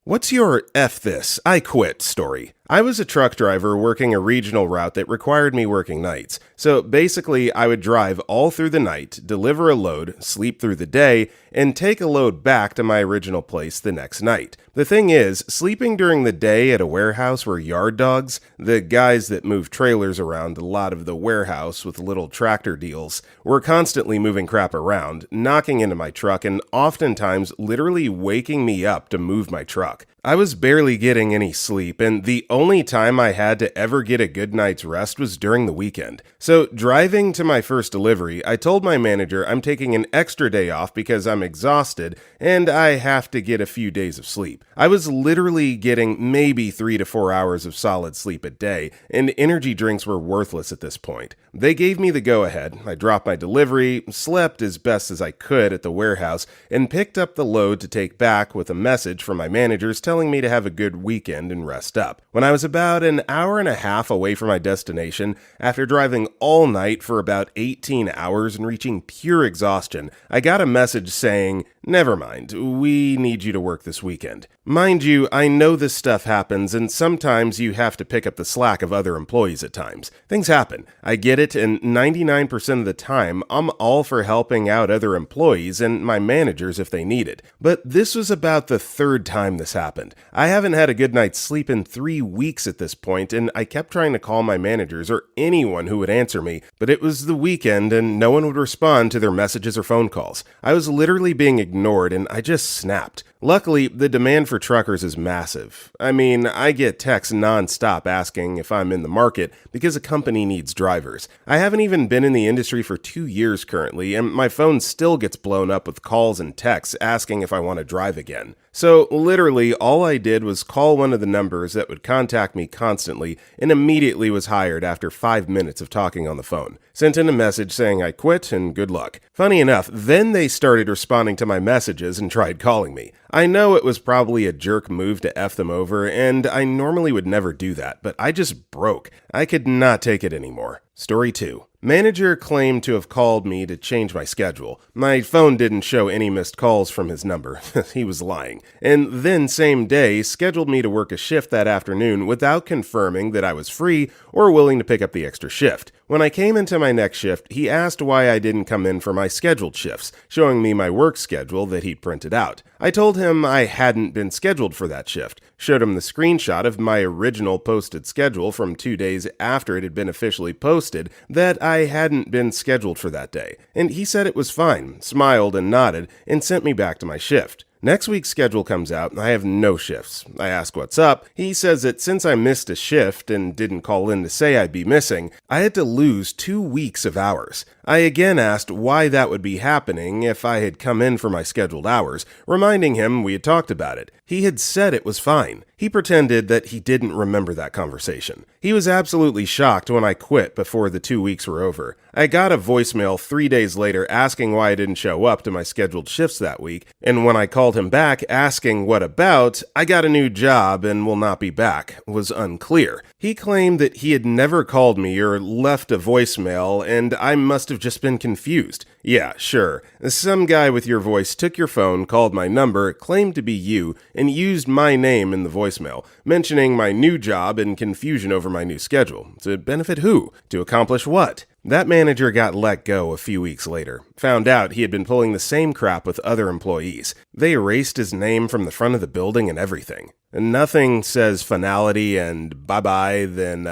What's your F this, I quit story? I was a truck driver working a regional route that required me working nights. So basically, I would drive all through the night, deliver a load, sleep through the day, and take a load back to my original place the next night. The thing is, sleeping during the day at a warehouse where yard dogs, the guys that move trailers around a lot of the warehouse with little tractor deals, were constantly moving crap around, knocking into my truck, and oftentimes literally waking me up to move my truck. I was barely getting any sleep, and the only time I had to ever get a good night's rest was during the weekend. So, driving to my first delivery, I told my manager I'm taking an extra day off because I'm exhausted and I have to get a few days of sleep. I was literally getting maybe 3 to 4 hours of solid sleep a day, and energy drinks were worthless at this point. They gave me the go-ahead. I dropped my delivery, slept as best as I could at the warehouse, and picked up the load to take back with a message from my managers telling me to have a good weekend and rest up. When I was about an hour and a half away from my destination, after driving all night for about 18 hours and reaching pure exhaustion, I got a message saying, "Never mind, we need you to work this weekend." Mind you, I know this stuff happens, and sometimes you have to pick up the slack of other employees at times. Things happen. I get it, and 99% of the time, I'm all for helping out other employees and my managers if they need it. But this was about the third time this happened. I haven't had a good night's sleep in 3 weeks at this point, and I kept trying to call my managers or anyone who would answer me, but it was the weekend and no one would respond to their messages or phone calls. I was literally being ignored, and I just snapped. Luckily, the demand for truckers is massive. I mean, I get texts nonstop asking if I'm in the market because a company needs drivers. I haven't even been in the industry for 2 years currently, and my phone still gets blown up with calls and texts asking if I want to drive again. So literally, all I did was call one of the numbers that would contact me constantly and immediately was hired after 5 minutes of talking on the phone. Sent in a message saying I quit and good luck. Funny enough, then they started responding to my messages and tried calling me. I know it was probably a jerk move to F them over, and I normally would never do that, but I just broke. I could not take it anymore. Story 2. Manager claimed to have called me to change my schedule. My phone didn't show any missed calls from his number. He was lying. And then same day, scheduled me to work a shift that afternoon without confirming that I was free or willing to pick up the extra shift. When I came into my next shift, he asked why I didn't come in for my scheduled shifts, showing me my work schedule that he'd printed out. I told him I hadn't been scheduled for that shift, showed him the screenshot of my original posted schedule from 2 days after it had been officially posted that I hadn't been scheduled for that day, and he said it was fine, smiled and nodded, and sent me back to my shift. Next week's schedule comes out, and I have no shifts. I ask what's up. He says that since I missed a shift and didn't call in to say I'd be missing, I had to lose 2 weeks of hours. I again asked why that would be happening if I had come in for my scheduled hours, reminding him we had talked about it. He had said it was fine. He pretended that he didn't remember that conversation. He was absolutely shocked when I quit before the 2 weeks were over. I got a voicemail 3 days later asking why I didn't show up to my scheduled shifts that week, and when I called him back asking what about, I got a new job and will not be back, was unclear. He claimed that he had never called me or left a voicemail, and I must have just been confused. Yeah, sure. Some guy with your voice took your phone, called my number, claimed to be you, and used my name in the voicemail, mentioning my new job and confusion over my new schedule. To benefit who? To accomplish what? That manager got let go a few weeks later. Found out he had been pulling the same crap with other employees. They erased his name from the front of the building and everything. And nothing says finality and bye-bye than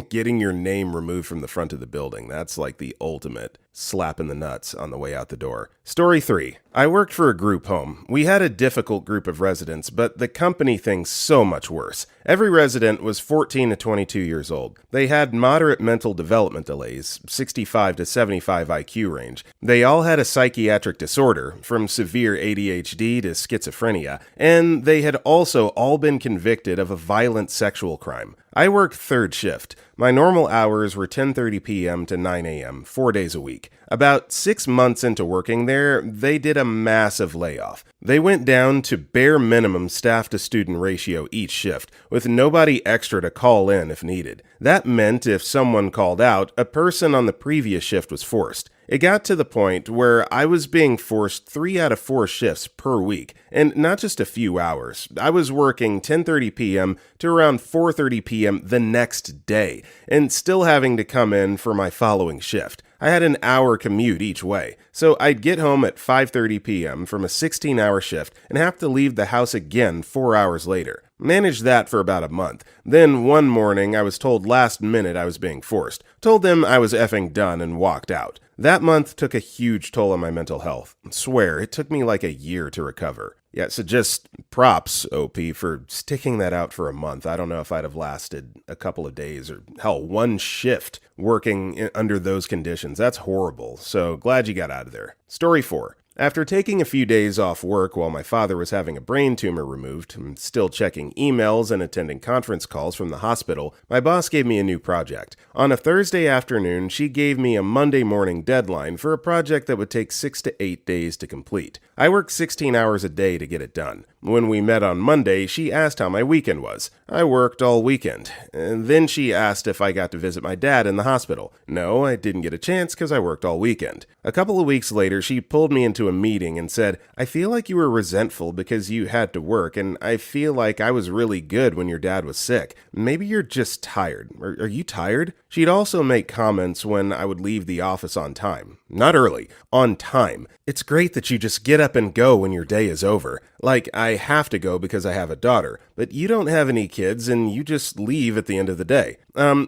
getting your name removed from the front of the building. That's like the ultimate slap in the nuts on the way out the door. Story 3. I worked for a group home. We had a difficult group of residents, but the company thing's so much worse. Every resident was 14 to 22 years old. They had moderate mental development delays, 65 to 75 IQ range. They all had a psychiatric disorder, from severe ADHD to schizophrenia, and they had also all been convicted of a violent sexual crime. I worked third shift. My normal hours were 10:30 p.m. to 9 a.m., 4 days a week. About 6 months into working there, they did a massive layoff. They went down to bare minimum staff-to-student ratio each shift, with nobody extra to call in if needed. That meant if someone called out, a person on the previous shift was forced. It got to the point where I was being forced 3 out of 4 shifts per week, and not just a few hours. I was working 10:30 p.m. to around 4:30 p.m. the next day, and still having to come in for my following shift. I had an hour commute each way, so I'd get home at 5:30 p.m. from a 16-hour shift and have to leave the house again 4 hours later. Managed that for about a month. Then one morning I was told last minute I was being forced. Told them I was effing done and walked out. That month took a huge toll on my mental health. I swear, it took me like a year to recover. Yeah, so just props, OP, for sticking that out for a month. I don't know if I'd have lasted a couple of days or, hell, one shift working under those conditions. That's horrible. So glad you got out of there. Story 4. After taking a few days off work while my father was having a brain tumor removed, and still checking emails and attending conference calls from the hospital, my boss gave me a new project. On a Thursday afternoon, she gave me a Monday morning deadline for a project that would take 6 to 8 days to complete. I worked 16 hours a day to get it done. When we met on Monday, she asked how my weekend was. I worked all weekend. And then she asked if I got to visit my dad in the hospital. No, I didn't get a chance because I worked all weekend. A couple of weeks later, she pulled me into a meeting and said, "I feel like you were resentful because you had to work, and I feel like I was really good when your dad was sick. Maybe you're just tired. Are you tired?" She'd also make comments when I would leave the office on time. Not early, on time. It's great that you just get up and go when your day is over. Like, I have to go because I have a daughter, but you don't have any kids and you just leave at the end of the day.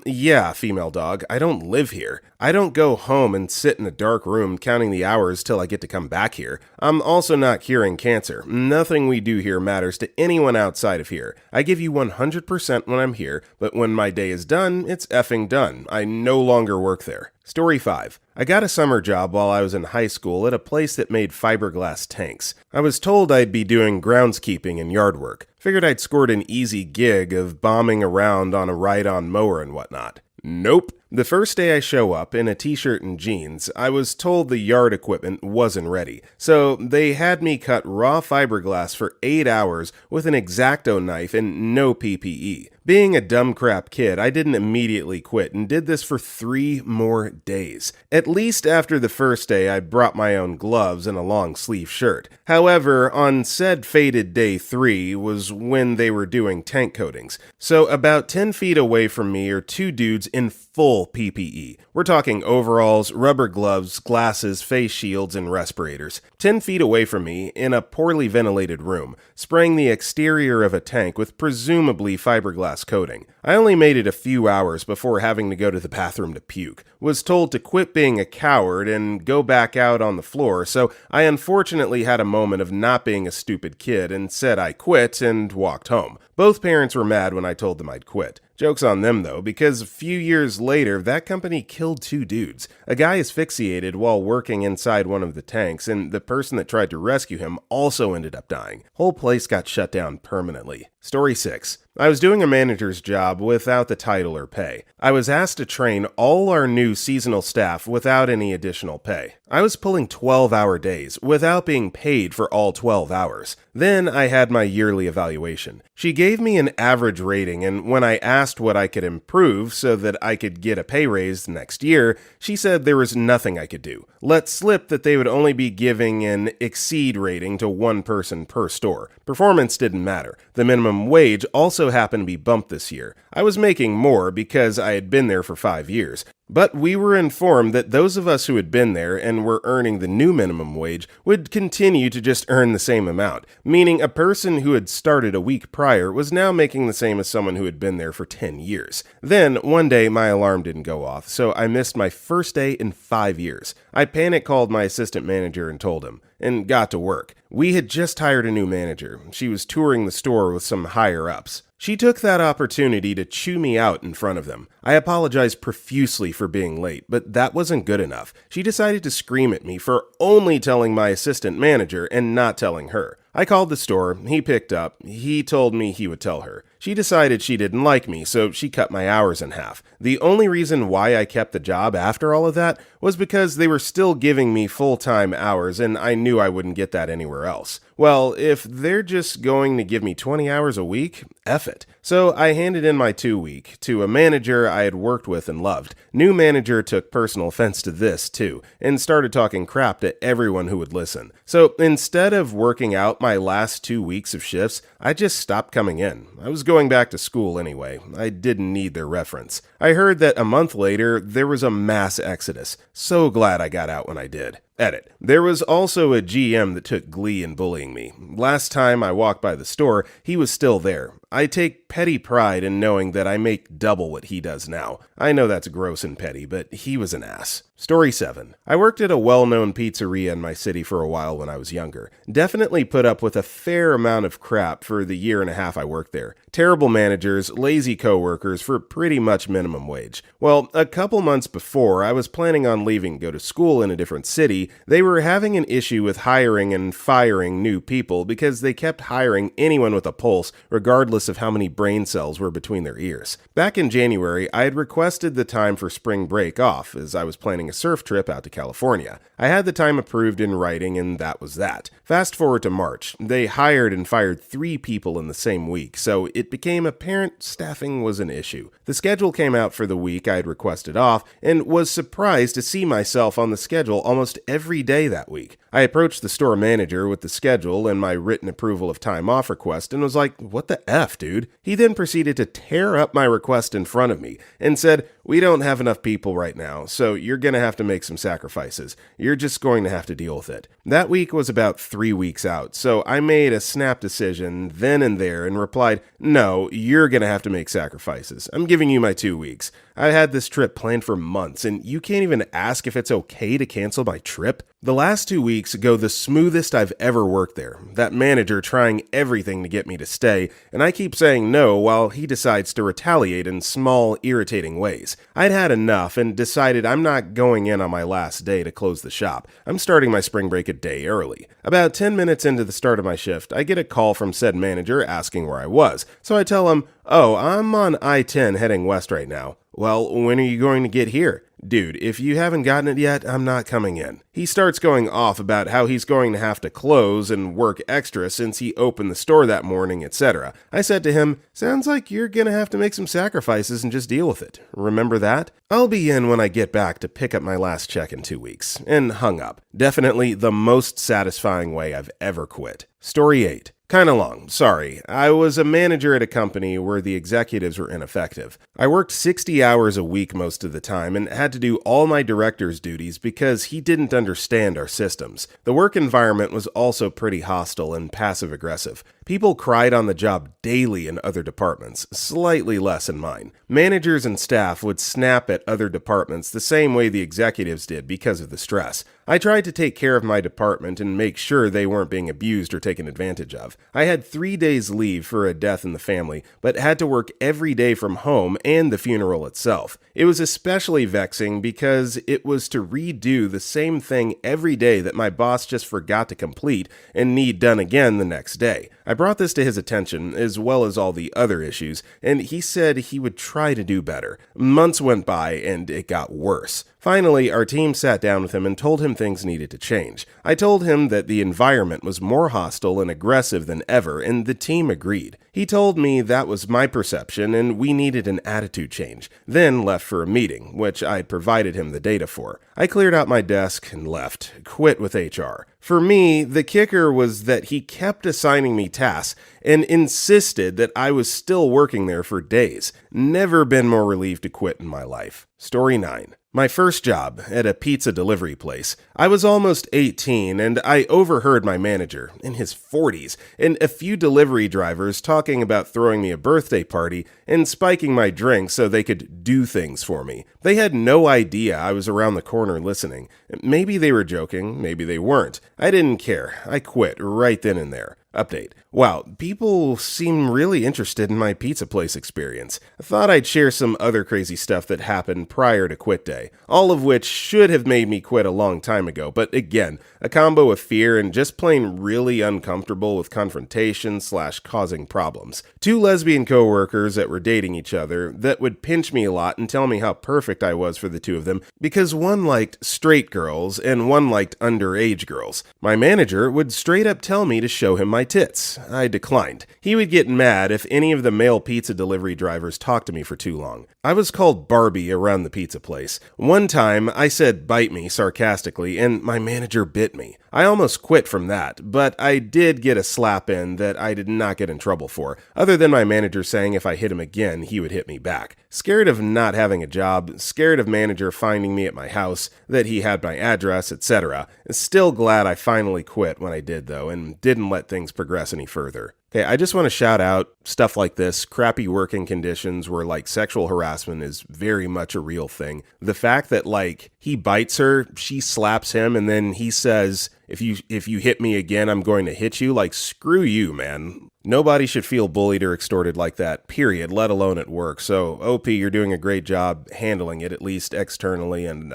Yeah, female dog, I don't live here. I don't go home and sit in a dark room counting the hours till I get to come back here. I'm also not curing cancer. Nothing we do here matters to anyone outside of here. I give you 100% when I'm here, but when my day is done, it's effing done. I no longer work there. Story 5. I got a summer job while I was in high school at a place that made fiberglass tanks. I was told I'd be doing groundskeeping and yard work. Figured I'd scored an easy gig of bombing around on a ride-on mower and whatnot. Nope. The first day I show up in a t-shirt and jeans, I was told the yard equipment wasn't ready. So they had me cut raw fiberglass for 8 hours with an X-Acto knife and no PPE. Being a dumb crap kid, I didn't immediately quit and did this for 3 more days. At least after the first day, I brought my own gloves and a long sleeve shirt. However, on said fated day 3 was when they were doing tank coatings. So about 10 feet away from me are 2 dudes in full PPE. We're talking overalls, rubber gloves, glasses, face shields, and respirators. 10 feet away from me, in a poorly ventilated room, spraying the exterior of a tank with presumably fiberglass coating. I only made it a few hours before having to go to the bathroom to puke. Was told to quit being a coward and go back out on the floor, so I unfortunately had a moment of not being a stupid kid and said I quit and walked home. Both parents were mad when I told them I'd quit. Joke's on them, though, because a few years later, that company killed 2 dudes. A guy asphyxiated while working inside one of the tanks, and the person that tried to rescue him also ended up dying. Whole place got shut down permanently. Story 6. I was doing a manager's job without the title or pay. I was asked to train all our new seasonal staff without any additional pay. I was pulling 12-hour days without being paid for all 12 hours. Then I had my yearly evaluation. She gave me an average rating, and when I asked what I could improve so that I could get a pay raise next year, she said there was nothing I could do. Let slip that they would only be giving an exceed rating to 1 person per store. Performance didn't matter. The minimum wage also happened to be bumped this year. I was making more because I had been there for 5 years. But we were informed that those of us who had been there and were earning the new minimum wage would continue to just earn the same amount, meaning a person who had started a week prior was now making the same as someone who had been there for 10 years. Then, one day, my alarm didn't go off, so I missed my first day in 5 years. I panic called my assistant manager and told him, and got to work. We had just hired a new manager. She was touring the store with some higher-ups. She took that opportunity to chew me out in front of them. I apologized profusely for being late, but that wasn't good enough. She decided to scream at me for only telling my assistant manager and not telling her. I called the store, he picked up, he told me he would tell her. She decided she didn't like me, so she cut my hours in half. The only reason why I kept the job after all of that was because they were still giving me full-time hours and I knew I wouldn't get that anywhere else. Well, if they're just going to give me 20 hours a week, F it. So I handed in my 2 week to a manager I had worked with and loved. New manager took personal offense to this, too, and started talking crap to everyone who would listen. So instead of working out my last 2 weeks of shifts, I just stopped coming in. I was going back to school anyway. I didn't need their reference. I heard that a month later, there was a mass exodus. So glad I got out when I did. Edit. There was also a GM that took glee in bullying me. Last time I walked by the store, he was still there. I take petty pride in knowing that I make double what he does now. I know that's gross and petty, but he was an ass. Story 7. I worked at a well-known pizzeria in my city for a while when I was younger. Definitely put up with a fair amount of crap for the year and a half I worked there. Terrible managers, lazy coworkers for pretty much minimum wage. Well, a couple months before I was planning on leaving to go to school in a different city, they were having an issue with hiring and firing new people because they kept hiring anyone with a pulse, regardless of how many brain cells were between their ears. Back in January, I had requested the time for spring break off, as I was planning a surf trip out to California. I had the time approved in writing, and that was that. Fast forward to March. They hired and fired 3 people in the same week, so it became apparent staffing was an issue. The schedule came out for the week I had requested off, and was surprised to see myself on the schedule almost every day that week. I approached the store manager with the schedule and my written approval of time off request and was like, "What the F, dude?" He then proceeded to tear up my request in front of me and said, "We don't have enough people right now, so you're going to have to make some sacrifices. You're just going to have to deal with it." That week was about 3 weeks out, so I made a snap decision then and there and replied, "No, you're going to have to make sacrifices. I'm giving you my 2 weeks. I had this trip planned for months, and you can't even ask if it's okay to cancel my trip?" The last 2 weeks go the smoothest I've ever worked there. That manager trying everything to get me to stay, and I keep saying no while he decides to retaliate in small, irritating ways. I'd had enough and decided I'm not going in on my last day to close the shop. I'm starting my spring break a day early. About 10 minutes into the start of my shift, I get a call from said manager asking where I was, so I tell him, "Oh, I'm on I-10 heading west right now." "Well, when are you going to get here?" "Dude, if you haven't gotten it yet, I'm not coming in." He starts going off about how he's going to have to close and work extra since he opened the store that morning, etc. I said to him, "Sounds like you're gonna have to make some sacrifices and just deal with it. Remember that? I'll be in when I get back to pick up my last check in 2 weeks." And hung up. Definitely the most satisfying way I've ever quit. Story 8. Kinda long, sorry. I was a manager at a company where the executives were ineffective. I worked 60 hours a week most of the time and had to do all my director's duties because he didn't understand our systems. The work environment was also pretty hostile and passive-aggressive. People cried on the job daily in other departments, slightly less in mine. Managers and staff would snap at other departments the same way the executives did because of the stress. I tried to take care of my department and make sure they weren't being abused or taken advantage of. I had 3 days leave for a death in the family, but had to work every day from home and the funeral itself. It was especially vexing because it was to redo the same thing every day that my boss just forgot to complete and need done again the next day. I brought this to his attention, as well as all the other issues, and he said he would try to do better. Months went by, and it got worse. Finally, our team sat down with him and told him things needed to change. I told him that the environment was more hostile and aggressive than ever, and the team agreed. He told me that was my perception and we needed an attitude change, then left for a meeting, which I provided him the data for. I cleared out my desk and left, quit with HR. For me, the kicker was that he kept assigning me tasks and insisted that I was still working there for days. Never been more relieved to quit in my life. Story 9. My first job at a pizza delivery place. I was almost 18 and I overheard my manager, in his 40s, and a few delivery drivers talking about throwing me a birthday party and spiking my drink so they could do things for me. They had no idea I was around the corner listening. Maybe they were joking, maybe they weren't. I didn't care. I quit right then and there. Update. Wow, people seem really interested in my pizza place experience. I thought I'd share some other crazy stuff that happened prior to quit day, all of which should have made me quit a long time ago, but again, a combo of fear and just plain really uncomfortable with confrontation / causing problems. Two lesbian coworkers that were dating each other that would pinch me a lot and tell me how perfect I was for the two of them because one liked straight girls and one liked underage girls. My manager would straight up tell me to show him my tits. I declined. He would get mad if any of the male pizza delivery drivers talked to me for too long. I was called Barbie around the pizza place. One time, I said bite me sarcastically, and my manager bit me. I almost quit from that, but I did get a slap in that I did not get in trouble for, other than my manager saying if I hit him again, he would hit me back. Scared of not having a job, scared of manager finding me at my house, that he had my address, etc. Still glad I finally quit when I did though, and didn't let things progress any further. Okay, I just want to shout out stuff like this, crappy working conditions where like sexual harassment is very much a real thing. The fact that like he bites her, she slaps him, and then he says, if you hit me again, I'm going to hit you. Like, screw you, man. Nobody should feel bullied or extorted like that, period, let alone at work. So, OP, you're doing a great job handling it, at least externally, and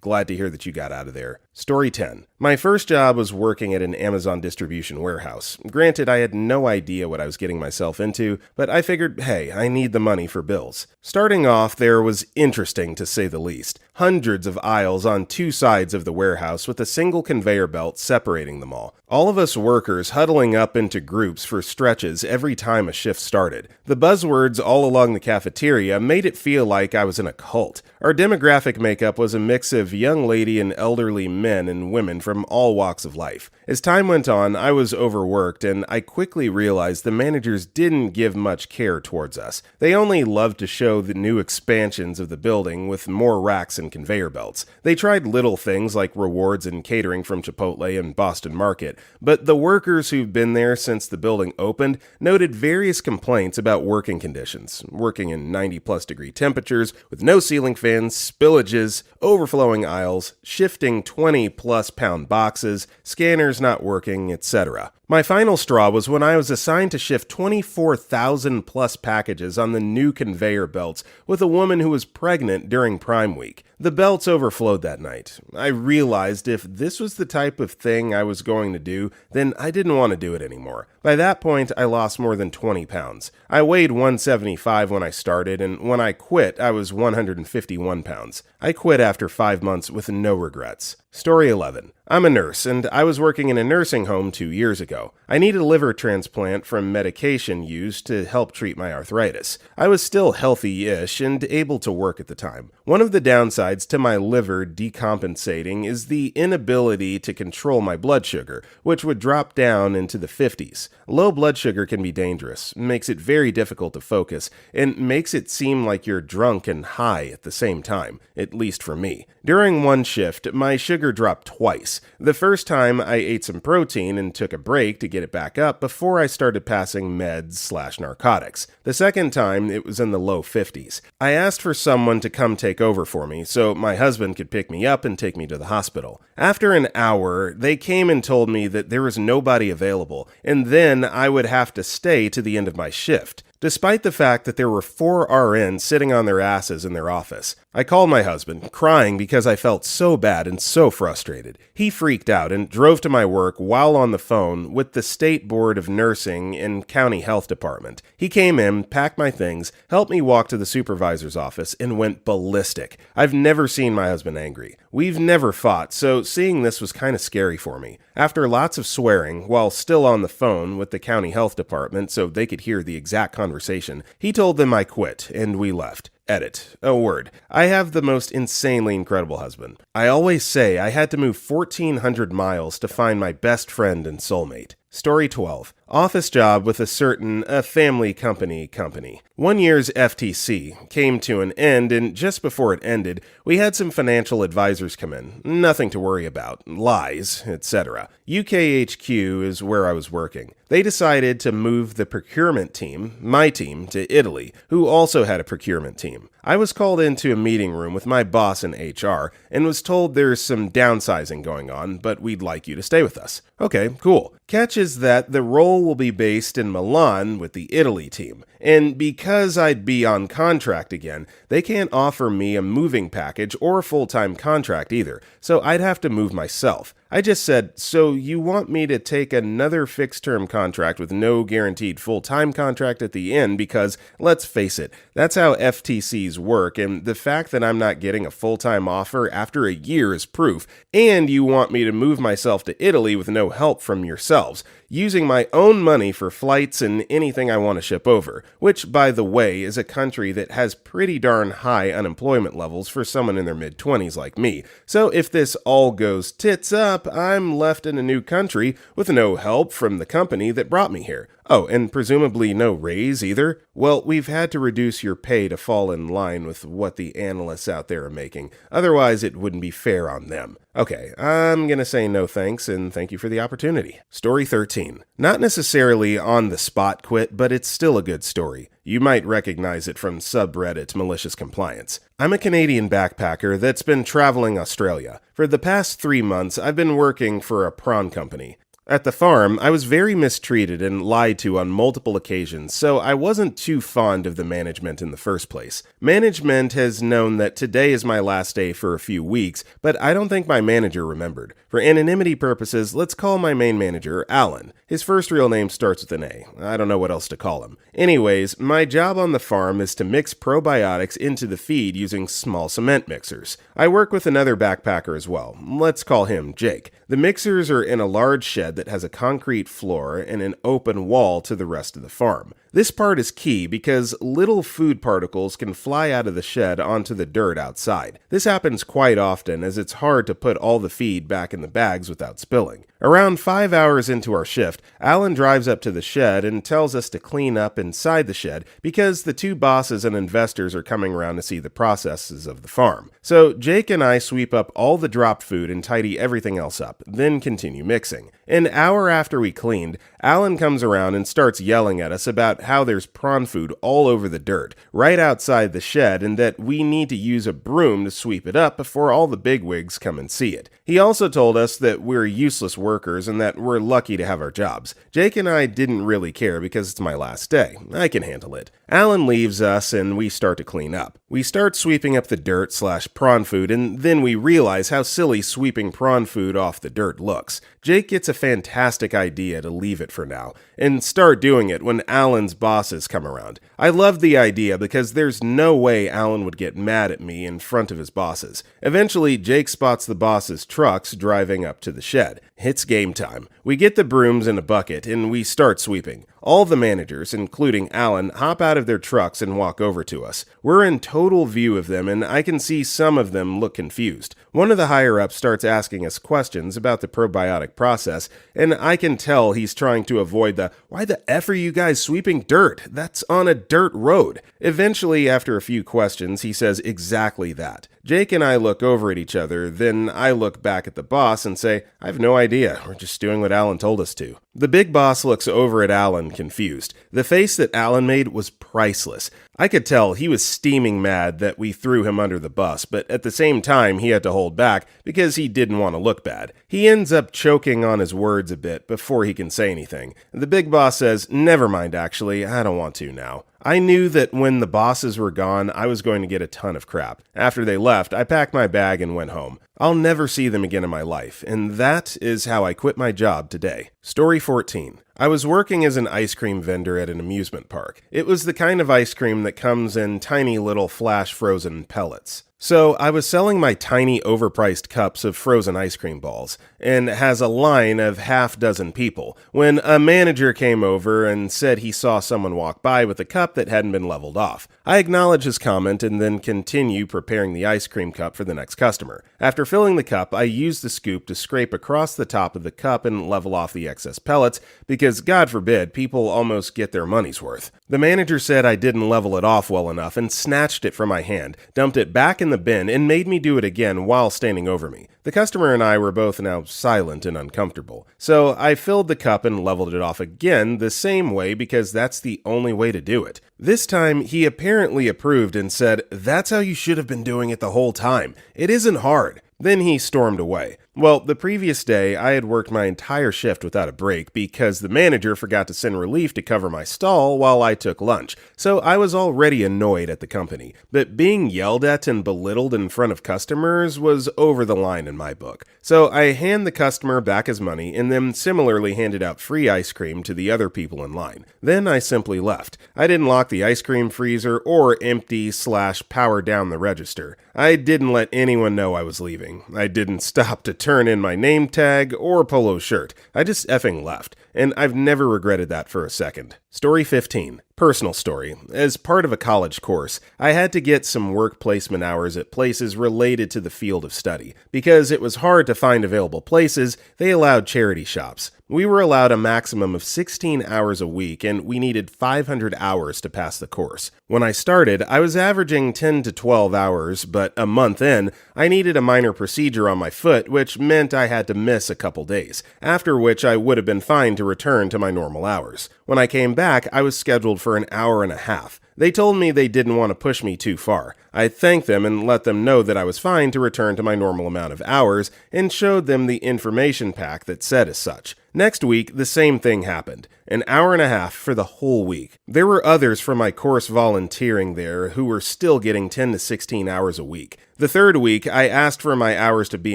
glad to hear that you got out of there. Story 10. My first job was working at an Amazon distribution warehouse. Granted, I had no idea what I was getting myself into, but I figured, hey, I need the money for bills. Starting off there was interesting to say the least. Hundreds of aisles on two sides of the warehouse with a single conveyor belt separating them all. All of us workers huddling up into groups for stretches every time a shift started. The buzzwords all along the cafeteria made it feel like I was in a cult. Our demographic makeup was a mix of young lady and elderly men and women from all walks of life. As time went on, I was overworked, and I quickly realized the managers didn't give much care towards us. They only loved to show the new expansions of the building with more racks and conveyor belts. They tried little things like rewards and catering from Chipotle and Boston Market, but the workers who've been there since the building opened noted various complaints about working conditions, working in 90-plus degree temperatures with no ceiling fans, spillages, overflowing aisles, shifting 20-plus pound boxes, scanners not working, etc. My final straw was when I was assigned to shift 24,000 plus packages on the new conveyor belts with a woman who was pregnant during Prime Week. The belts overflowed that night. I realized if this was the type of thing I was going to do, then I didn't want to do it anymore. By that point, I lost more than 20 pounds. I weighed 175 when I started, and when I quit, I was 151 pounds. I quit after 5 months with no regrets. Story 11. I'm a nurse, and I was working in a nursing home 2 years ago. I needed a liver transplant from medication used to help treat my arthritis. I was still healthy-ish and able to work at the time. One of the downsides to my liver decompensating is the inability to control my blood sugar, which would drop down into the 50s. Low blood sugar can be dangerous, makes it very difficult to focus, and makes it seem like you're drunk and high at the same time, at least for me. During one shift, my sugar dropped twice. The first time, I ate some protein and took a break to get it back up before I started passing meds/narcotics. The second time, it was in the low 50s. I asked for someone to come take over for me so my husband could pick me up and take me to the hospital. After an hour, they came and told me that there was nobody available, and then I would have to stay to the end of my shift, despite the fact that there were 4 RNs sitting on their asses in their office. I called my husband, crying because I felt so bad and so frustrated. He freaked out and drove to my work while on the phone with the State Board of Nursing and County Health Department. He came in, packed my things, helped me walk to the supervisor's office, and went ballistic. I've never seen my husband angry. We've never fought, so seeing this was kind of scary for me. After lots of swearing, while still on the phone with the County Health Department so they could hear the exact conversation, he told them I quit, and we left. Edit. A word. I have the most insanely incredible husband. I always say I had to move 1,400 miles to find my best friend and soulmate. Story 12. Office job with a certain family company. 1 year's FTC came to an end, and just before it ended, we had some financial advisors come in. Nothing to worry about. Lies, etc. UKHQ is where I was working. They decided to move the procurement team, my team, to Italy, who also had a procurement team. I was called into a meeting room with my boss in HR and was told there's some downsizing going on, but we'd like you to stay with us. Okay, cool. Catch is that the role will be based in Milan with the Italy team. And because I'd be on contract again, they can't offer me a moving package or a full-time contract either, so I'd have to move myself. I just said, so you want me to take another fixed-term contract with no guaranteed full-time contract at the end because, let's face it, that's how FTCs work, and the fact that I'm not getting a full-time offer after a year is proof, and you want me to move myself to Italy with no help from yourselves, using my own money for flights and anything I want to ship over, which, by the way, is a country that has pretty darn high unemployment levels for someone in their mid-20s like me. So if this all goes tits up, I'm left in a new country with no help from the company that brought me here. Oh, and presumably no raise either? Well, we've had to reduce your pay to fall in line with what the analysts out there are making. Otherwise, it wouldn't be fair on them. Okay, I'm gonna say no thanks and thank you for the opportunity. Story 13. Not necessarily on the spot quit, but it's still a good story. You might recognize it from subreddit Malicious Compliance. I'm a Canadian backpacker that's been traveling Australia. For the past 3 months, I've been working for a prawn company. At the farm, I was very mistreated and lied to on multiple occasions, so I wasn't too fond of the management in the first place. Management has known that today is my last day for a few weeks, but I don't think my manager remembered. For anonymity purposes, let's call my main manager Alan. His first real name starts with an A. I don't know what else to call him. Anyways, my job on the farm is to mix probiotics into the feed using small cement mixers. I work with another backpacker as well. Let's call him Jake. The mixers are in a large shed that has a concrete floor and an open wall to the rest of the farm. This part is key because little food particles can fly out of the shed onto the dirt outside. This happens quite often as it's hard to put all the feed back in the bags without spilling. Around 5 hours into our shift, Alan drives up to the shed and tells us to clean up inside the shed because the two bosses and investors are coming around to see the processes of the farm. So Jake and I sweep up all the dropped food and tidy everything else up, then continue mixing. An hour after we cleaned, Alan comes around and starts yelling at us about how there's prawn food all over the dirt, right outside the shed, and that we need to use a broom to sweep it up before all the bigwigs come and see it. He also told us that we're useless workers and that we're lucky to have our jobs. Jake and I didn't really care because it's my last day. I can handle it. Alan leaves us and we start to clean up. We start sweeping up the dirt/prawn food, and then we realize how silly sweeping prawn food off the dirt looks. Jake gets a fantastic idea to leave it for now, and start doing it when Alan's bosses come around. I love the idea because there's no way Alan would get mad at me in front of his bosses. Eventually, Jake spots the boss's trucks driving up to the shed. It's game time. We get the brooms in a bucket and we start sweeping. All the managers, including Alan, hop out of their trucks and walk over to us. We're in total view of them, and I can see some of them look confused. One of the higher-ups starts asking us questions about the probiotic process, and I can tell he's trying to avoid the, "Why the F are you guys sweeping dirt? That's on a dirt road." Eventually, after a few questions, he says exactly that. Jake and I look over at each other, then I look back at the boss and say, "I have no idea, we're just doing what Alan told us to." The big boss looks over at Alan confused. The face that Alan made was priceless. I could tell he was steaming mad that we threw him under the bus, but at the same time he had to hold back because he didn't want to look bad. He ends up choking on his words a bit before he can say anything. The big boss says, "Never mind actually, I don't want to now." I knew that when the bosses were gone, I was going to get a ton of crap. After they left, I packed my bag and went home. I'll never see them again in my life, and that is how I quit my job today. Story 14. I was working as an ice cream vendor at an amusement park. It was the kind of ice cream that comes in tiny little flash frozen pellets. So I was selling my tiny overpriced cups of frozen ice cream balls, and has a line of half dozen people, when a manager came over and said he saw someone walk by with a cup that hadn't been leveled off. I acknowledge his comment and then continue preparing the ice cream cup for the next customer. After filling the cup, I use the scoop to scrape across the top of the cup and level off the excess pellets, because God forbid, people almost get their money's worth. The manager said I didn't level it off well enough and snatched it from my hand, dumped it back in the bin, and made me do it again while standing over me. The customer and I were both now silent and uncomfortable. So I filled the cup and leveled it off again the same way because that's the only way to do it. This time, he apparently approved and said, "That's how you should have been doing it the whole time. It isn't hard." Then he stormed away. Well, the previous day, I had worked my entire shift without a break because the manager forgot to send relief to cover my stall while I took lunch, so I was already annoyed at the company. But being yelled at and belittled in front of customers was over the line in my book. So I hand the customer back his money and then similarly handed out free ice cream to the other people in line. Then I simply left. I didn't lock the ice cream freezer or empty/power down the register. I didn't let anyone know I was leaving. I didn't stop to turn in my name tag or polo shirt. I just effing left, and I've never regretted that for a second. Story 15. Personal story. As part of a college course, I had to get some work placement hours at places related to the field of study. Because it was hard to find available places, they allowed charity shops. We were allowed a maximum of 16 hours a week, and we needed 500 hours to pass the course. When I started, I was averaging 10 to 12 hours, but a month in, I needed a minor procedure on my foot, which meant I had to miss a couple days, after which I would have been fine to return to my normal hours. When I came back, I was scheduled for an hour and a half. They told me they didn't want to push me too far. I thanked them and let them know that I was fine to return to my normal amount of hours and showed them the information pack that said as such. Next week, the same thing happened. An hour and a half for the whole week. There were others from my course volunteering there who were still getting 10 to 16 hours a week. The third week, I asked for my hours to be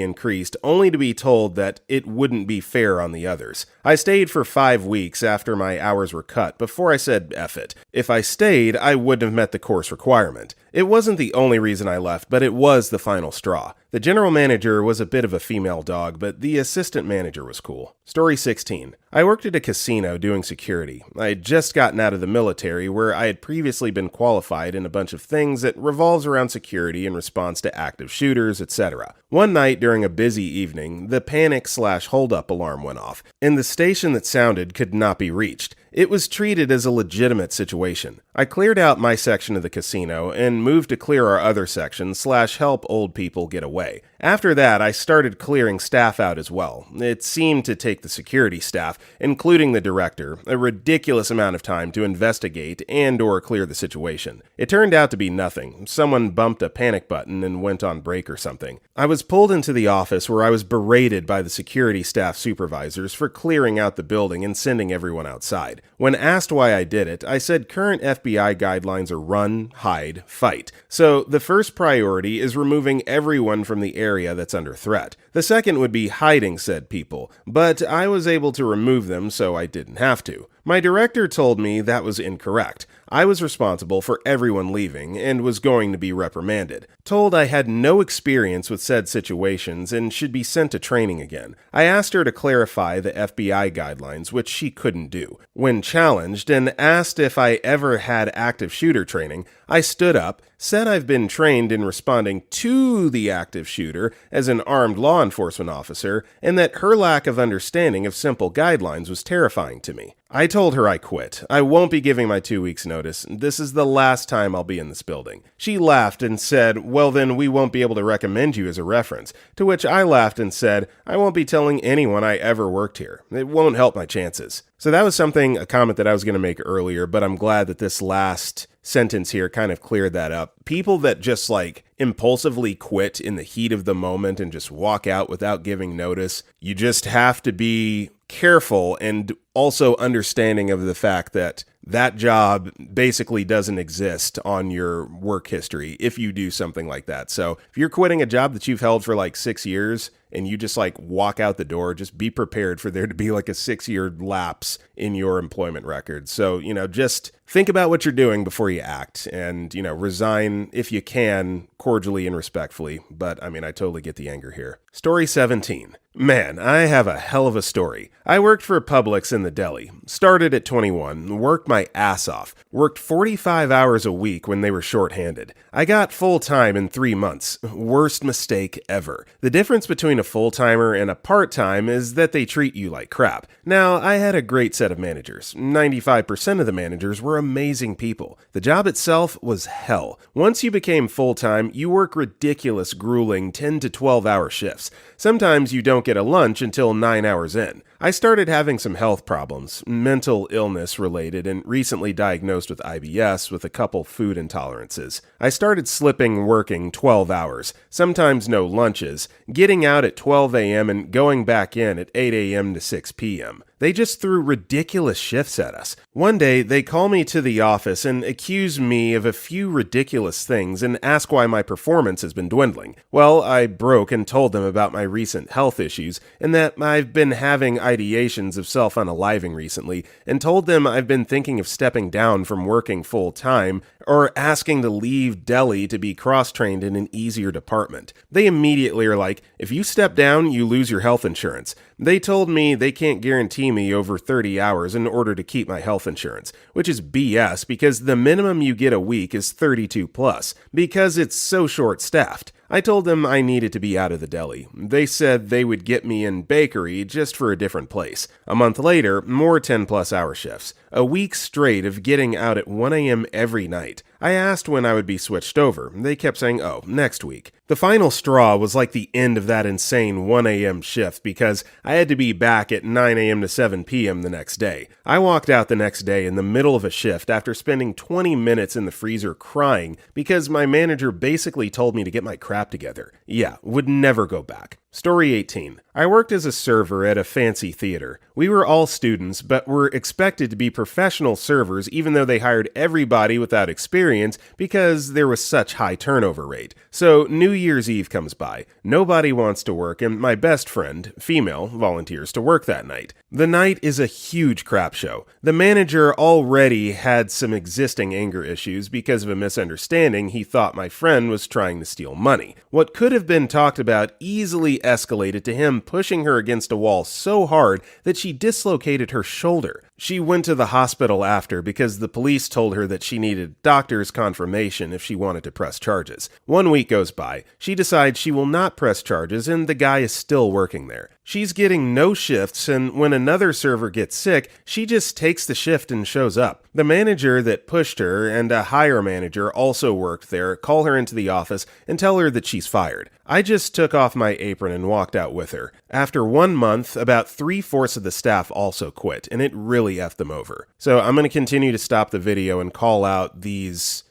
increased, only to be told that it wouldn't be fair on the others. I stayed for 5 weeks after my hours were cut before I said F it. If I stayed, I wouldn't have met the course requirement. It wasn't the only reason I left, but it was the final straw. The general manager was a bit of a female dog, but the assistant manager was cool. Story 16. I worked at a casino doing security. I had just gotten out of the military, where I had previously been qualified in a bunch of things that revolves around security in response to active shooters, etc. One night during a busy evening, the panic/hold-up alarm went off, and the station that sounded could not be reached. It was treated as a legitimate situation. I cleared out my section of the casino and moved to clear our other section/help old people get away. After that, I started clearing staff out as well. It seemed to take the security staff, including the director, a ridiculous amount of time to investigate and/or clear the situation. It turned out to be nothing. Someone bumped a panic button and went on break or something. I was pulled into the office where I was berated by the security staff supervisors for clearing out the building and sending everyone outside. When asked why I did it, I said current FBI guidelines are run, hide, fight. So the first priority is removing everyone from the area that's under threat. The second would be hiding said people, but I was able to remove them so I didn't have to. My director told me that was incorrect. I was responsible for everyone leaving and was going to be reprimanded. Told I had no experience with said situations and should be sent to training again. I asked her to clarify the FBI guidelines, which she couldn't do. When challenged and asked if I ever had active shooter training, I stood up, said I've been trained in responding to the active shooter as an armed law enforcement officer, and that her lack of understanding of simple guidelines was terrifying to me. I told her I quit. I won't be giving my 2 weeks notice. This is the last time I'll be in this building. She laughed and said, well then we won't be able to recommend you as a reference. To which I laughed and said, I won't be telling anyone I ever worked here. It won't help my chances. So that was a comment that I was going to make earlier, but I'm glad that this last sentence here kind of cleared that up. People that just impulsively quit in the heat of the moment and just walk out without giving notice, you just have to be careful and also understanding of the fact that that job basically doesn't exist on your work history if you do something like that. So if you're quitting a job that you've held for 6 years and you just walk out the door, just be prepared for there to be a 6-year lapse in your employment record. So, just think about what you're doing before you act and, resign if you can cordially and respectfully. But I totally get the anger here. Story 17. Man, I have a hell of a story. I worked for Publix in the deli. Started at 21, worked my ass off. Worked 45 hours a week when they were shorthanded. I got full-time in 3 months. Worst mistake ever. The difference between a full-timer and a part-time is that they treat you like crap. Now, I had a great set of managers. 95% of the managers were amazing people. The job itself was hell. Once you became full-time, you work ridiculous, grueling 10 to 12-hour shifts. Sometimes you don't get a lunch until 9 hours in. I started having some health problems, mental illness related, and recently diagnosed with IBS with a couple food intolerances. I started slipping working 12 hours, sometimes no lunches, getting out at 12 a.m. and going back in at 8 a.m. to 6 p.m. They just threw ridiculous shifts at us. One day, they call me to the office and accuse me of a few ridiculous things and ask why my performance has been dwindling. Well, I broke and told them about my recent health issues and that I've been having ideations of self-unaliving recently, and told them I've been thinking of stepping down from working full-time or asking to leave deli to be cross-trained in an easier department. They immediately are like, if you step down, you lose your health insurance. They told me they can't guarantee me over 30 hours in order to keep my health insurance, which is BS because the minimum you get a week is 32 plus, because it's so short-staffed. I told them I needed to be out of the deli. They said they would get me in bakery just for a different place. A month later, more 10-plus hour shifts. A week straight of getting out at 1 a.m. every night. I asked when I would be switched over. They kept saying, oh, next week. The final straw was like the end of that insane 1 a.m. shift because I had to be back at 9 a.m. to 7 p.m. the next day. I walked out the next day in the middle of a shift after spending 20 minutes in the freezer crying because my manager basically told me to get my crap together. Yeah, would never go back. Story 18. I worked as a server at a fancy theater. We were all students, but were expected to be professional servers even though they hired everybody without experience because there was such high turnover rate. So New Year's Eve comes by. Nobody wants to work, and my best friend, female, volunteers to work that night. The night is a huge crap show. The manager already had some existing anger issues because of a misunderstanding. He thought my friend was trying to steal money. What could have been talked about easily escalated to him pushing her against a wall so hard that she dislocated her shoulder. She went to the hospital after because the police told her that she needed doctor's confirmation if she wanted to press charges. 1 week goes by. She decides she will not press charges, and the guy is still working there. She's getting no shifts, and when another server gets sick, she just takes the shift and shows up. The manager that pushed her and a higher manager also worked there, call her into the office and tell her that she's fired. I just took off my apron and walked out with her. After 1 month, about 3/4 of the staff also quit, and it really effed them over. So I'm going to continue to stop the video and call out these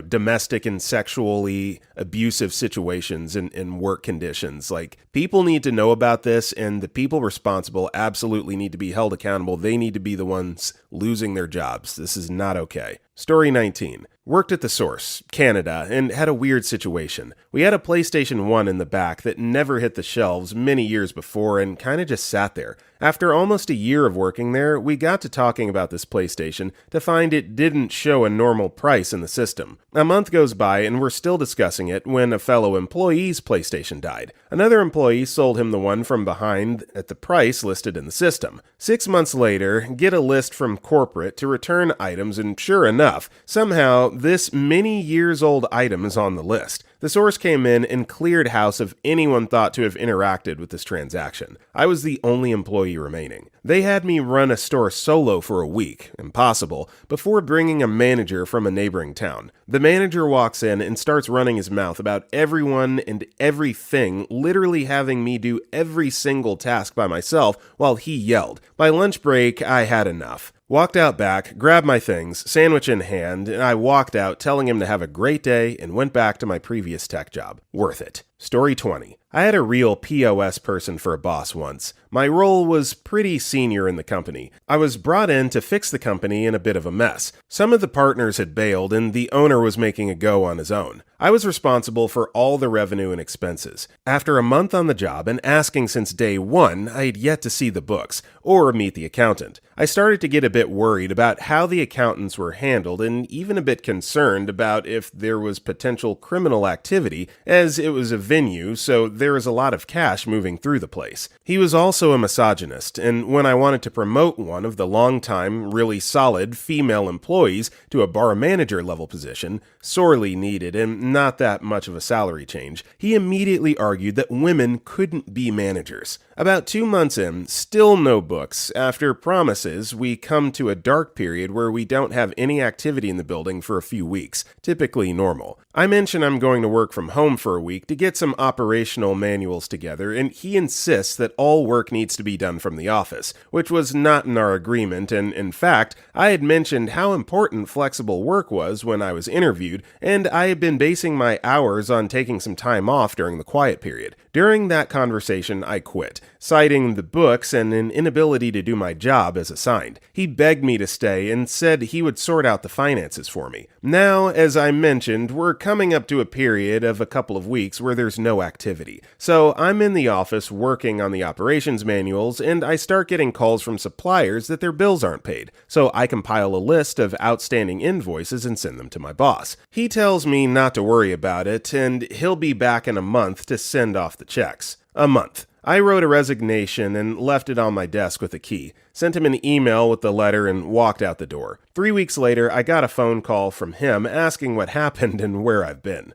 domestic and sexually abusive situations in work conditions. Like, people need to know about this, and the people responsible absolutely need to be held accountable. They need to be the ones losing their jobs. This is not okay. Story 19. Worked at the Source, Canada, and had a weird situation. We had a PlayStation 1 in the back that never hit the shelves many years before and kind of just sat there. After almost a year of working there, we got to talking about this PlayStation to find it didn't show a normal price in the system. A month goes by and we're still discussing it when a fellow employee's PlayStation died. Another employee sold him the one from behind at the price listed in the system. 6 months later, get a list from corporate to return items, and sure enough, somehow this many years old item is on the list. The Source came in and cleared house of anyone thought to have interacted with this transaction. I was the only employee remaining. They had me run a store solo for a week, impossible, before bringing a manager from a neighboring town. The manager walks in and starts running his mouth about everyone and everything, literally having me do every single task by myself while he yelled. By lunch break, I had enough. Walked out back, grabbed my things, sandwich in hand, and I walked out telling him to have a great day and went back to my previous tech job. Worth it. Story 20. I had a real POS person for a boss once. My role was pretty senior in the company. I was brought in to fix the company in a bit of a mess. Some of the partners had bailed and the owner was making a go on his own. I was responsible for all the revenue and expenses. After a month on the job and asking since day one, I had yet to see the books or meet the accountant. I started to get a bit worried about how the accountants were handled and even a bit concerned about if there was potential criminal activity, as it was a venue, so there was a lot of cash moving through the place. He was also a misogynist, and when I wanted to promote one of the long-time, really solid female employees to a bar manager level position, sorely needed and not that much of a salary change, he immediately argued that women couldn't be managers. About 2 months in, still no books. After promises, we come to a dark period where we don't have any activity in the building for a few weeks, typically normal. I mention I'm going to work from home for a week to get some operational manuals together, and he insists that all work needs to be done from the office. which was not in our agreement, and in fact, I had mentioned how important flexible work was when I was interviewed, and I had been basing my hours on taking some time off during the quiet period. During that conversation, I quit, citing the books and an inability to do my job as assigned. He begged me to stay and said he would sort out the finances for me. Now, as I mentioned, we're coming up to a period of a couple of weeks where there's no activity. So I'm in the office working on the operations manuals, and I start getting calls from suppliers that their bills aren't paid. So I compile a list of outstanding invoices and send them to my boss. He tells me not to worry about it, and he'll be back in a month to send off the checks. A month. I wrote a resignation and left it on my desk with a key, sent him an email with the letter, and walked out the door. 3 weeks later, I got a phone call from him asking what happened and where I've been.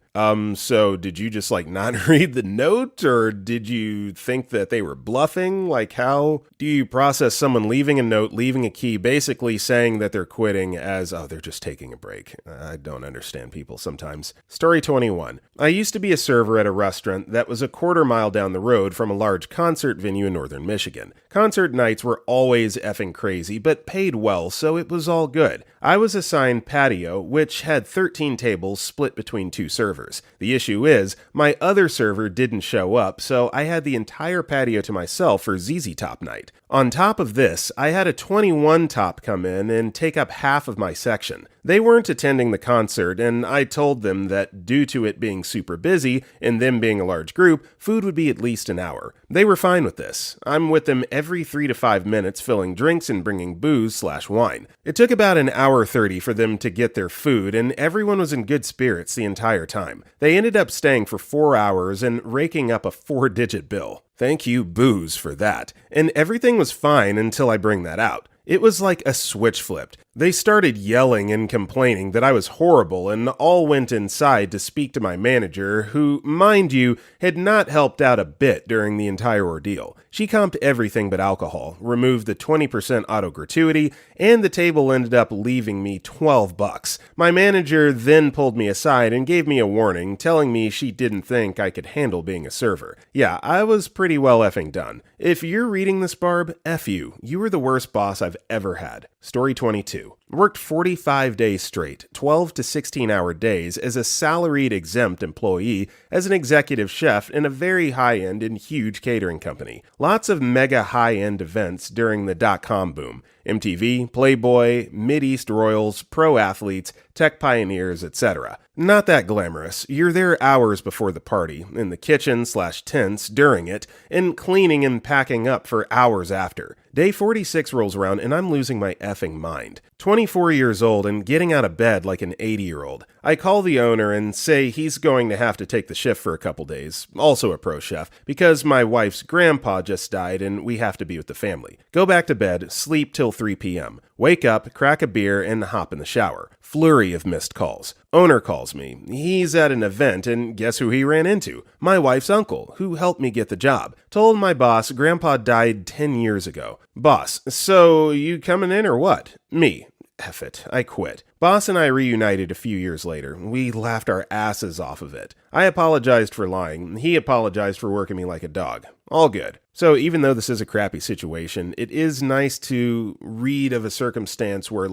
So did you just not read the note, or did you think that they were bluffing? How do you process someone leaving a note, leaving a key, basically saying that they're quitting as, oh, they're just taking a break? I don't understand people sometimes. Story 21. I used to be a server at a restaurant that was a quarter-mile down the road from a large concert venue in northern Michigan. Concert nights were always effing crazy, but paid well, so it was all good. I was assigned patio, which had 13 tables split between 2 servers. The issue is, my other server didn't show up, so I had the entire patio to myself for ZZ Top night. On top of this, I had a 21 top come in and take up half of my section. They weren't attending the concert, and I told them that due to it being super busy and them being a large group, food would be at least an hour. They were fine with this. I'm with them every 3 to 5 minutes filling drinks and bringing booze/wine. It took about an hour 30 for them to get their food, and everyone was in good spirits the entire time. They ended up staying for 4 hours and raking up a 4-digit bill. Thank you, booze, for that. And everything was fine until I bring that out. It was like a switch flipped. They started yelling and complaining that I was horrible, and all went inside to speak to my manager, who, mind you, had not helped out a bit during the entire ordeal. She comped everything but alcohol, removed the 20% auto gratuity, and the table ended up leaving me $12. My manager then pulled me aside and gave me a warning, telling me she didn't think I could handle being a server. Yeah, I was pretty well effing done. If you're reading this, Barb, F you. You were the worst boss I've ever had. Story 22. Worked 45 days straight, 12 to 16-hour days as a salaried exempt employee as an executive chef in a very high-end and huge catering company. Lots of mega high-end events during the dot-com boom. MTV, Playboy, Mideast Royals, pro athletes, tech pioneers, etc. Not that glamorous. You're there hours before the party, in the kitchen/tents during it, and cleaning and packing up for hours after. Day 46 rolls around and I'm losing my effing mind. 24 years old and getting out of bed like an 80-year-old. I call the owner and say he's going to have to take the shift for a couple days, also a pro chef, because my wife's grandpa just died and we have to be with the family. Go back to bed, sleep till 3 p.m. Wake up, crack a beer, and hop in the shower. Flurry of missed calls. Owner calls me. He's at an event, and guess who he ran into? My wife's uncle, who helped me get the job. Told my boss Grandpa died 10 years ago. Boss, so you coming in or what? Me. F it, I quit. Boss and I reunited a few years later. We laughed our asses off of it. I apologized for lying. He apologized for working me like a dog. All good. So even though this is a crappy situation, it is nice to read of a circumstance where,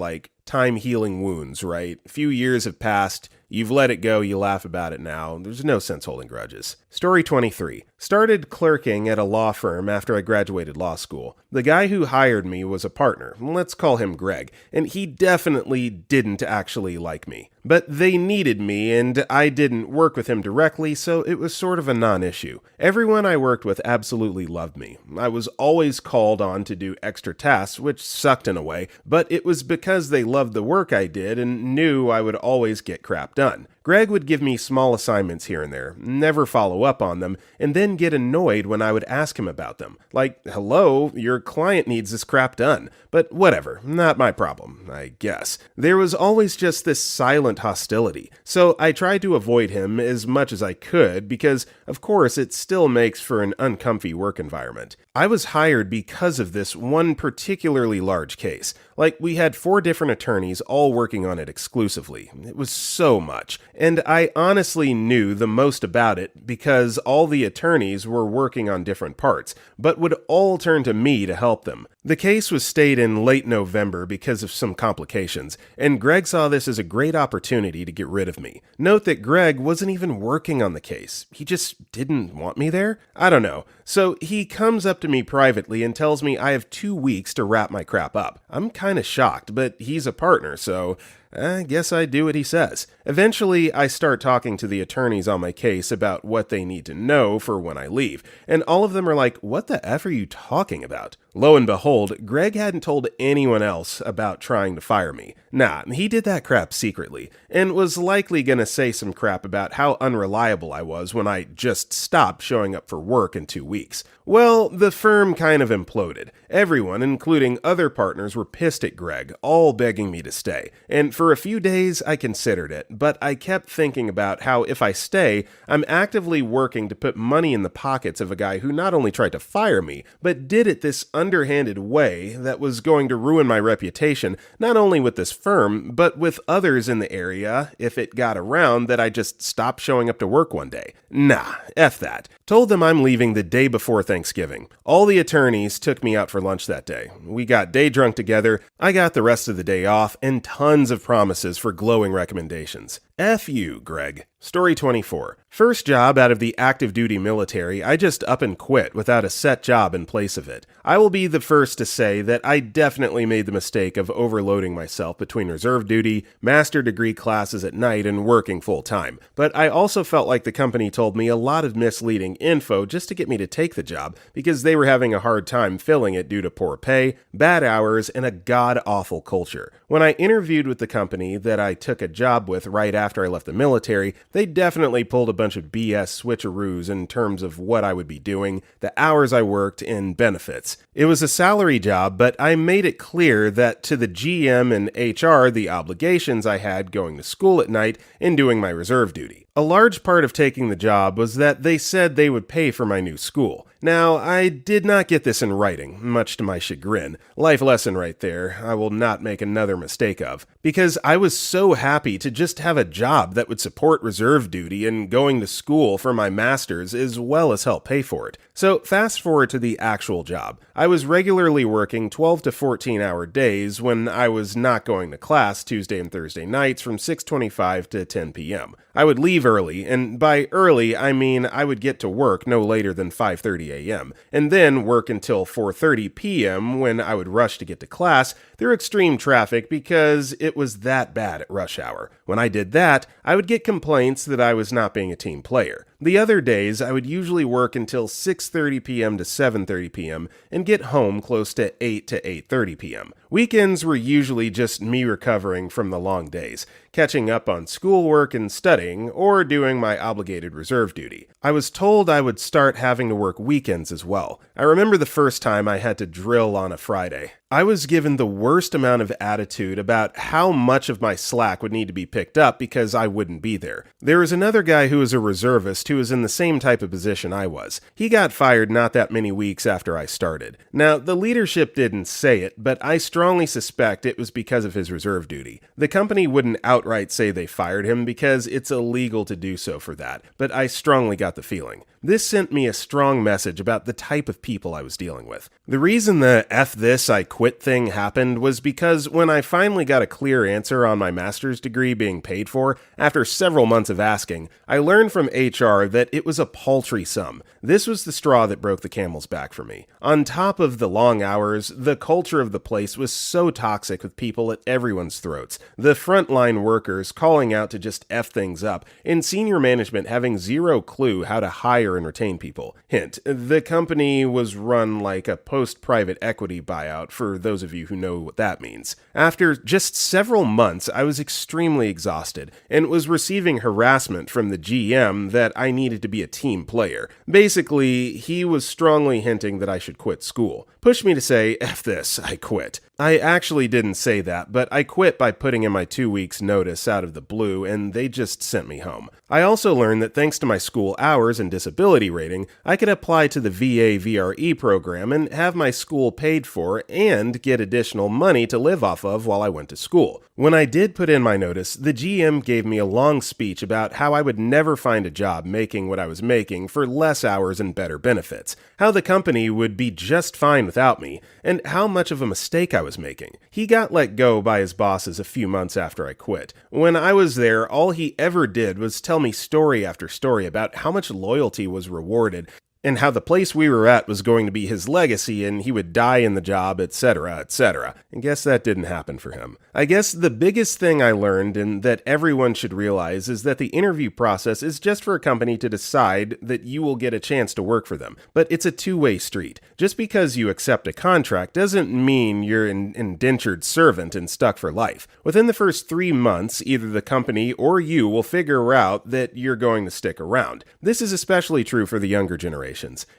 time healing wounds, right? A few years have passed. You've let it go, you laugh about it now. There's no sense holding grudges. Story 23. Started clerking at a law firm after I graduated law school. The guy who hired me was a partner, let's call him Greg, and he definitely didn't actually like me. But they needed me, and I didn't work with him directly, so it was sort of a non-issue. Everyone I worked with absolutely loved me. I was always called on to do extra tasks, which sucked in a way, but it was because they loved the work I did and knew I would always get crap done. Greg would give me small assignments here and there, never follow up on them, and then get annoyed when I would ask him about them. Like, hello, your client needs this crap done. But whatever, not my problem, I guess. There was always just this silent hostility, so I tried to avoid him as much as I could because, of course, it still makes for an uncomfy work environment. I was hired because of this one particularly large case. We had 4 different attorneys all working on it exclusively. It was so much. And I honestly knew the most about it because all the attorneys were working on different parts, but would all turn to me to help them. The case was stayed in late November because of some complications, and Greg saw this as a great opportunity to get rid of me. Note that Greg wasn't even working on the case. He just didn't want me there? I don't know. So he comes up to me privately and tells me I have 2 weeks to wrap my crap up. I'm kinda shocked, but he's a partner, so I guess I do what he says. Eventually, I start talking to the attorneys on my case about what they need to know for when I leave, and all of them are like, "What the F are you talking about?" Lo and behold, Greg hadn't told anyone else about trying to fire me. Nah, he did that crap secretly, and was likely gonna say some crap about how unreliable I was when I just stopped showing up for work in 2 weeks. Well, the firm kind of imploded. Everyone, including other partners, were pissed at Greg, all begging me to stay. And for a few days, I considered it, but I kept thinking about how if I stay, I'm actively working to put money in the pockets of a guy who not only tried to fire me, but did it this underhanded way that was going to ruin my reputation, not only with this firm, but with others in the area if it got around that I just stopped showing up to work one day. Nah, F that. Told them I'm leaving the day before Thanksgiving. All the attorneys took me out for lunch that day. We got day drunk together, I got the rest of the day off, and tons of promises for glowing recommendations. F you, Greg. Story 24. First job out of the active duty military, I just up and quit without a set job in place of it. I will be the first to say that I definitely made the mistake of overloading myself between reserve duty, master degree classes at night, and working full time. But I also felt like the company told me a lot of misleading info just to get me to take the job because they were having a hard time filling it due to poor pay, bad hours, and a god-awful culture. When I interviewed with the company that I took a job with right after I left the military, they definitely pulled a bunch of BS switcheroos in terms of what I would be doing, the hours I worked, and benefits. It was a salary job, but I made it clear that to the GM and HR the obligations I had going to school at night and doing my reserve duty. A large part of taking the job was that they said they would pay for my new school. Now, I did not get this in writing, much to my chagrin. Life lesson right there, I will not make another mistake of. Because I was so happy to just have a job that would support reserve duty and going to school for my master's as well as help pay for it. So fast forward to the actual job. I was regularly working 12 to 14 hour days when I was not going to class Tuesday and Thursday nights from 6:25 to 10 p.m. I would leave early, and by early I mean I would get to work no later than 5:30 a.m., and then work until 4:30 p.m. when I would rush to get to class through extreme traffic because it was that bad at rush hour. When I did that, I would get complaints that I was not being a team player. The other days, I would usually work until 6:30 p.m. to 7:30 p.m. and get home close to 8 to 8:30 p.m. Weekends were usually just me recovering from the long days, catching up on schoolwork and studying, or doing my obligated reserve duty. I was told I would start having to work weekends as well. I remember the first time I had to drill on a Friday. I was given the worst amount of attitude about how much of my slack would need to be picked up because I wouldn't be there. There was another guy who was a reservist who was in the same type of position I was. He got fired not that many weeks after I started. Now, the leadership didn't say it, but I strongly suspect it was because of his reserve duty. The company wouldn't outright say they fired him because it's illegal to do so for that, but I strongly got the feeling. This sent me a strong message about the type of people I was dealing with. The reason the F this, I quit thing happened was because when I finally got a clear answer on my master's degree being paid for, after several months of asking, I learned from HR that it was a paltry sum. This was the straw that broke the camel's back for me. On top of the long hours, the culture of the place was so toxic with people at everyone's throats. The frontline workers calling out to just F things up, and senior management having zero clue how to hire and retain people. Hint, the company was run like a post-private equity buyout, for those of you who know what that means. After just several months, I was extremely exhausted, and was receiving harassment from the GM that I needed to be a team player. Basically, he was strongly hinting that I should quit school. Pushed me to say, F this, I quit. I actually didn't say that, but I quit by putting in my 2 weeks notice out of the blue, and they just sent me home. I also learned that thanks to my school hours and disability rating, I could apply to the VA VRE program and have my school paid for and get additional money to live off of while I went to school. When I did put in my notice, the GM gave me a long speech about how I would never find a job making what I was making for less hours and better benefits, how the company would be just fine without me, and how much of a mistake I was making. He got let go by his bosses a few months after I quit. When I was there, all he ever did was tell me story after story about how much loyalty was rewarded and how the place we were at was going to be his legacy and he would die in the job, etc., etc. I guess that didn't happen for him. I guess the biggest thing I learned and that everyone should realize is that the interview process is just for a company to decide that you will get a chance to work for them, but it's a two-way street. Just because you accept a contract doesn't mean you're an indentured servant and stuck for life. Within the first 3 months, either the company or you will figure out that you're going to stick around. This is especially true for the younger generation.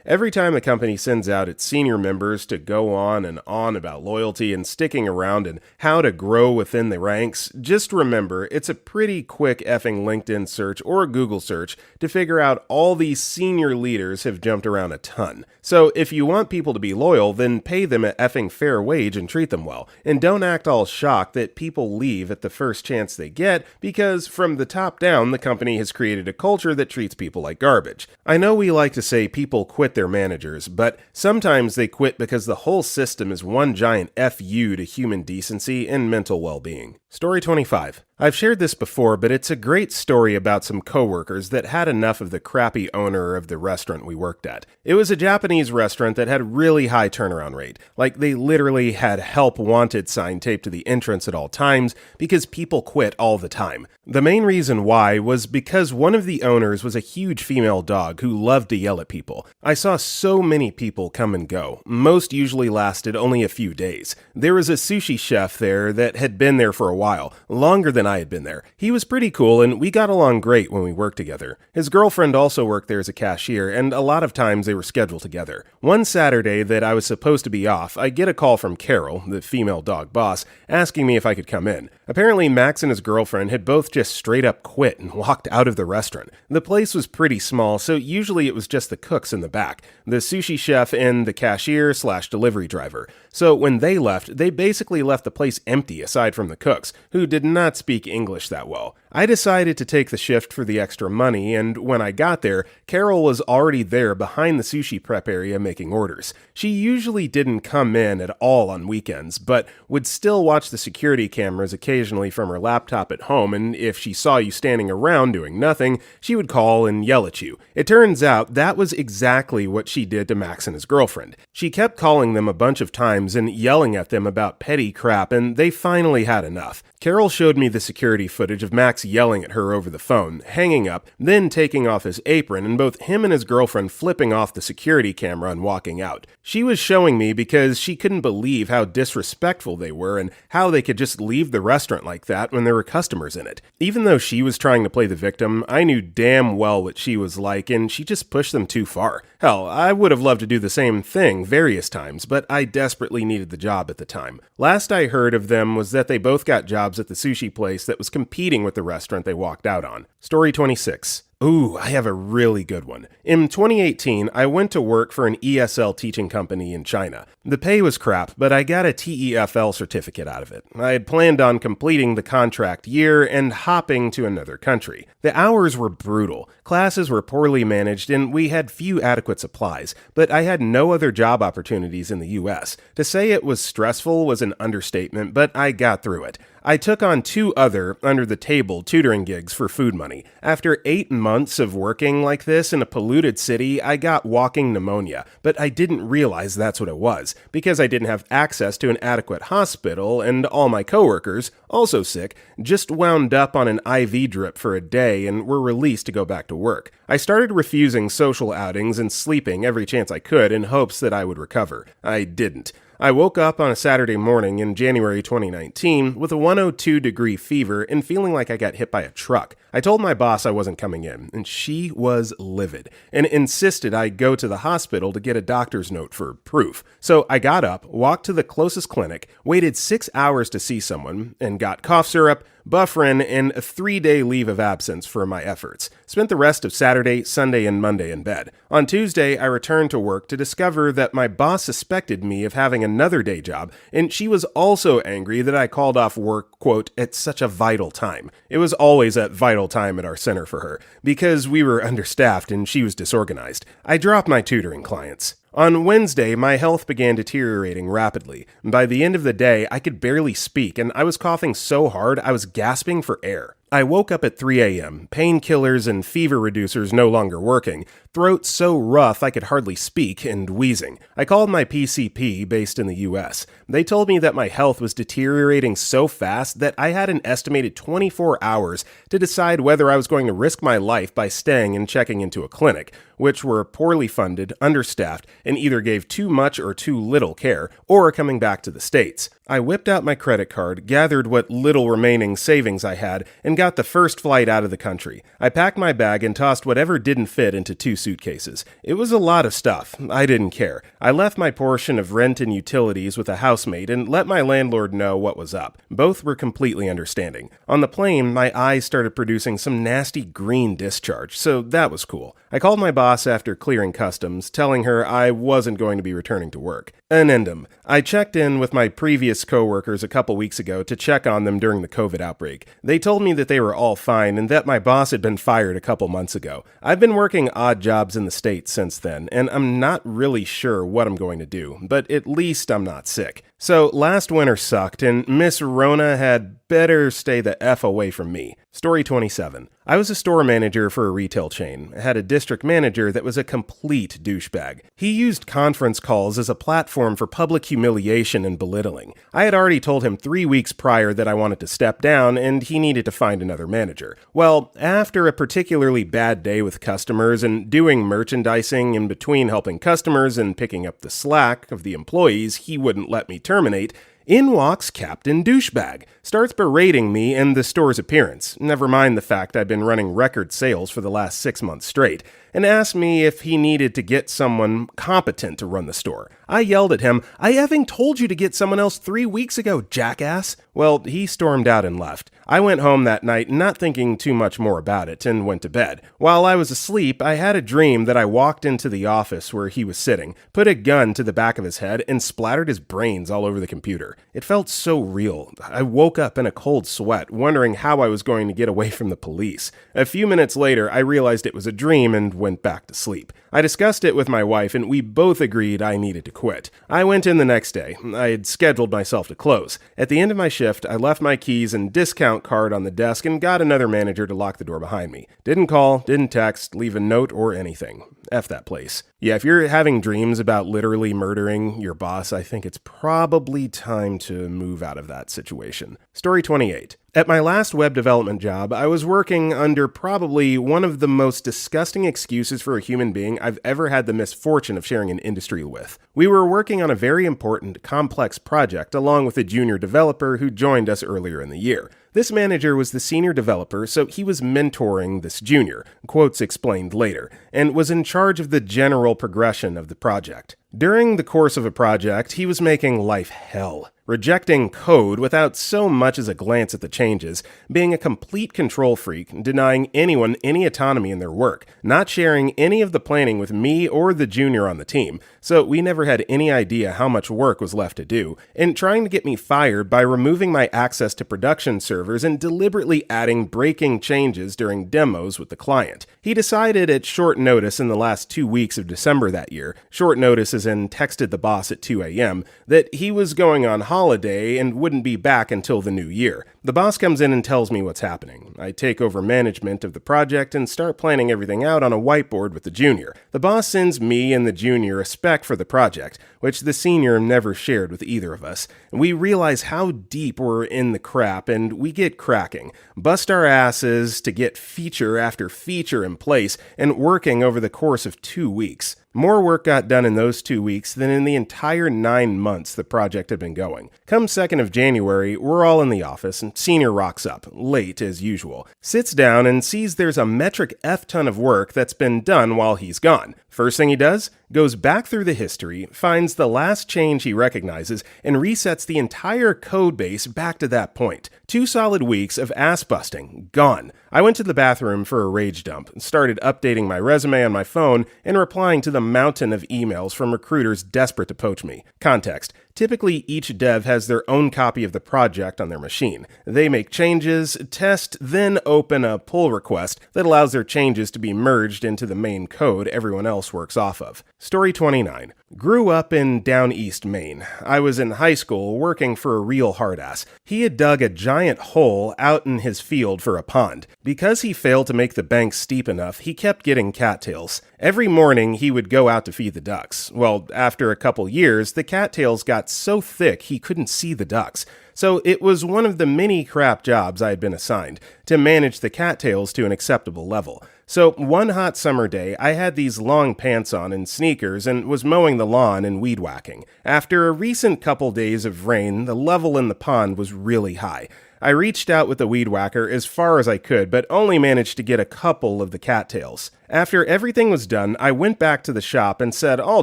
Every time a company sends out its senior members to go on and on about loyalty and sticking around and how to grow within the ranks, just remember it's a pretty quick effing LinkedIn search or Google search to figure out all these senior leaders have jumped around a ton. So if you want people to be loyal, then pay them an effing fair wage and treat them well. And don't act all shocked that people leave at the first chance they get, because from the top down, the company has created a culture that treats people like garbage. I know we like to say people quit their managers, but sometimes they quit because the whole system is one giant FU to human decency and mental well-being. Story 25. I've shared this before, but it's a great story about some coworkers that had enough of the crappy owner of the restaurant we worked at. It was a Japanese restaurant that had a really high turnaround rate. Like, they literally had help wanted sign taped to the entrance at all times because people quit all the time. The main reason why was because one of the owners was a huge female dog who loved to yell at people. I saw so many people come and go. Most usually lasted only a few days. There was a sushi chef there that had been there for a while, longer than I had been there. He was pretty cool and we got along great when we worked together. His girlfriend also worked there as a cashier, and a lot of times they were scheduled together. One Saturday that I was supposed to be off, I get a call from Carol, the female dog boss, asking me if I could come in. Apparently Max and his girlfriend had both just straight up quit and walked out of the restaurant. The place was pretty small, so usually it was just the cooks in the back, the sushi chef and the cashier/delivery driver. So when they left, they basically left the place empty aside from the cooks, who did not speak English that well. I decided to take the shift for the extra money, and when I got there, Carol was already there behind the sushi prep area making orders. She usually didn't come in at all on weekends, but would still watch the security cameras occasionally from her laptop at home, and if she saw you standing around doing nothing, she would call and yell at you. It turns out that was exactly what she did to Max and his girlfriend. She kept calling them a bunch of times and yelling at them about petty crap, and they finally had enough. Carol showed me the security footage of Max yelling at her over the phone, hanging up, then taking off his apron, and both him and his girlfriend flipping off the security camera and walking out. She was showing me because she couldn't believe how disrespectful they were and how they could just leave the restaurant like that when there were customers in it. Even though she was trying to play the victim, I knew damn well what she was like, and she just pushed them too far. Hell, I would have loved to do the same thing various times, but I desperately needed the job at the time. Last I heard of them was that they both got jobs at the sushi place that was competing with the restaurant they walked out on. Story 26. Ooh, I have a really good one. In 2018, I went to work for an ESL teaching company in China. The pay was crap, but I got a TEFL certificate out of it. I had planned on completing the contract year and hopping to another country. The hours were brutal, classes were poorly managed, and we had few adequate supplies, but I had no other job opportunities in the US. To say it was stressful was an understatement, but I got through it. I took on 2 other under-the-table tutoring gigs for food money. After 8 months of working like this in a polluted city, I got walking pneumonia, but I didn't realize that's what it was, because I didn't have access to an adequate hospital, and all my coworkers, also sick, just wound up on an IV drip for a day and were released to go back to work. I started refusing social outings and sleeping every chance I could in hopes that I would recover. I didn't. I woke up on a Saturday morning in January 2019 with a 102-degree fever and feeling like I got hit by a truck. I told my boss I wasn't coming in, and she was livid and insisted I go to the hospital to get a doctor's note for proof. So I got up, walked to the closest clinic, waited 6 hours to see someone, and got cough syrup, Bufferin, and a 3-day leave of absence for my efforts. Spent the rest of Saturday, Sunday, and Monday in bed. On Tuesday, I returned to work to discover that my boss suspected me of having another day job, and she was also angry that I called off work, quote, at such a vital time. It was always a vital time at our center for her, because we were understaffed and she was disorganized. I dropped my tutoring clients. On Wednesday, my health began deteriorating rapidly. By the end of the day, I could barely speak, and I was coughing so hard I was gasping for air. I woke up at 3 a.m., painkillers and fever reducers no longer working, throat so rough I could hardly speak, and wheezing. I called my PCP based in the US. They told me that my health was deteriorating so fast that I had an estimated 24 hours to decide whether I was going to risk my life by staying and checking into a clinic, which were poorly funded, understaffed, and either gave too much or too little care, or coming back to the States. I whipped out my credit card, gathered what little remaining savings I had, and got the first flight out of the country. I packed my bag and tossed whatever didn't fit into 2 suitcases. It was a lot of stuff. I didn't care. I left my portion of rent and utilities with a housemate and let my landlord know what was up. Both were completely understanding. On the plane, my eyes started producing some nasty green discharge, so that was cool. I called my boss after clearing customs, telling her I wasn't going to be returning to work. Addendum. I checked in with my previous coworkers a couple weeks ago to check on them during the COVID outbreak. They told me that they were all fine and that my boss had been fired a couple months ago. I've been working odd jobs in the States since then, and I'm not really sure what I'm going to do, but at least I'm not sick. So last winter sucked, and Miss Rona had better stay the F away from me. Story 27. I was a store manager for a retail chain. I had a district manager that was a complete douchebag. He used conference calls as a platform for public humiliation and belittling. I had already told him 3 weeks prior that I wanted to step down and he needed to find another manager. Well, after a particularly bad day with customers and doing merchandising in between helping customers and picking up the slack of the employees he wouldn't let me terminate, in walks Captain Douchebag, starts berating me and the store's appearance, never mind the fact I'd been running record sales for the last 6 months straight, and asked me if he needed to get someone competent to run the store. I yelled at him, "I effing told you to get someone else 3 weeks ago, jackass!" Well, he stormed out and left. I went home that night not thinking too much more about it and went to bed. While I was asleep, I had a dream that I walked into the office where he was sitting, put a gun to the back of his head, and splattered his brains all over the computer. It felt so real. I woke up in a cold sweat, wondering how I was going to get away from the police. A few minutes later, I realized it was a dream and went back to sleep. I discussed it with my wife, and we both agreed I needed to quit. I went in the next day. I had scheduled myself to close. At the end of my shift, I left my keys and discount card on the desk and got another manager to lock the door behind me. Didn't call, didn't text, leave a note or anything. F that place. Yeah, if you're having dreams about literally murdering your boss, I think it's probably time to move out of that situation. Story 28. At my last web development job, I was working under probably one of the most disgusting excuses for a human being I've ever had the misfortune of sharing an industry with. We were working on a very important, complex project along with a junior developer who joined us earlier in the year. This manager was the senior developer, so he was mentoring this junior, quotes explained later, and was in charge of the general progression of the project. During the course of a project, he was making life hell. Rejecting code without so much as a glance at the changes, being a complete control freak, denying anyone any autonomy in their work, not sharing any of the planning with me or the junior on the team, so we never had any idea how much work was left to do, and trying to get me fired by removing my access to production servers and deliberately adding breaking changes during demos with the client. He decided at short notice in the last 2 weeks of December that year, short notice as in texted the boss at 2 a.m., that he was going on holiday and wouldn't be back until the new year. The boss comes in and tells me what's happening. I take over management of the project and start planning everything out on a whiteboard with the junior. The boss sends me and the junior a spec for the project, which the senior never shared with either of us. We realize how deep we're in the crap and we get cracking. Bust our asses to get feature after feature in place and working over the course of 2 weeks. More work got done in those 2 weeks than in the entire 9 months the project had been going. Come 2nd of January, we're all in the office, and Senior rocks up, late as usual, sits down and sees there's a metric F ton of work that's been done while he's gone. First thing he does? Goes back through the history, finds the last change he recognizes, and resets the entire code base back to that point. 2 solid weeks of ass busting, gone. I went to the bathroom for a rage dump, started updating my resume on my phone, and replying to the mountain of emails from recruiters desperate to poach me. Context. Typically, each dev has their own copy of the project on their machine. They make changes, test, then open a pull request that allows their changes to be merged into the main code everyone else works off of. Story 29. Grew up in down east Maine. I was in high school working for a real hard-ass. He had dug a giant hole out in his field for a pond. Because he failed to make the bank steep enough, he kept getting cattails. Every morning, he would go out to feed the ducks. Well, after a couple years, the cattails got so thick he couldn't see the ducks. So it was one of the many crap jobs I had been assigned, to manage the cattails to an acceptable level. So one hot summer day, I had these long pants on and sneakers and was mowing the lawn and weed whacking. After a recent couple days of rain, the level in the pond was really high. I reached out with the weed whacker as far as I could, but only managed to get a couple of the cattails. After everything was done, I went back to the shop and said, "All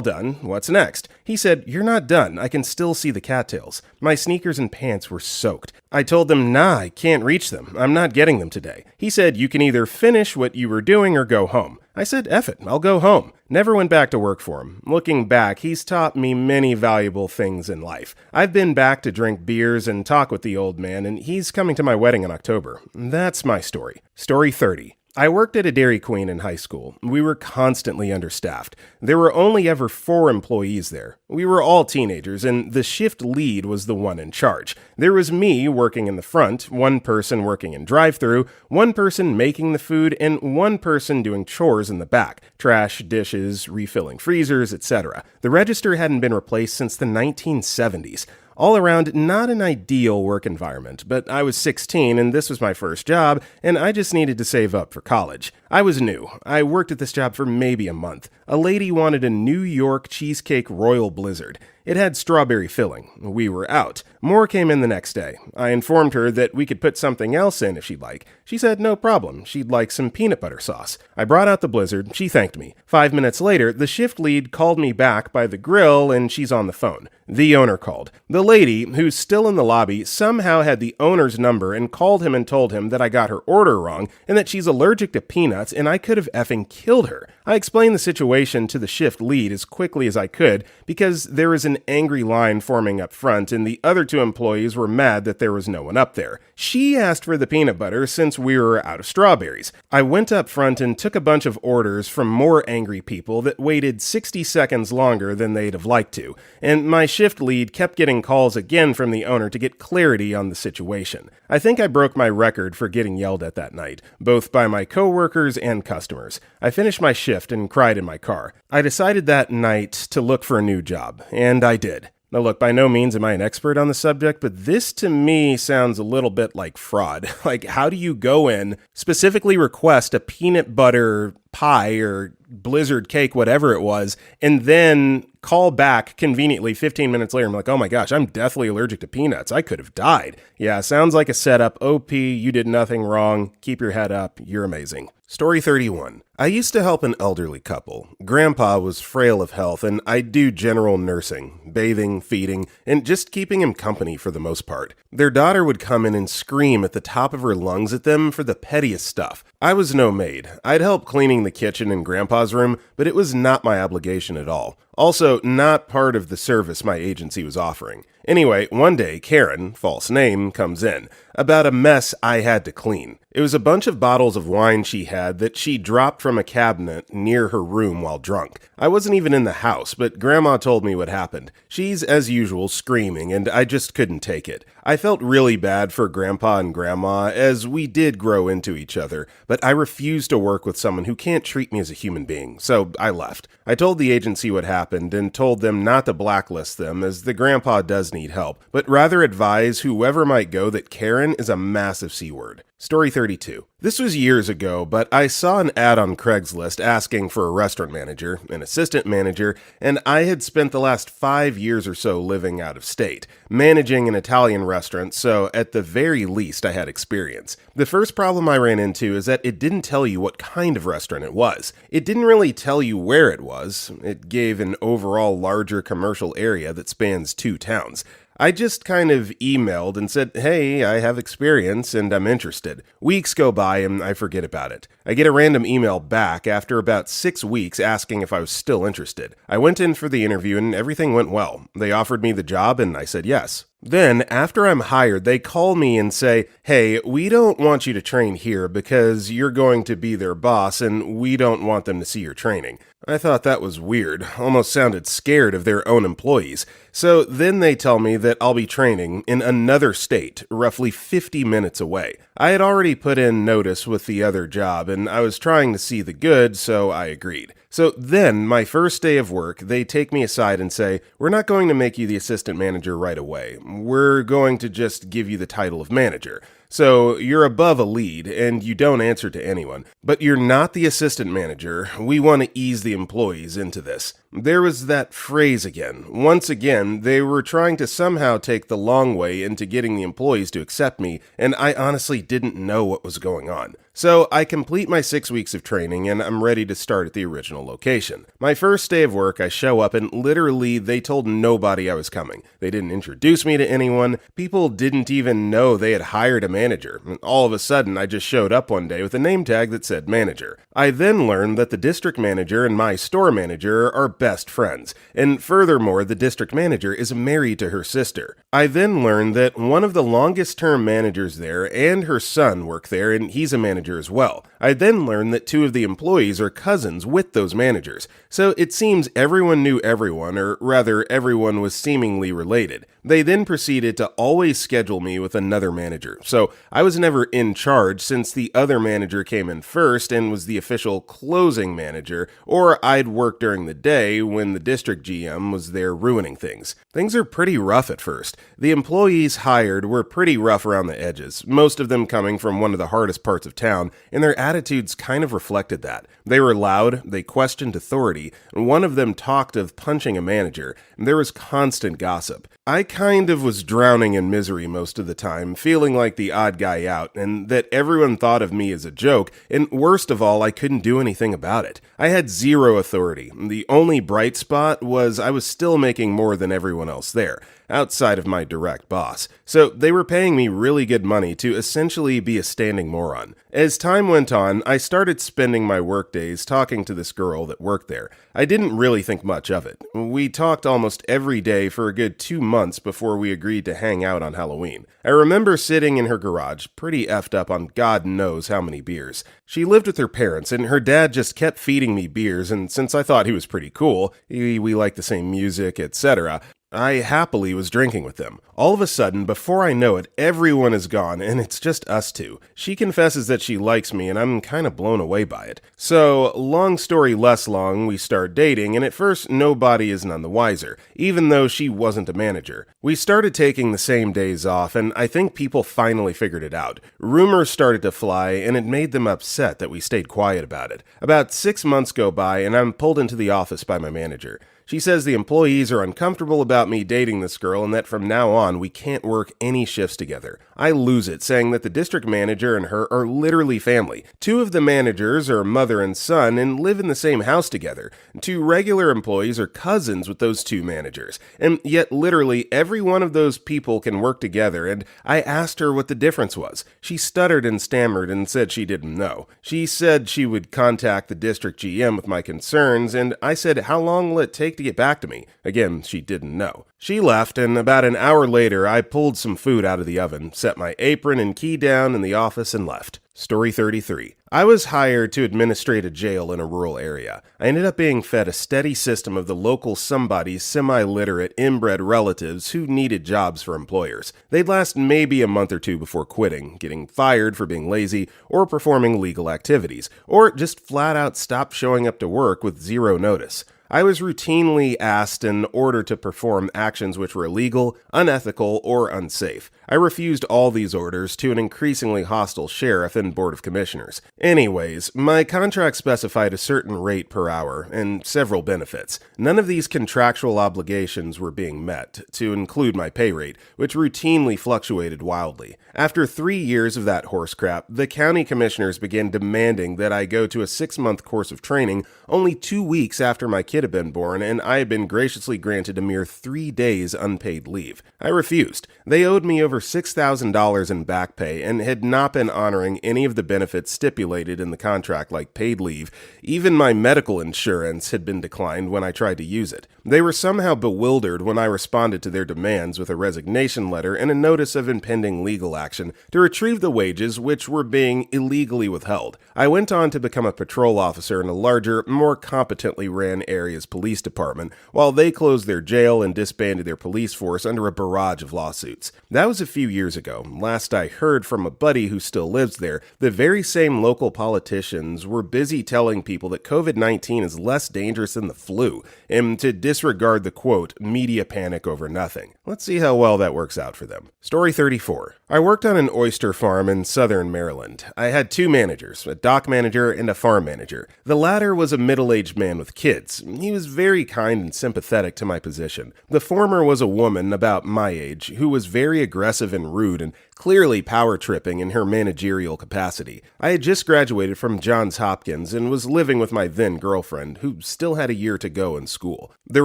done, what's next?" He said, "You're not done, I can still see the cattails." My sneakers and pants were soaked. I told him, "Nah, I can't reach them, I'm not getting them today." He said, "You can either finish what you were doing or go home." I said, "Eff it, I'll go home." Never went back to work for him. Looking back, he's taught me many valuable things in life. I've been back to drink beers and talk with the old man, and he's coming to my wedding in October. That's my story. Story 30. I worked at a Dairy Queen in high school. We were constantly understaffed. There were only ever 4 employees there. We were all teenagers, and the shift lead was the one in charge. There was me working in the front, 1 person working in drive-thru, 1 person making the food, and 1 person doing chores in the back. Trash, dishes, refilling freezers, etc. The register hadn't been replaced since the 1970s. All around, not an ideal work environment, but I was 16 and this was my first job, and I just needed to save up for college. I was new. I worked at this job for maybe a month. A lady wanted a New York cheesecake Royal Blizzard. It had strawberry filling. We were out. More came in the next day. I informed her that we could put something else in if she'd like. She said no problem. She'd like some peanut butter sauce. I brought out the Blizzard. She thanked me. 5 minutes later, the shift lead called me back by the grill and she's on the phone. The owner called. The lady, who's still in the lobby, somehow had the owner's number and called him and told him that I got her order wrong and that she's allergic to peanuts and I could have effing killed her. I explained the situation to the shift lead as quickly as I could because there was an angry line forming up front and the other 2 employees were mad that there was no one up there. She asked for the peanut butter since we were out of strawberries. I went up front and took a bunch of orders from more angry people that waited 60 seconds longer than they'd have liked to, and my shift lead kept getting calls again from the owner to get clarity on the situation. I think I broke my record for getting yelled at that night, both by my coworkers and customers. I finished my shift and cried in my car. I decided that night to look for a new job, and I did. Now look, by no means am I an expert on the subject, but this to me sounds a little bit like fraud. Like, how do you go in, specifically request a peanut butter pie or blizzard cake, whatever it was, and then call back conveniently 15 minutes later? I'm like, oh my gosh, I'm deathly allergic to peanuts. I could have died. Yeah, sounds like a setup. OP, you did nothing wrong. Keep your head up. You're amazing. Story 31. I used to help an elderly couple. Grandpa was frail of health, and I do general nursing, bathing, feeding, and just keeping him company for the most part. Their daughter would come in and scream at the top of her lungs at them for the pettiest stuff. I was no maid. I'd help cleaning the kitchen in Grandpa's room, but it was not my obligation at all. Also, not part of the service my agency was offering. Anyway, one day, Karen, false name, comes in about a mess I had to clean. It was a bunch of bottles of wine she had that she dropped from a cabinet near her room while drunk. I wasn't even in the house, but Grandma told me what happened. She's, as usual, screaming, and I just couldn't take it. I felt really bad for Grandpa and Grandma, as we did grow into each other, but I refused to work with someone who can't treat me as a human being, so I left. I told the agency what happened and told them not to blacklist them, as the Grandpa does need help, but rather advise whoever might go that Karen is a massive C word. Story 32. This was years ago, but I saw an ad on Craigslist asking for a restaurant manager, an assistant manager, and I had spent the last 5 years or so living out of state, managing an Italian restaurant, so at the very least I had experience. The first problem I ran into is that it didn't tell you what kind of restaurant it was. It didn't really tell you where it was. It gave an overall larger commercial area that spans 2 towns. I just kind of emailed and said, hey, I have experience and I'm interested. Weeks go by and I forget about it. I get a random email back after about 6 weeks asking if I was still interested. I went in for the interview and everything went well. They offered me the job and I said yes. Then, after I'm hired, they call me and say, hey, we don't want you to train here because you're going to be their boss and we don't want them to see your training. I thought that was weird, almost sounded scared of their own employees. So then they tell me that I'll be training in another state, roughly 50 minutes away. I had already put in notice with the other job and I was trying to see the good, so I agreed. So then, my first day of work, they take me aside and say, we're not going to make you the assistant manager right away. We're going to just give you the title of manager. So you're above a lead and you don't answer to anyone, but you're not the assistant manager. We want to ease the employees into this. There was that phrase again. Once again, they were trying to somehow take the long way into getting the employees to accept me, and I honestly didn't know what was going on. So I complete my 6 weeks of training and I'm ready to start at the original location. My first day of work, I show up and literally they told nobody I was coming. They didn't introduce me to anyone. People didn't even know they had hired a manager. All of a sudden, I just showed up one day with a name tag that said manager. I then learned that the district manager and my store manager are best friends, and furthermore, the district manager is married to her sister. I then learned that one of the longest term managers there and her son work there, and he's a manager as well. I then learned that 2 of the employees are cousins with those managers, so it seems everyone knew everyone, or rather everyone was seemingly related. They then proceeded to always schedule me with another manager, so I was never in charge since the other manager came in first and was the official closing manager, or I'd work during the day when the district GM was there ruining things. Things are pretty rough at first. The employees hired were pretty rough around the edges, most of them coming from one of the hardest parts of town, and their attitudes kind of reflected that. They were loud, they questioned authority, and one of them talked of punching a manager, and there was constant gossip. I kind of was drowning in misery most of the time, feeling like the odd guy out, and that everyone thought of me as a joke, and worst of all, I couldn't do anything about it. I had zero authority. The only bright spot was I was still making more than everyone else there, outside of my direct boss. So they were paying me really good money to essentially be a standing moron. As time went on, I started spending my workdays talking to this girl that worked there. I didn't really think much of it. We talked almost every day for a good 2 months before we agreed to hang out on Halloween. I remember sitting in her garage, pretty effed up on God knows how many beers. She lived with her parents, and her dad just kept feeding me beers, and since I thought he was pretty cool, we liked the same music, etc., I happily was drinking with them. All of a sudden, before I know it, everyone is gone, and it's just us 2. She confesses that she likes me, and I'm kind of blown away by it. So, long story less long, we start dating, and at first, nobody is none the wiser, even though she wasn't a manager. We started taking the same days off, and I think people finally figured it out. Rumors started to fly, and it made them upset that we stayed quiet about it. About 6 months go by, and I'm pulled into the office by my manager. She says the employees are uncomfortable about me dating this girl and that from now on we can't work any shifts together. I lose it, saying that the district manager and her are literally family. 2 of the managers are mother and son and live in the same house together. 2 regular employees are cousins with those 2 managers. And yet literally every one of those people can work together, and I asked her what the difference was. She stuttered and stammered and said she didn't know. She said she would contact the district GM with my concerns, and I said, how long will it take to get back to me? Again, she didn't know. She left, and about an hour later, I pulled some food out of the oven, set my apron and key down in the office, and left. Story 33. I was hired to administrate a jail in a rural area. I ended up being fed a steady system of the local somebody's semi-literate, inbred relatives who needed jobs for employers. They'd last maybe a month or 2 before quitting, getting fired for being lazy, or performing illegal activities, or just flat out stop showing up to work with zero notice. I was routinely asked and ordered to perform actions which were illegal, unethical, or unsafe. I refused all these orders to an increasingly hostile sheriff and board of commissioners. Anyways, my contract specified a certain rate per hour and several benefits. None of these contractual obligations were being met, to include my pay rate, which routinely fluctuated wildly. After 3 years of that horse crap, the county commissioners began demanding that I go to a 6-month course of training only 2 weeks after my kid had been born, and I had been graciously granted a mere 3 days unpaid leave. I refused. They owed me over $6,000 in back pay and had not been honoring any of the benefits stipulated in the contract, like paid leave. Even my medical insurance had been declined when I tried to use it. They were somehow bewildered when I responded to their demands with a resignation letter and a notice of impending legal action to retrieve the wages which were being illegally withheld. I went on to become a patrol officer in a larger, more competently ran area's police department, while they closed their jail and disbanded their police force under a barrage of lawsuits. That was a few years ago. Last I heard from a buddy who still lives there, the very same local politicians were busy telling people that COVID-19 is less dangerous than the flu, and to disregard the quote, media panic over nothing. Let's see how well that works out for them. Story 34. I worked on an oyster farm in southern Maryland. I had 2 managers, a dock manager and a farm manager. The latter was a middle-aged man with kids. He was very kind and sympathetic to my position. The former was a woman about my age who was very aggressive and rude and clearly power-tripping in her managerial capacity. I had just graduated from Johns Hopkins and was living with my then-girlfriend, who still had a year to go in school. The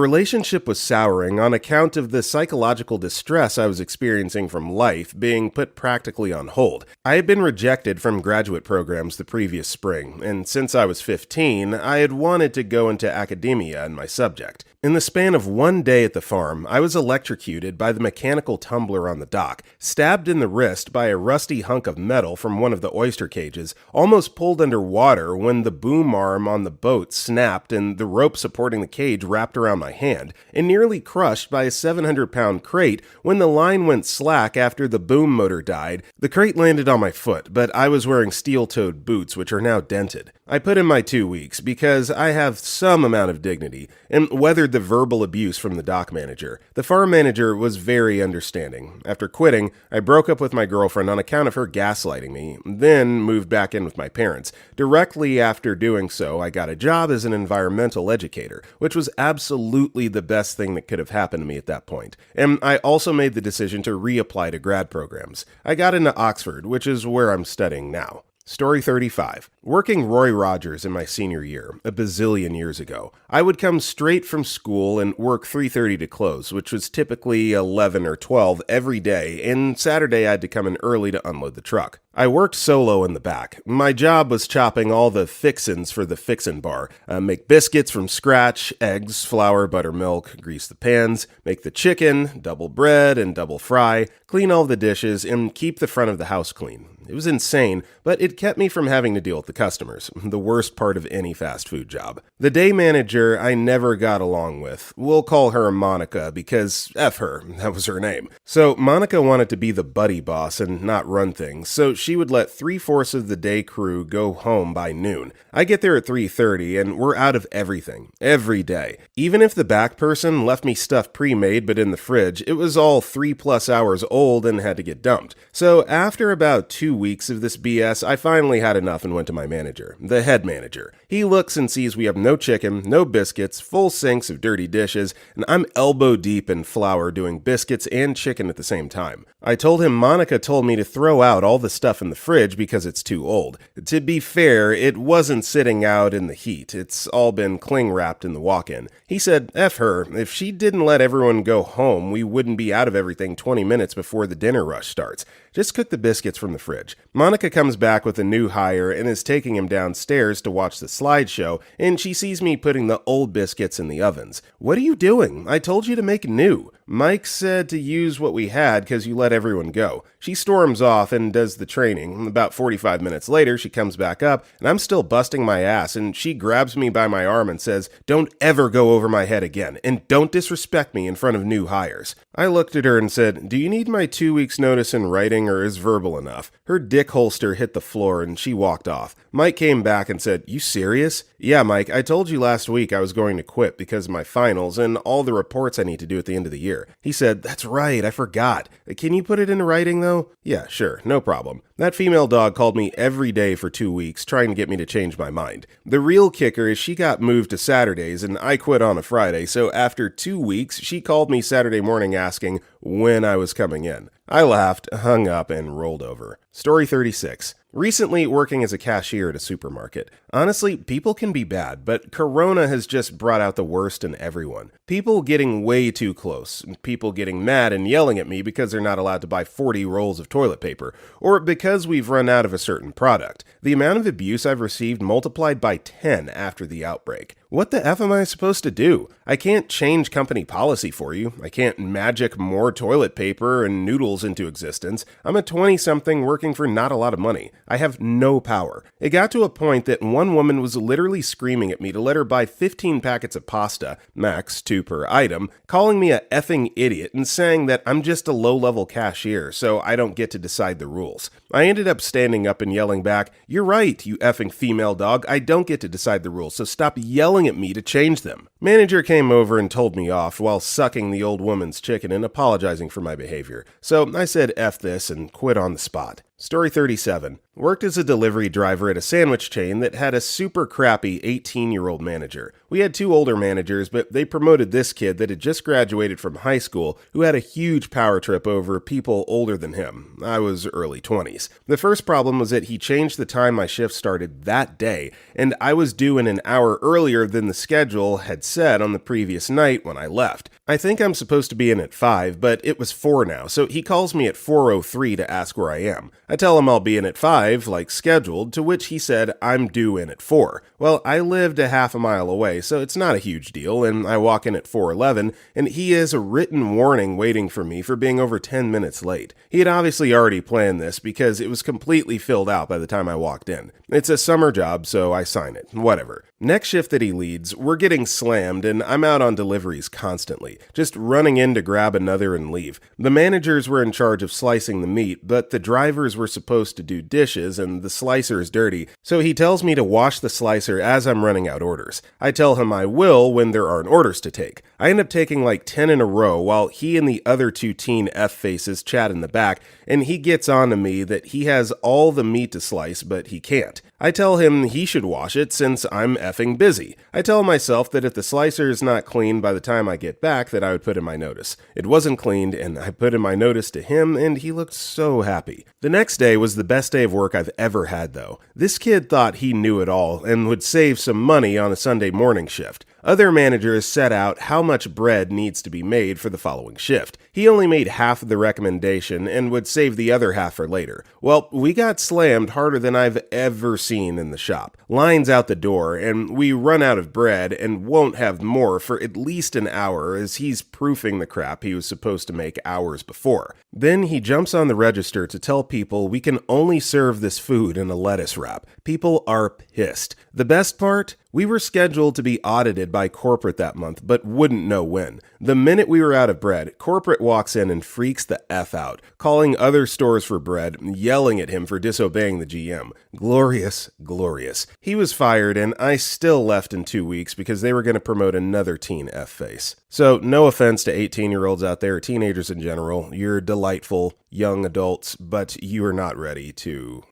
relationship was souring on account of the psychological distress I was experiencing from life being put practically on hold. I had been rejected from graduate programs the previous spring, and since I was 15, I had wanted to go into academia in my subject. In the span of 1 day at the farm, I was electrocuted by the mechanical tumbler on the dock, stabbed in the wrist by a rusty hunk of metal from one of the oyster cages, almost pulled under water when the boom arm on the boat snapped and the rope supporting the cage wrapped around my hand, and nearly crushed by a 700-pound crate when the line went slack after the boom motor died. The crate landed on my foot, but I was wearing steel-toed boots which are now dented. I put in my 2 weeks because I have some amount of dignity, and weathered the verbal abuse from the dock manager. The farm manager was very understanding. After quitting, I broke up with my girlfriend on account of her gaslighting me, then moved back in with my parents. Directly after doing so, I got a job as an environmental educator, which was absolutely the best thing that could have happened to me at that point. And I also made the decision to reapply to grad programs. I got into Oxford, which is where I'm studying now. Story 35. Working Roy Rogers in my senior year, a bazillion years ago, I would come straight from school and work 3:30 to close, which was typically 11 or 12 every day, and Saturday I had to come in early to unload the truck. I worked solo in the back. My job was chopping all the fixins for the fixin' bar, make biscuits from scratch, eggs, flour, buttermilk, grease the pans, make the chicken, double bread and double fry, clean all the dishes, and keep the front of the house clean. It was insane, but it kept me from having to deal with the customers, the worst part of any fast food job. The day manager I never got along with. We'll call her Monica because F her, that was her name. So Monica wanted to be the buddy boss and not run things, so she would let 3/4 of the day crew go home by noon. I get there at 3:30 and we're out of everything, every day. Even if the back person left me stuff pre-made but in the fridge, it was all 3+ hours old and had to get dumped. So after about 2 weeks of this BS, I finally had enough and went to my manager, the head manager. He looks and sees we have no chicken, no biscuits, full sinks of dirty dishes, and I'm elbow deep in flour doing biscuits and chicken at the same time. I told him Monica told me to throw out all the stuff in the fridge because it's too old. To be fair, it wasn't sitting out in the heat. It's all been cling wrapped in the walk-in. He said, F her, if she didn't let everyone go home, we wouldn't be out of everything 20 minutes before the dinner rush starts. Just cook the biscuits from the fridge. Monica comes back with a new hire and is taking him downstairs to watch the slideshow, and she sees me putting the old biscuits in the ovens. What are you doing? I told you to make new. Mike said to use what we had because you let everyone go. She storms off and does the training. About 45 minutes later, she comes back up, and I'm still busting my ass, and she grabs me by my arm and says, "Don't ever go over my head again, and don't disrespect me in front of new hires." I looked at her and said, "Do you need my 2 weeks notice in writing, or is verbal enough?" Her dick holster hit the floor, and she walked off. Mike came back and said, "You serious?" "Yeah, Mike, I told you last week I was going to quit because of my finals and all the reports I need to do at the end of the year." He said, "That's right, I forgot. Can you put it in writing, though?" "Yeah, sure, no problem." That female dog called me every day for 2 weeks, trying to get me to change my mind. The real kicker is she got moved to Saturdays, and I quit on a Friday, so after 2 weeks, she called me Saturday morning asking when I was coming in. I laughed, hung up, and rolled over. Story 36. Recently working as a cashier at a supermarket. Honestly, people can be bad, but Corona has just brought out the worst in everyone. People getting way too close, people getting mad and yelling at me because they're not allowed to buy 40 rolls of toilet paper, or because we've run out of a certain product. The amount of abuse I've received multiplied by 10 after the outbreak. What the F am I supposed to do? I can't change company policy for you. I can't magic more toilet paper and noodles into existence. I'm a 20-something working for not a lot of money. I have no power. It got to a point that one woman was literally screaming at me to let her buy 15 packets of pasta, max 2 per item, calling me a effing idiot and saying that I'm just a low-level cashier, so I don't get to decide the rules. I ended up standing up and yelling back, "You're right, you effing female dog. I don't get to decide the rules, so stop yelling at me to change them." Manager came over and told me off while sucking the old woman's chicken and apologizing for my behavior. So I said F this and quit on the spot. Story 37. Worked as a delivery driver at a sandwich chain that had a super crappy 18-year-old manager. We had 2 older managers, but they promoted this kid that had just graduated from high school who had a huge power trip over people older than him. I was early 20s. The first problem was that he changed the time my shift started that day, and I was due in an hour earlier than the schedule had said on the previous night when I left. I think I'm supposed to be in at 5, but it was 4 now, so he calls me at 4:03 to ask where I am. I tell him I'll be in at 5, like scheduled, to which he said I'm due in at 4. Well, I lived a half a mile away, so it's not a huge deal, and I walk in at 4:11, and he has a written warning waiting for me for being over 10 minutes late. He had obviously already planned this because it was completely filled out by the time I walked in. It's a summer job, so I sign it. Whatever. Next shift that he leads, we're getting slammed, and I'm out on deliveries constantly, just running in to grab another and leave. The managers were in charge of slicing the meat, but the drivers were supposed to do dishes, and the slicer is dirty, so he tells me to wash the slicer as I'm running out orders. I tell him I will when there aren't orders to take. I end up taking like 10 in a row while he and the other 2 teen F-faces chat in the back, and he gets on to me that he has all the meat to slice, but he can't. I tell him he should wash it since I'm effing busy. I tell myself that if the slicer is not clean by the time I get back that I would put in my notice. It wasn't cleaned, and I put in my notice to him, and he looked so happy. The next day was the best day of work I've ever had, though. This kid thought he knew it all and would save some money on a Sunday morning shift. Other managers set out how much bread needs to be made for the following shift. He only made half of the recommendation and would save the other half for later. Well, we got slammed harder than I've ever seen in the shop. Lines out the door, and we run out of bread and won't have more for at least an hour as he's proofing the crap he was supposed to make hours before. Then he jumps on the register to tell people we can only serve this food in a lettuce wrap. People are pissed. The best part? We were scheduled to be audited by corporate that month, but wouldn't know when. The minute we were out of bread, corporate walks in and freaks the F out, calling other stores for bread, yelling at him for disobeying the GM. Glorious, glorious. He was fired, and I still left in 2 weeks because they were going to promote another teen F-face. So, no offense to 18-year-olds out there, teenagers in general. You're delightful young adults, but you are not ready to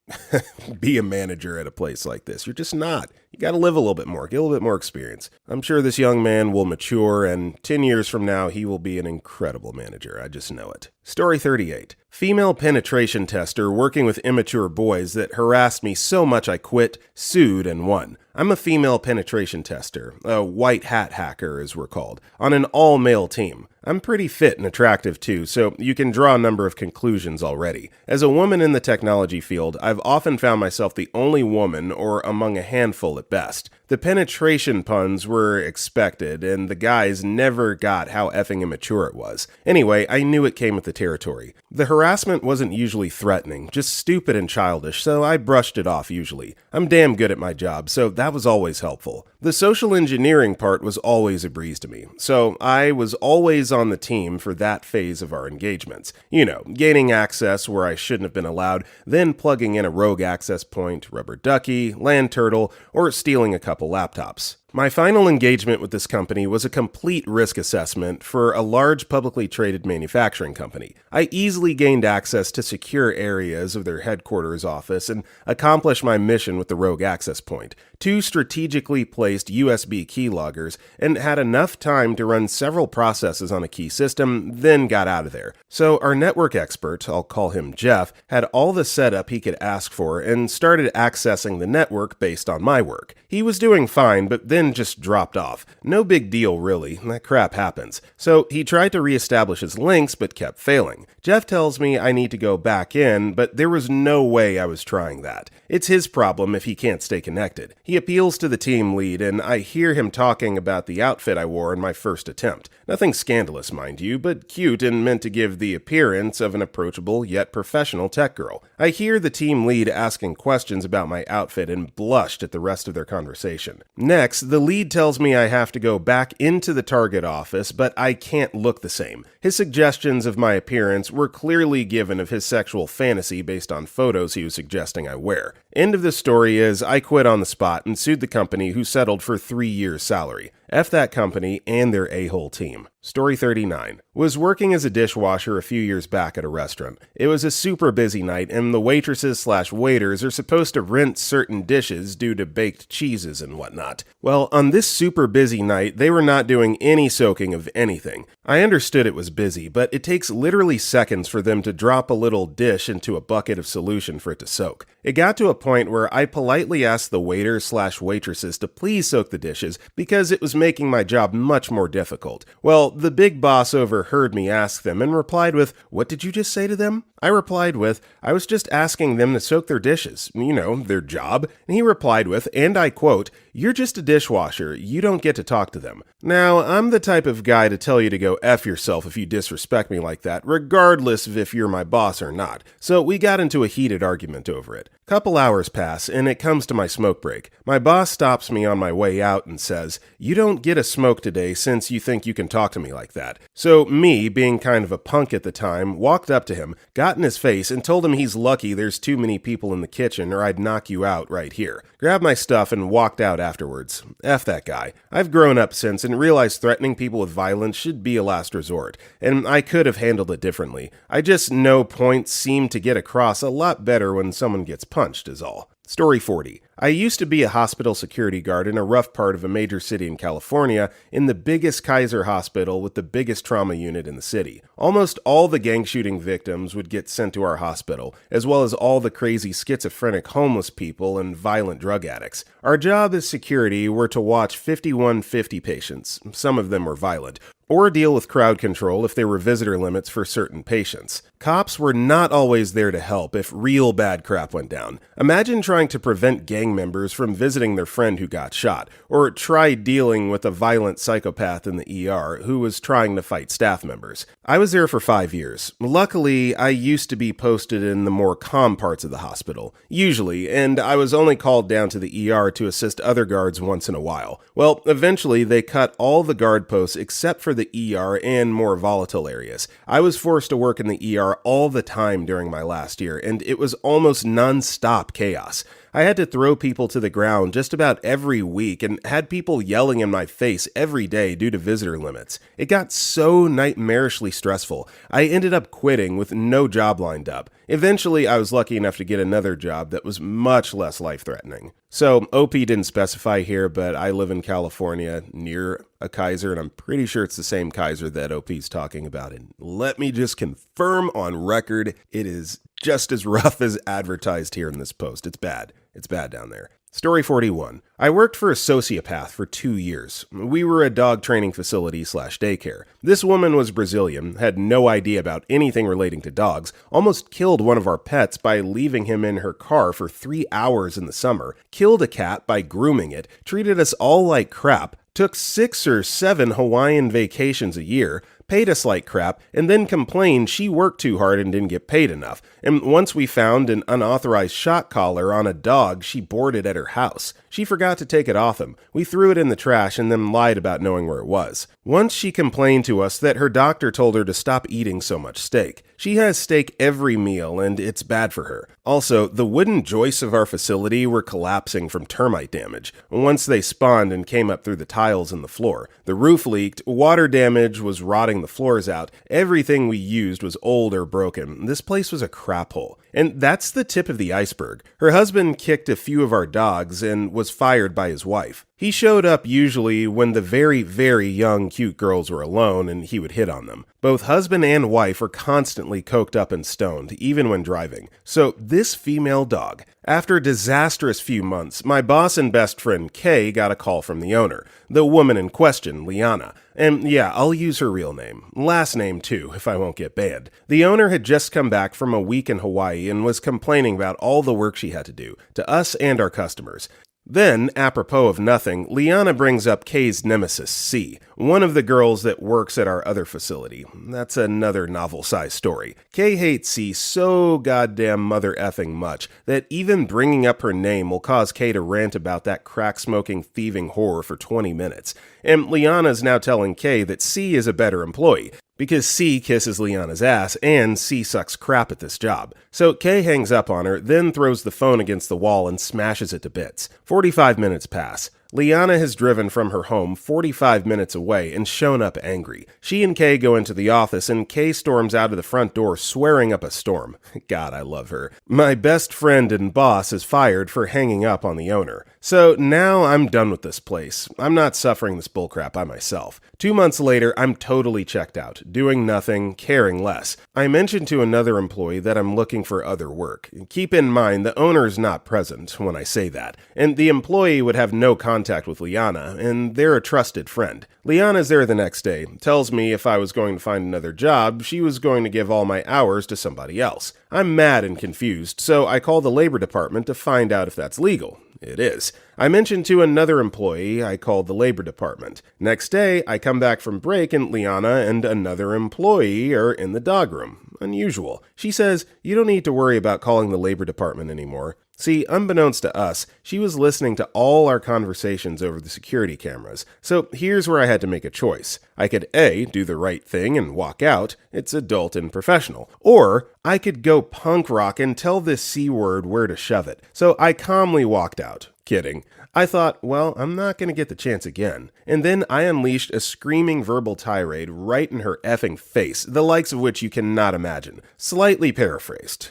be a manager at a place like this. You're just not. You got to live a little bit more, get a little bit more experience. I'm sure this young man will mature, and 10 years from now, he will be an incredible manager. I just know it. Story 38. Female penetration tester working with immature boys that harassed me so much I quit, sued, and won. I'm a female penetration tester, a white hat hacker as we're called, on an all-male team. I'm pretty fit and attractive too, so you can draw a number of conclusions already. As a woman in the technology field, I've often found myself the only woman, or among a handful at best. The penetration puns were expected, and the guys never got how effing immature it was. Anyway, I knew it came with the territory. The harassment wasn't usually threatening, just stupid and childish, so I brushed it off usually. I'm damn good at my job, so that was always helpful. The social engineering part was always a breeze to me, so I was always on the team for that phase of our engagements. You know, gaining access where I shouldn't have been allowed, then plugging in a rogue access point, rubber ducky, land turtle, or stealing a couple laptops. My final engagement with this company was a complete risk assessment for a large publicly traded manufacturing company. I easily gained access to secure areas of their headquarters office and accomplished my mission with the rogue access point, 2 strategically placed USB keyloggers, and had enough time to run several processes on a key system, then got out of there. So our network expert, I'll call him Jeff, had all the setup he could ask for and started accessing the network based on my work. He was doing fine, but then just dropped off. No big deal really, that crap happens. So he tried to reestablish his links but kept failing. Jeff tells me I need to go back in, but there was no way I was trying that. It's his problem if he can't stay connected. He appeals to the team lead, and I hear him talking about the outfit I wore in my first attempt. Nothing scandalous, mind you, but cute and meant to give the appearance of an approachable yet professional tech girl. I hear the team lead asking questions about my outfit and blushed at the rest of their conversation. Next, the lead tells me I have to go back into the target office, but I can't look the same. His suggestions of my appearance were clearly given of his sexual fantasy based on photos he was suggesting I wear. End of the story is I quit on the spot and sued the company, who settled for 3 years' salary. F that company and their a-hole team. Story 39. Was working as a dishwasher a few years back at a restaurant. It was a super busy night, and the waitresses/waiters are supposed to rinse certain dishes due to baked cheeses and whatnot. Well, on this super busy night, they were not doing any soaking of anything. I understood it was busy, but it takes literally seconds for them to drop a little dish into a bucket of solution for it to soak. It got to a point where I politely asked the waiters/waitresses to please soak the dishes because it was making my job much more difficult. Well, the big boss overheard me ask them and replied with, "What did you just say to them?" I replied with, "I was just asking them to soak their dishes, their job." And he replied with, and I quote, "You're just a dishwasher, you don't get to talk to them." Now, I'm the type of guy to tell you to go F yourself if you disrespect me like that, regardless of if you're my boss or not. So we got into a heated argument over it. Couple hours pass, and it comes to my smoke break. My boss stops me on my way out and says, "You don't get a smoke today since you think you can talk to me like that." So me, being kind of a punk at the time, walked up to him, got in his face, and told him he's lucky there's too many people in the kitchen or I'd knock you out right here. Grabbed my stuff and walked out afterwards. F that guy. I've grown up since and realized threatening people with violence should be a last resort, and I could have handled it differently. I just know points seem to get across a lot better when someone gets punched is all. Story 40. I used to be a hospital security guard in a rough part of a major city in California in the biggest Kaiser hospital with the biggest trauma unit in the city. Almost all the gang shooting victims would get sent to our hospital, as well as all the crazy schizophrenic homeless people and violent drug addicts. Our job as security were to watch 5150 patients, some of them were violent, or deal with crowd control if there were visitor limits for certain patients. Cops were not always there to help if real bad crap went down. Imagine trying to prevent gang members from visiting their friend who got shot, or try dealing with a violent psychopath in the ER who was trying to fight staff members. I was there for 5 years. Luckily, I used to be posted in the more calm parts of the hospital, usually, and I was only called down to the ER to assist other guards once in a while. Well, eventually they cut all the guard posts except for the ER and more volatile areas. I was forced to work in the ER all the time during my last year, and it was almost non-stop chaos. I had to throw people to the ground just about every week and had people yelling in my face every day due to visitor limits. It got so nightmarishly stressful, I ended up quitting with no job lined up. Eventually, I was lucky enough to get another job that was much less life-threatening. So, OP didn't specify here, but I live in California near a Kaiser, and I'm pretty sure it's the same Kaiser that OP's talking about. And let me just confirm on record, it is just as rough as advertised here in this post. It's bad. It's bad down there. Story 41. I worked for a sociopath for 2 years. We were a dog training facility slash daycare. This woman was Brazilian, had no idea about anything relating to dogs, almost killed one of our pets by leaving him in her car for 3 hours in the summer, killed a cat by grooming it, treated us all like crap, took 6 or 7 Hawaiian vacations a year, paid us like crap, and then complained she worked too hard and didn't get paid enough. And once we found an unauthorized shock collar on a dog she boarded at her house. She forgot to take it off him. We threw it in the trash and then lied about knowing where it was. Once she complained to us that her doctor told her to stop eating so much steak. She has steak every meal and it's bad for her. Also, the wooden joists of our facility were collapsing from termite damage. Once they spawned and came up through the tiles in the floor. The roof leaked, water damage was rotting the floors out, everything we used was old or broken. This place was a crap hole. And that's the tip of the iceberg. Her husband kicked a few of our dogs and was fired by his wife. He showed up usually when the very, very young, cute girls were alone and he would hit on them. Both husband and wife were constantly coked up and stoned, even when driving. So this female dog. After a disastrous few months, my boss and best friend Kay got a call from the owner, the woman in question, Liana. And yeah, I'll use her real name. Last name too, if I won't get banned. The owner had just come back from a week in Hawaii and was complaining about all the work she had to do, to us and our customers. Then, apropos of nothing, Liana brings up Kay's nemesis, C, one of the girls that works at our other facility. That's another novel-sized story. Kay hates C so goddamn mother-effing much that even bringing up her name will cause Kay to rant about that crack-smoking, thieving whore for 20 minutes. And Liana's now telling Kay that C is a better employee, because C kisses Liana's ass and C sucks crap at this job. So Kay hangs up on her, then throws the phone against the wall and smashes it to bits. 45 minutes pass. Liana has driven from her home 45 minutes away and shown up angry. She and Kay go into the office and Kay storms out of the front door swearing up a storm. God, I love her. My best friend and boss is fired for hanging up on the owner. So now I'm done with this place. I'm not suffering this bullcrap by myself. 2 months later, I'm totally checked out, doing nothing, caring less. I mentioned to another employee that I'm looking for other work. Keep in mind, the owner's not present when I say that, and the employee would have no contact with Liana, and they're a trusted friend. Liana's there the next day, tells me if I was going to find another job, she was going to give all my hours to somebody else. I'm mad and confused, so I call the labor department to find out if that's legal. It is. I mentioned to another employee I called the labor department. Next day, I come back from break and Liana and another employee are in the dog room. Unusual. She says, "You don't need to worry about calling the labor department anymore." See, unbeknownst to us, she was listening to all our conversations over the security cameras. So here's where I had to make a choice. I could A, do the right thing and walk out, it's adult and professional. Or I could go punk rock and tell this C word where to shove it. So I calmly walked out. Kidding. I thought, well, I'm not going to get the chance again. And then I unleashed a screaming verbal tirade right in her effing face, the likes of which you cannot imagine. Slightly paraphrased.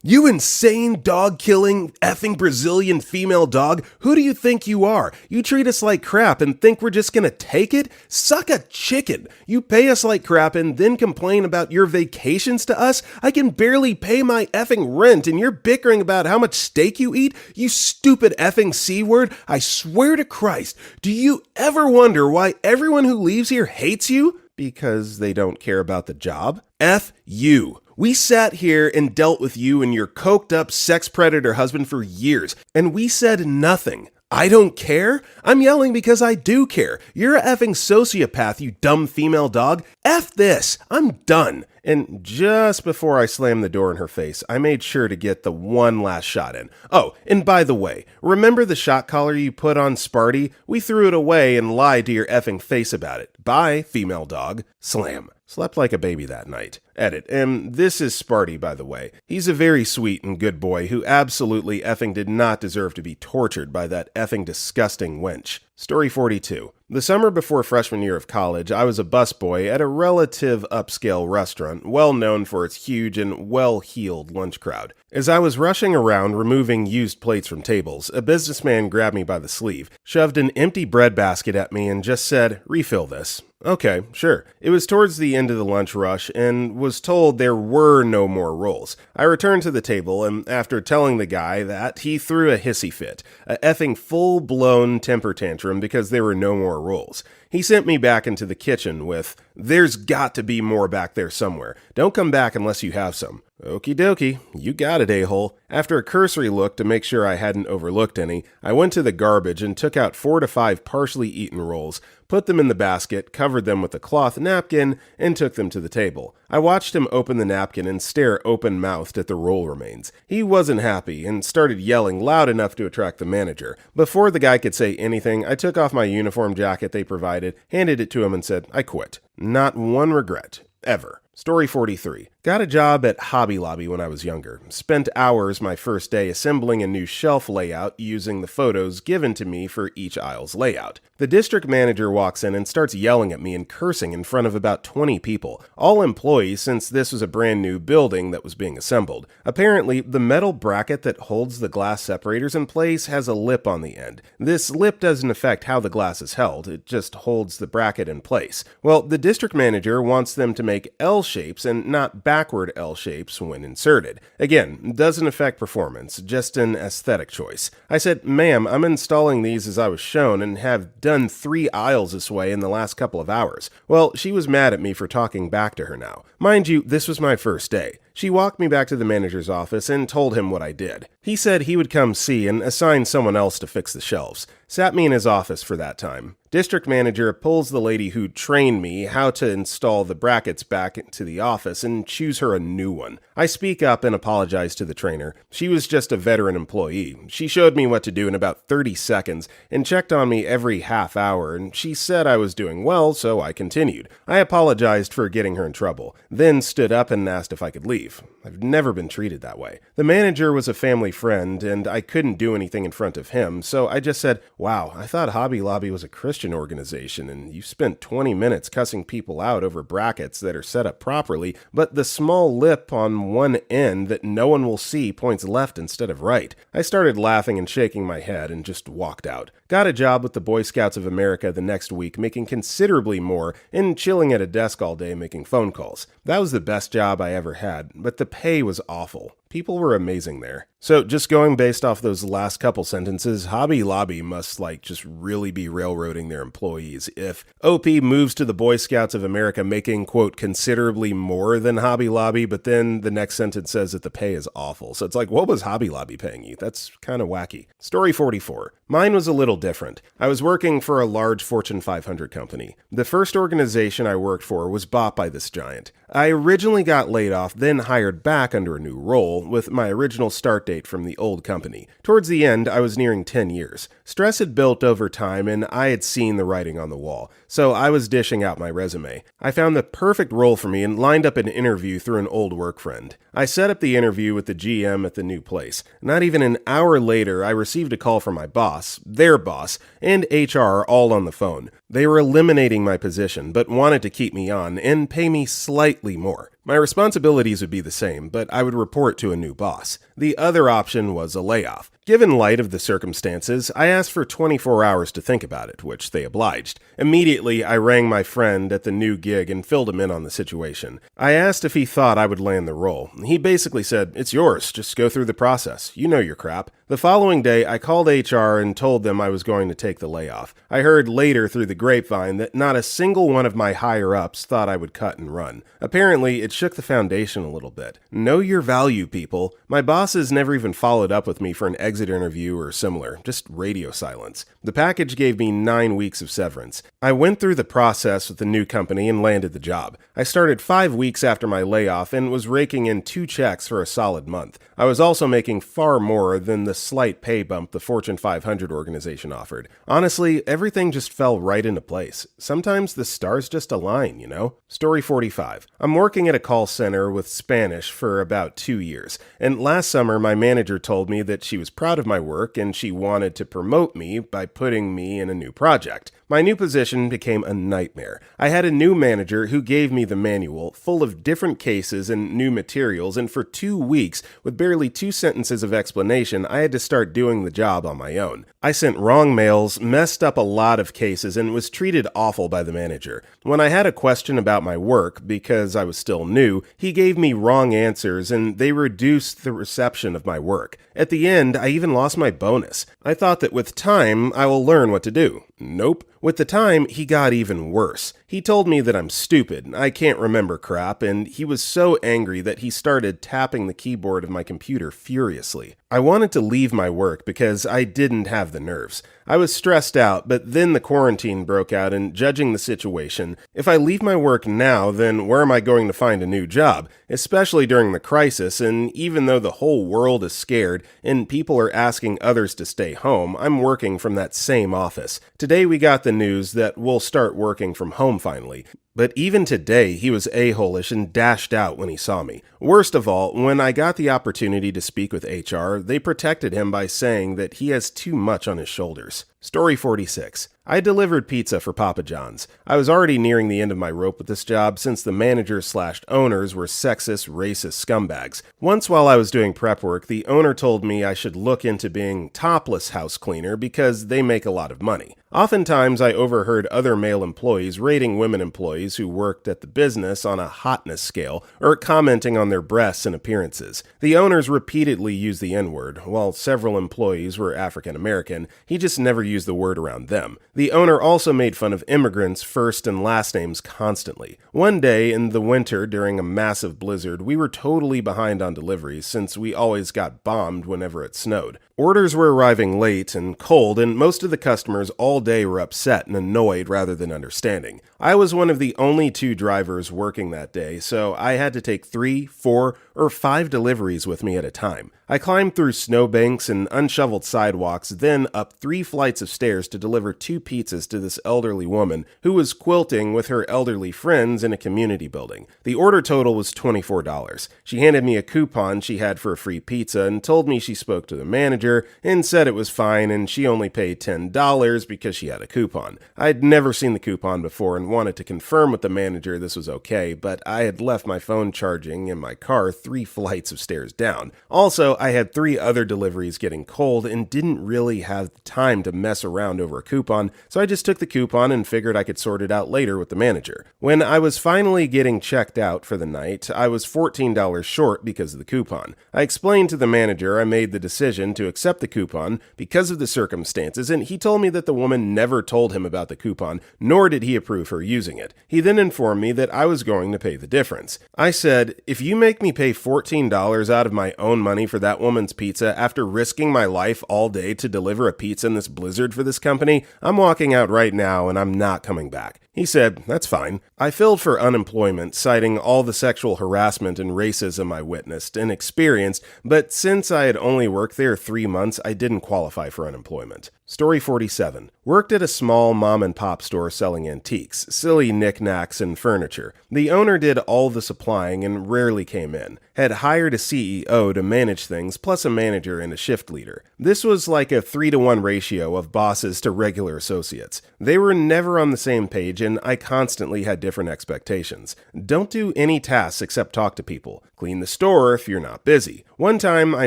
You insane dog-killing, effing Brazilian female dog, who do you think you are? You treat us like crap and think we're just gonna take it? Suck a chicken! You pay us like crap and then complain about your vacations to us? I can barely pay my effing rent and you're bickering about how much steak you eat? You stupid effing C-word, I swear to Christ, do you ever wonder why everyone who leaves here hates you? Because they don't care about the job? F you. We sat here and dealt with you and your coked up sex predator husband for years, and we said nothing. I don't care? I'm yelling because I do care. You're a effing sociopath, you dumb female dog. F this. I'm done. And just before I slammed the door in her face, I made sure to get the one last shot in. Oh, and by the way, remember the shot collar you put on Sparty? We threw it away and lied to your effing face about it. Bye, female dog. Slam. Slept like a baby that night. Edit. And this is Sparty, by the way. He's a very sweet and good boy who absolutely effing did not deserve to be tortured by that effing disgusting wench. Story 42. The summer before freshman year of college, I was a busboy at a relative upscale restaurant, well known for its huge and well-heeled lunch crowd. As I was rushing around removing used plates from tables, a businessman grabbed me by the sleeve, shoved an empty bread basket at me, and just said, "Refill this." Okay, sure. It was towards the end of the lunch rush and was told there were no more rolls. I returned to the table, and after telling the guy that, he threw a hissy fit, a effing full-blown temper tantrum because there were no more rolls. He sent me back into the kitchen with, "There's got to be more back there somewhere. Don't come back unless you have some." Okie dokie, you got it, a-hole. After a cursory look to make sure I hadn't overlooked any, I went to the garbage and took out 4 to 5 partially eaten rolls, put them in the basket, covered them with a cloth napkin, and took them to the table. I watched him open the napkin and stare open-mouthed at the roll remains. He wasn't happy and started yelling loud enough to attract the manager. Before the guy could say anything, I took off my uniform jacket they provided, handed it to him, and said, "I quit. Not one regret. Ever." Story 43. Got a job at Hobby Lobby when I was younger. Spent hours my first day assembling a new shelf layout using the photos given to me for each aisle's layout. The district manager walks in and starts yelling at me and cursing in front of about 20 people, all employees since this was a brand new building that was being assembled. Apparently, the metal bracket that holds the glass separators in place has a lip on the end. This lip doesn't affect how the glass is held, it just holds the bracket in place. Well, the district manager wants them to make L shapes and not backward L shapes when inserted. Again, doesn't affect performance, just an aesthetic choice. I said, "Ma'am, I'm installing these as I was shown and have done 3 aisles this way in the last couple of hours." Well, she was mad at me for talking back to her now. Mind you, this was my first day. She walked me back to the manager's office and told him what I did. He said he would come see and assign someone else to fix the shelves. Sat me in his office for that time. District manager pulls the lady who trained me how to install the brackets back into the office and choose her a new one. I speak up and apologize to the trainer. She was just a veteran employee. She showed me what to do in about 30 seconds and checked on me every half hour, and she said I was doing well, so I continued. I apologized for getting her in trouble, then stood up and asked if I could leave. I've never been treated that way. The manager was a family friend, and I couldn't do anything in front of him, so I just said, "Wow, I thought Hobby Lobby was a Christian organization, and you spent 20 minutes cussing people out over brackets that are set up properly, but the small lip on one end that no one will see points left instead of right." I started laughing and shaking my head and just walked out. Got a job with the Boy Scouts of America the next week, making considerably more and chilling at a desk all day making phone calls. That was the best job I ever had, but the pay was awful. People were amazing there. So just going based off those last couple sentences, Hobby Lobby must just really be railroading their employees. If OP moves to the Boy Scouts of America making, quote, considerably more than Hobby Lobby, but then the next sentence says that the pay is awful. So it's like, what was Hobby Lobby paying you? That's kind of wacky. Story 44. Mine was a little different. I was working for a large Fortune 500 company. The first organization I worked for was bought by this giant. I originally got laid off, then hired back under a new role, with my original start date from the old company. Towards the end, I was nearing 10 years. Stress had built over time, and I had seen the writing on the wall, so I was dishing out my resume. I found the perfect role for me and lined up an interview through an old work friend. I set up the interview with the GM at the new place. Not even an hour later, I received a call from my boss, their boss, and HR all on the phone. They were eliminating my position, but wanted to keep me on and pay me slightly more. My responsibilities would be the same, but I would report to a new boss. The other option was a layoff. Given light of the circumstances, I asked for 24 hours to think about it, which they obliged. Immediately, I rang my friend at the new gig and filled him in on the situation. I asked if he thought I would land the role. He basically said, "It's yours, just go through the process. You know your crap." The following day, I called HR and told them I was going to take the layoff. I heard later through the grapevine that not a single one of my higher-ups thought I would cut and run. Apparently, it shook the foundation a little bit. Know your value, people. My bosses never even followed up with me for an exit interview or similar, just radio silence. The package gave me 9 weeks of severance. I went through the process with the new company and landed the job. I started 5 weeks after my layoff and was raking in 2 checks for a solid month. I was also making far more than the slight pay bump the Fortune 500 organization offered. Honestly, everything just fell right into place. Sometimes the stars just align, you know? Story 45. I'm working at a call center with Spanish for about 2 years, and last summer my manager told me that she was proud of my work and she wanted to promote me by putting me in a new project. My new position became a nightmare. I had a new manager who gave me the manual, full of different cases and new materials, and for 2 weeks, with barely 2 sentences of explanation, I had to start doing the job on my own. I sent wrong mails, messed up a lot of cases, and was treated awful by the manager. When I had a question about my work, because I was still new, he gave me wrong answers and they reduced the reception of my work. At the end, I even lost my bonus. I thought that with time, I will learn what to do. Nope. With the time, he got even worse. He told me that I'm stupid, I can't remember crap, and he was so angry that he started tapping the keyboard of my computer furiously. I wanted to leave my work because I didn't have the nerves. I was stressed out, but then the quarantine broke out, and judging the situation, if I leave my work now, then where am I going to find a new job? Especially during the crisis, and even though the whole world is scared and people are asking others to stay home, I'm working from that same office. Today we got the news that we'll start working from home finally. But even today, he was a-holish and dashed out when he saw me. Worst of all, when I got the opportunity to speak with HR, they protected him by saying that he has too much on his shoulders. Story 46. I delivered pizza for Papa John's. I was already nearing the end of my rope with this job since the managers/owners were sexist, racist scumbags. Once while I was doing prep work, the owner told me I should look into being topless house cleaner because they make a lot of money. Oftentimes, I overheard other male employees rating women employees who worked at the business on a hotness scale or commenting on their breasts and appearances. The owners repeatedly used the N-word. While several employees were African American, he just never used the word around them. The owner also made fun of immigrants' first and last names constantly. One day in the winter during a massive blizzard, we were totally behind on deliveries since we always got bombed whenever it snowed. Orders were arriving late and cold, and most of the customers all day were upset and annoyed rather than understanding. I was one of the only 2 drivers working that day, so I had to take 3, 4, or 5 deliveries with me at a time. I climbed through snowbanks and unshoveled sidewalks, then up 3 flights of stairs to deliver 2 pizzas to this elderly woman who was quilting with her elderly friends in a community building. The order total was $24. She handed me a coupon she had for a free pizza and told me she spoke to the manager and said it was fine and she only paid $10 because she had a coupon. I'd never seen the coupon before and wanted to confirm with the manager this was okay, but I had left my phone charging in my car 3 flights of stairs down. Also, I had 3 other deliveries getting cold and didn't really have the time to mess around over a coupon, so I just took the coupon and figured I could sort it out later with the manager. When I was finally getting checked out for the night, I was $14 short because of the coupon. I explained to the manager I made the decision to accept the coupon because of the circumstances, and he told me that the woman never told him about the coupon, nor did he approve her using it. He then informed me that I was going to pay the difference. I said, if you make me pay $14 out of my own money for that woman's pizza after risking my life all day to deliver a pizza in this blizzard for this company, I'm walking out right now and I'm not coming back. He said, that's fine. I filled for unemployment, citing all the sexual harassment and racism I witnessed and experienced, but since I had only worked there 3 months, I didn't qualify for unemployment. Story 47. Worked at a small mom-and-pop store selling antiques, silly knickknacks, and furniture. The owner did all the supplying and rarely came in. Had hired a CEO to manage things, plus a manager and a shift leader. This was like a 3-to-1 ratio of bosses to regular associates. They were never on the same page, and I constantly had different expectations. Don't do any tasks except talk to people. Clean the store if you're not busy. One time, I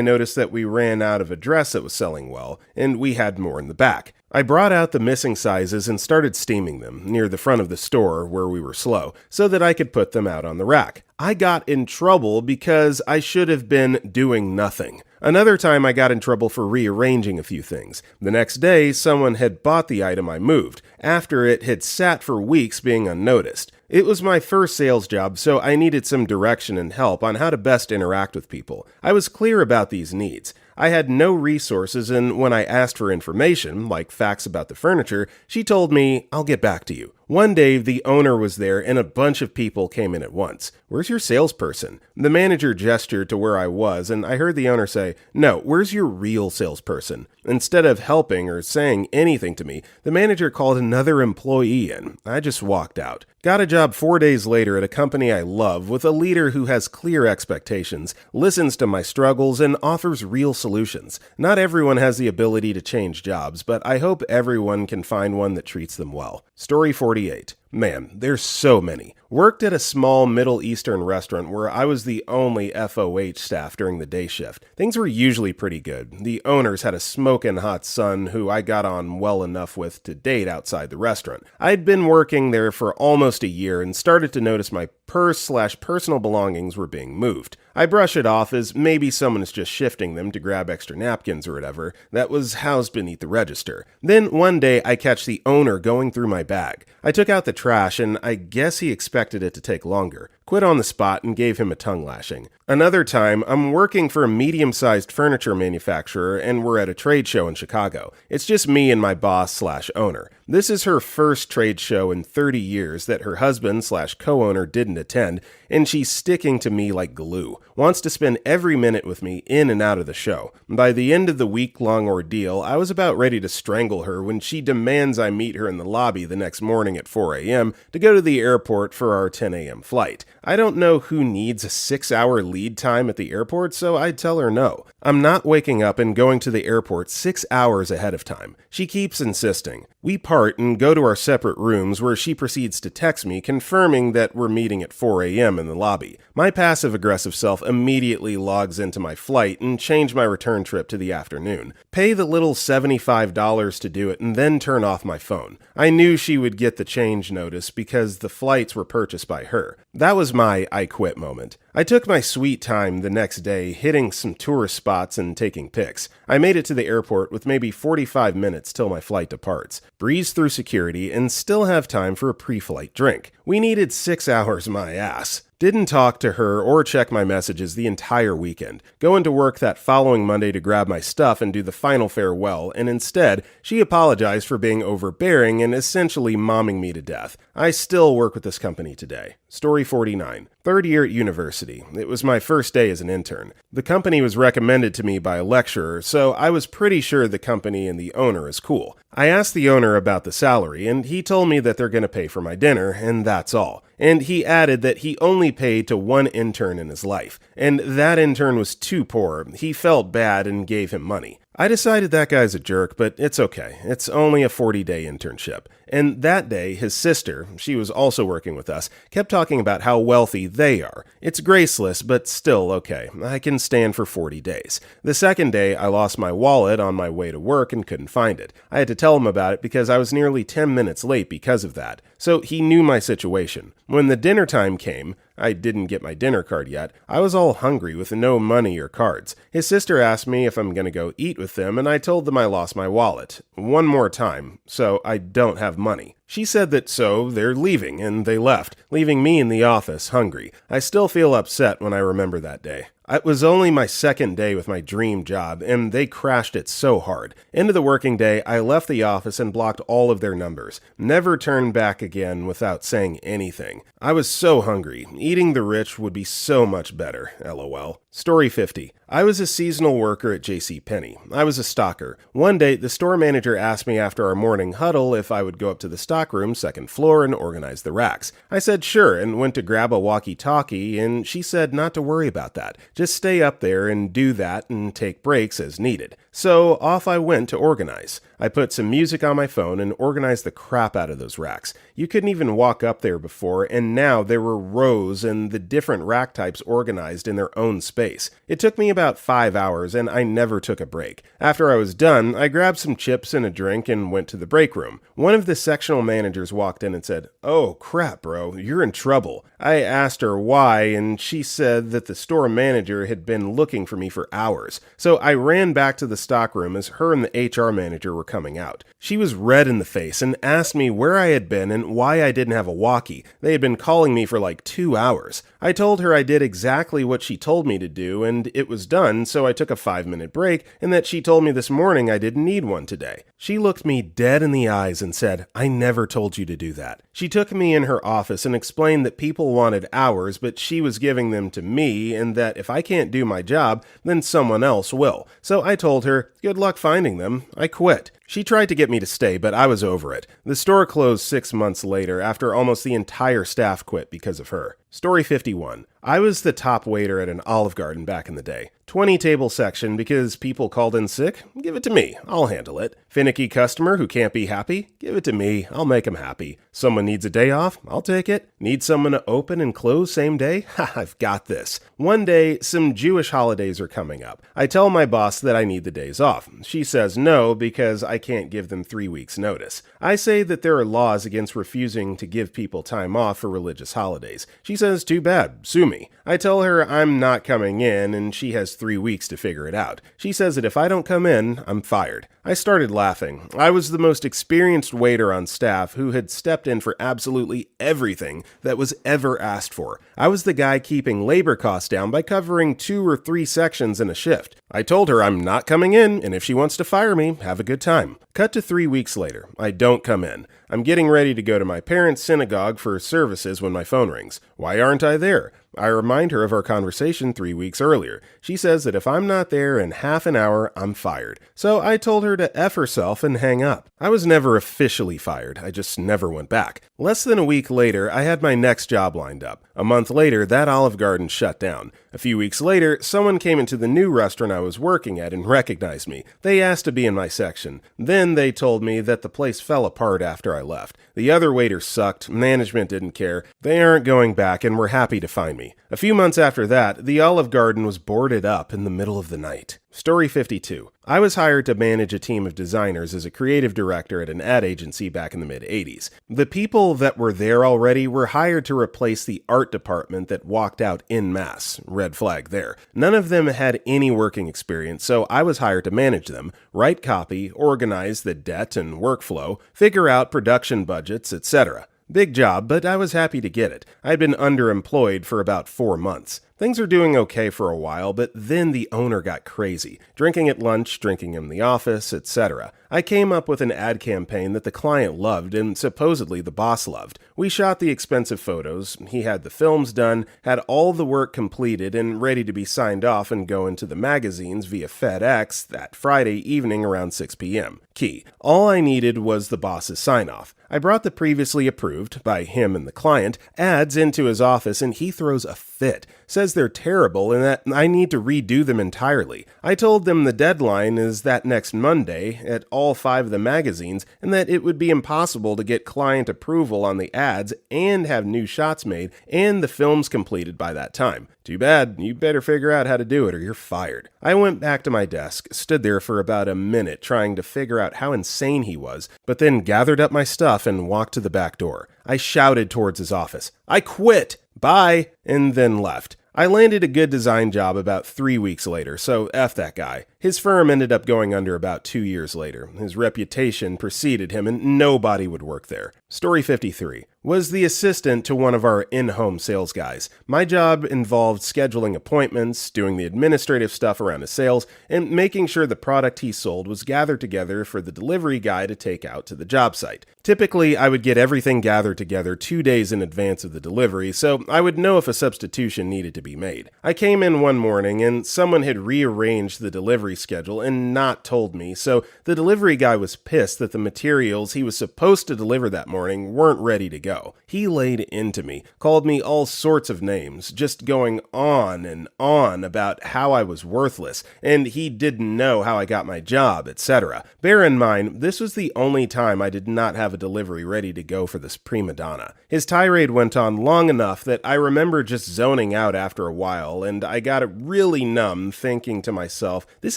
noticed that we ran out of a dress that was selling well, and we had more in the back. I brought out the missing sizes and started steaming them near the front of the store where we were slow, so that I could put them out on the rack. I got in trouble because I should have been doing nothing. Another time I got in trouble for rearranging a few things. The next day, someone had bought the item I moved, after it had sat for weeks being unnoticed. It was my first sales job, so I needed some direction and help on how to best interact with people. I was clear about these needs. I had no resources, and when I asked for information, like facts about the furniture, she told me, I'll get back to you. One day, the owner was there and a bunch of people came in at once. Where's your salesperson? The manager gestured to where I was, and I heard the owner say, no, where's your real salesperson? Instead of helping or saying anything to me, the manager called another employee in. I just walked out. Got a job 4 days later at a company I love with a leader who has clear expectations, listens to my struggles, and offers real solutions. Not everyone has the ability to change jobs, but I hope everyone can find one that treats them well. Story 48. Man, there's so many. Worked at a small Middle Eastern restaurant where I was the only FOH staff during the day shift. Things were usually pretty good. The owners had a smoking hot son who I got on well enough with to date outside the restaurant. I'd been working there for almost a year and started to notice my purse/personal belongings were being moved. I brush it off as maybe someone is just shifting them to grab extra napkins or whatever that was housed beneath the register. Then one day I catch the owner going through my bag. I took out the trash and I guess he expected it to take longer. Quit on the spot and gave him a tongue lashing. Another time, I'm working for a medium-sized furniture manufacturer and we're at a trade show in Chicago. It's just me and my boss/owner. This is her first trade show in 30 years that her husband/co-owner didn't attend, and she's sticking to me like glue. Wants to spend every minute with me in and out of the show. By the end of the week-long ordeal, I was about ready to strangle her when she demands I meet her in the lobby the next morning at 4 a.m. to go to the airport for our 10 a.m. flight. I don't know who needs a 6-hour lead time at the airport, so I'd tell her no. I'm not waking up and going to the airport 6 hours ahead of time. She keeps insisting. We part and go to our separate rooms where she proceeds to text me confirming that we're meeting at 4 a.m. in the lobby. My passive-aggressive self immediately logs into my flight and change my return trip to the afternoon. Pay the little $75 to do it and then turn off my phone. I knew she would get the change notice because the flights were purchased by her. That was my I quit moment. I took my sweet time the next day hitting some tourist spots and taking pics. I made it to the airport with maybe 45 minutes till my flight departs. Breezed through security and still have time for a pre-flight drink. We needed 6 hours, my ass. Didn't talk to her or check my messages the entire weekend. Go into work that following Monday to grab my stuff and do the final farewell, and instead, she apologized for being overbearing and essentially momming me to death. I still work with this company today. Story 49. Third year at university. It was my first day as an intern. The company was recommended to me by a lecturer, so I was pretty sure the company and the owner is cool. I asked the owner about the salary, and he told me that they're going to pay for my dinner, and that's all. And he added that he only paid to one intern in his life, and that intern was too poor. He felt bad and gave him money. I decided that guy's a jerk, but it's okay. It's only a 40-day internship. And that day, his sister, she was also working with us, kept talking about how wealthy they are. It's graceless, but still okay. I can stand for 40 days. The second day, I lost my wallet on my way to work and couldn't find it. I had to tell him about it because I was nearly 10 minutes late because of that. So he knew my situation. When the dinner time came, I didn't get my dinner card yet. I was all hungry with no money or cards. His sister asked me if I'm going to go eat with them, and I told them I lost my wallet. One more time, so I don't have money. She said that so they're leaving, and they left, leaving me in the office hungry. I still feel upset when I remember that day. It was only my second day with my dream job, and they crashed it so hard. End of the working day, I left the office and blocked all of their numbers. Never turned back again without saying anything. I was so hungry. Eating the rich would be so much better, lol. Story 50. I was a seasonal worker at JCPenney. I was a stocker. One day, the store manager asked me after our morning huddle if I would go up to the stockroom, second floor, and organize the racks. I said sure, and went to grab a walkie-talkie, and she said not to worry about that. Just stay up there and do that and take breaks as needed. So off I went to organize. I put some music on my phone and organized the crap out of those racks. You couldn't even walk up there before, and now there were rows and the different rack types organized in their own space. It took me about 5 hours, and I never took a break. After I was done, I grabbed some chips and a drink and went to the break room. One of the sectional managers walked in and said, "Oh crap, bro, you're in trouble." I asked her why, and she said that the store manager had been looking for me for hours. So I ran back to the stockroom as her and the HR manager were coming out. She was red in the face and asked me where I had been and why I didn't have a walkie. They had been calling me for like 2 hours. I told her I did exactly what she told me to do and it was done, so I took a 5-minute break, and that she told me this morning I didn't need one today. She looked me dead in the eyes and said, "I never told you to do that." She took me in her office and explained that people wanted hours, but she was giving them to me, and that if I can't do my job, then someone else will. So I told her, good luck finding them. I quit. She tried to get me to stay, but I was over it. The store closed 6 months later after almost the entire staff quit because of her. Story 51. I was the top waiter at an Olive Garden back in the day. 20 table section because people called in sick? Give it to me. I'll handle it. Finicky customer who can't be happy? Give it to me. I'll make him happy. Someone needs a day off? I'll take it. Need someone to open and close same day? Ha, I've got this. One day, some Jewish holidays are coming up. I tell my boss that I need the days off. She says no because I can't give them 3 weeks notice. I say that there are laws against refusing to give people time off for religious holidays. She says too bad, sue me. I tell her I'm not coming in and she has 3 weeks to figure it out. She says that if I don't come in, I'm fired. I started laughing. I was the most experienced waiter on staff who had stepped in for absolutely everything that was ever asked for. I was the guy keeping labor costs down by covering 2 or 3 sections in a shift. I told her I'm not coming in, and if she wants to fire me, have a good time. Cut to 3 weeks later. I don't come in. I'm getting ready to go to my parents' synagogue for services when my phone rings. Why aren't I there? I remind her of our conversation 3 weeks earlier. She says that if I'm not there in half an hour, I'm fired. So I told her to F herself and hang up. I was never officially fired. I just never went back. Less than a week later, I had my next job lined up. A month later, that Olive Garden shut down. A few weeks later, someone came into the new restaurant I was working at and recognized me. They asked to be in my section. Then they told me that the place fell apart after I left. The other waiters sucked, management didn't care, they aren't going back and were happy to find me. A few months after that, the Olive Garden was boarded up in the middle of the night. Story 52. I was hired to manage a team of designers as a creative director at an ad agency back in the mid-80s. The people that were there already were hired to replace the art department that walked out en masse. Red flag there. None of them had any working experience, so I was hired to manage them, write copy, organize the debt and workflow, figure out production budgets, etc. Big job, but I was happy to get it. I'd been underemployed for about 4 months. Things were doing okay for a while, but then the owner got crazy. Drinking at lunch, drinking in the office, etc. I came up with an ad campaign that the client loved and supposedly the boss loved. We shot the expensive photos, he had the films done, had all the work completed and ready to be signed off and go into the magazines via FedEx that Friday evening around 6 p.m. Key. All I needed was the boss's sign-off. I brought the previously approved, by him and the client, ads into his office and he throws a fit. Says they're terrible and that I need to redo them entirely. I told them the deadline is that next Monday at all 5 of the magazines and that it would be impossible to get client approval on the ads and have new shots made and the films completed by that time. Too bad, you better figure out how to do it or you're fired. I went back to my desk, stood there for about a minute trying to figure out how insane he was, but then gathered up my stuff and walked to the back door. I shouted towards his office, "I quit! Bye!" and then left. I landed a good design job about 3 weeks later, so F that guy. His firm ended up going under about 2 years later. His reputation preceded him and nobody would work there. Story 53. Was the assistant to one of our in-home sales guys. My job involved scheduling appointments, doing the administrative stuff around his sales, and making sure the product he sold was gathered together for the delivery guy to take out to the job site. Typically, I would get everything gathered together 2 days in advance of the delivery, so I would know if a substitution needed to be made. I came in one morning and someone had rearranged the delivery schedule and not told me, so the delivery guy was pissed that the materials he was supposed to deliver that morning weren't ready to go. He laid into me, called me all sorts of names, just going on and on about how I was worthless, and he didn't know how I got my job, etc. Bear in mind, this was the only time I did not have a delivery ready to go for this prima donna. His tirade went on long enough that I remember just zoning out after a while, and I got really numb thinking to myself, this